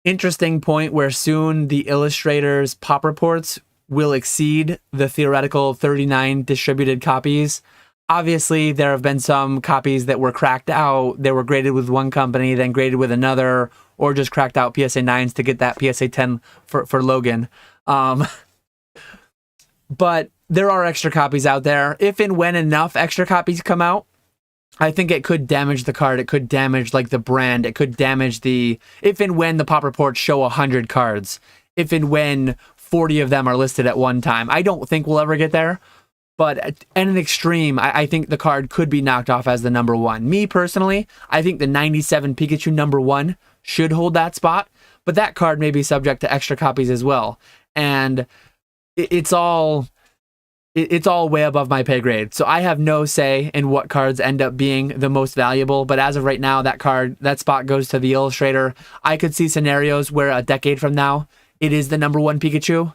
interesting point where soon the Illustrator's pop reports will exceed the theoretical 39 distributed copies. Obviously, there have been some copies that were cracked out. They were graded with one company, then graded with another, or just cracked out PSA 9s to get that PSA 10 for Logan. But there are extra copies out there. If and when enough extra copies come out, I think it could damage the card. It could damage like the brand. It could damage if and when the pop reports show 100 cards, if and when 40 of them are listed at one time. I don't think we'll ever get there. But at an extreme, I think the card could be knocked off as the number one. Me personally, I think the 97 Pikachu number one should hold that spot, but that card may be subject to extra copies as well. And it's all way above my pay grade. So I have no say in what cards end up being the most valuable. But as of right now, that spot goes to the illustrator. I could see scenarios where a decade from now, it is the number one Pikachu.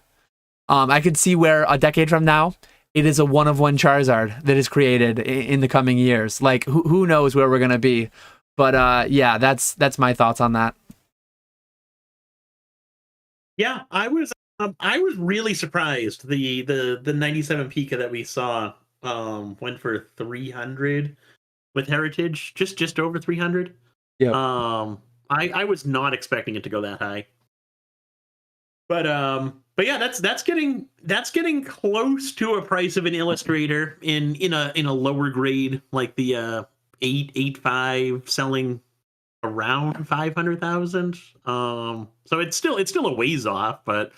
I could see where a decade from now, it is a one-of-one Charizard that is created in the coming years. Like, who knows where we're going to be. But yeah, that's my thoughts on that. Yeah, I was really surprised. The 97 Pika that we saw went for 300 with Heritage, just over 300. Yeah. I was not expecting it to go that high. But yeah, that's getting close to a price of an illustrator in a lower grade, like the 885 selling around 500,000. So it's still a ways off, but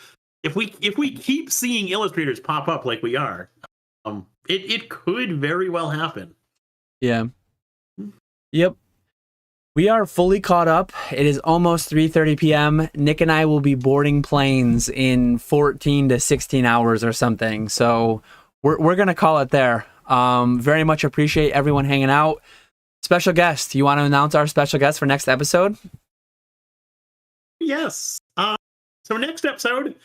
if we keep seeing illustrators pop up like we are, it could very well happen. Yeah. Yep. We are fully caught up. It is almost 3:30 p.m. Nick and I will be boarding planes in 14 to 16 hours or something. So we're going to call it there. Very much appreciate everyone hanging out. Special guest. You want to announce our special guest for next episode? Yes. So next episode,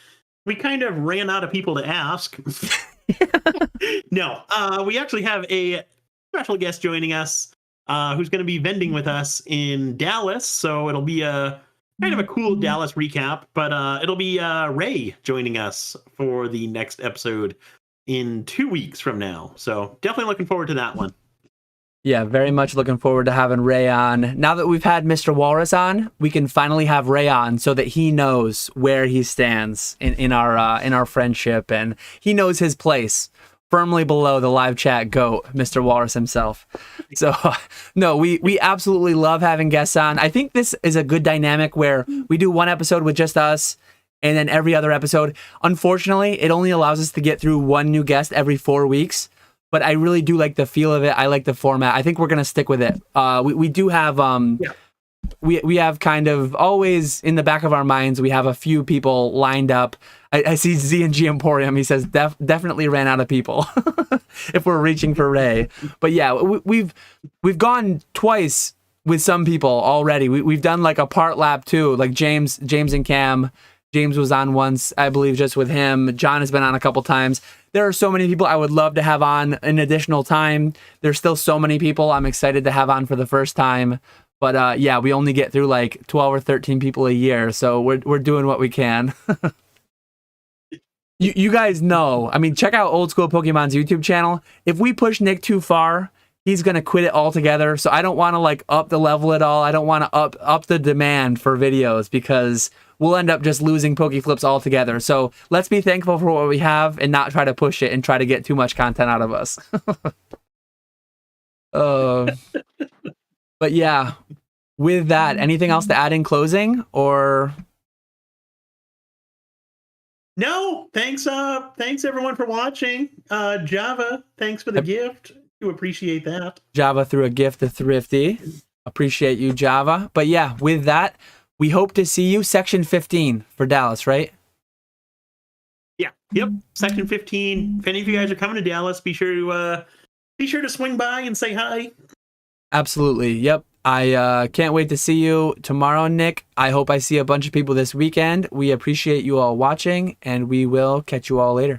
we kind of ran out of people to ask. No, we actually have a special guest joining us. Who's going to be vending with us in Dallas. So it'll be a kind of a cool Dallas recap, but it'll be Ray joining us for the next episode in 2 weeks from now. So definitely looking forward to that one. Yeah, very much looking forward to having Ray on. Now that we've had Mr. Walrus on, we can finally have Ray on so that he knows where he stands in our friendship, and he knows his place firmly below the live chat goat, Mr. Walrus himself. So, no, we absolutely love having guests on. I think this is a good dynamic where we do one episode with just us, and then every other episode. Unfortunately, it only allows us to get through one new guest every 4 weeks, but I really do like the feel of it. I like the format. I think we're going to stick with it. We do have... We have kind of always in the back of our minds, we have a few people lined up. I see Z&G Emporium. He says definitely ran out of people if we're reaching for Ray. But yeah, we've gone twice with some people already. We've done like a part lap too, like James and Cam. James was on once, I believe, just with him. John has been on a couple times. There are so many people I would love to have on an additional time. There's still so many people I'm excited to have on for the first time. But yeah, we only get through like 12 or 13 people a year, so we're doing what we can. You guys know, I mean, check out Old School Pokemon's YouTube channel. If we push Nick too far, he's going to quit it altogether. So I don't want to like up the level at all. I don't want to up the demand for videos because we'll end up just losing PokeFlipz altogether. So let's be thankful for what we have and not try to push it and try to get too much content out of us. But yeah, with that, anything else to add in closing or? No, thanks everyone for watching. Java, thanks for the gift. You appreciate that. Java threw a gift to Thrifty. Appreciate you, Java. But yeah, with that, we hope to see you Section 15 for Dallas, right? Yeah. Yep. Section 15. If any of you guys are coming to Dallas, be sure to swing by and say hi. Absolutely. Yep. I can't wait to see you tomorrow, Nick. I hope I see a bunch of people this weekend. We appreciate you all watching, and we will catch you all later.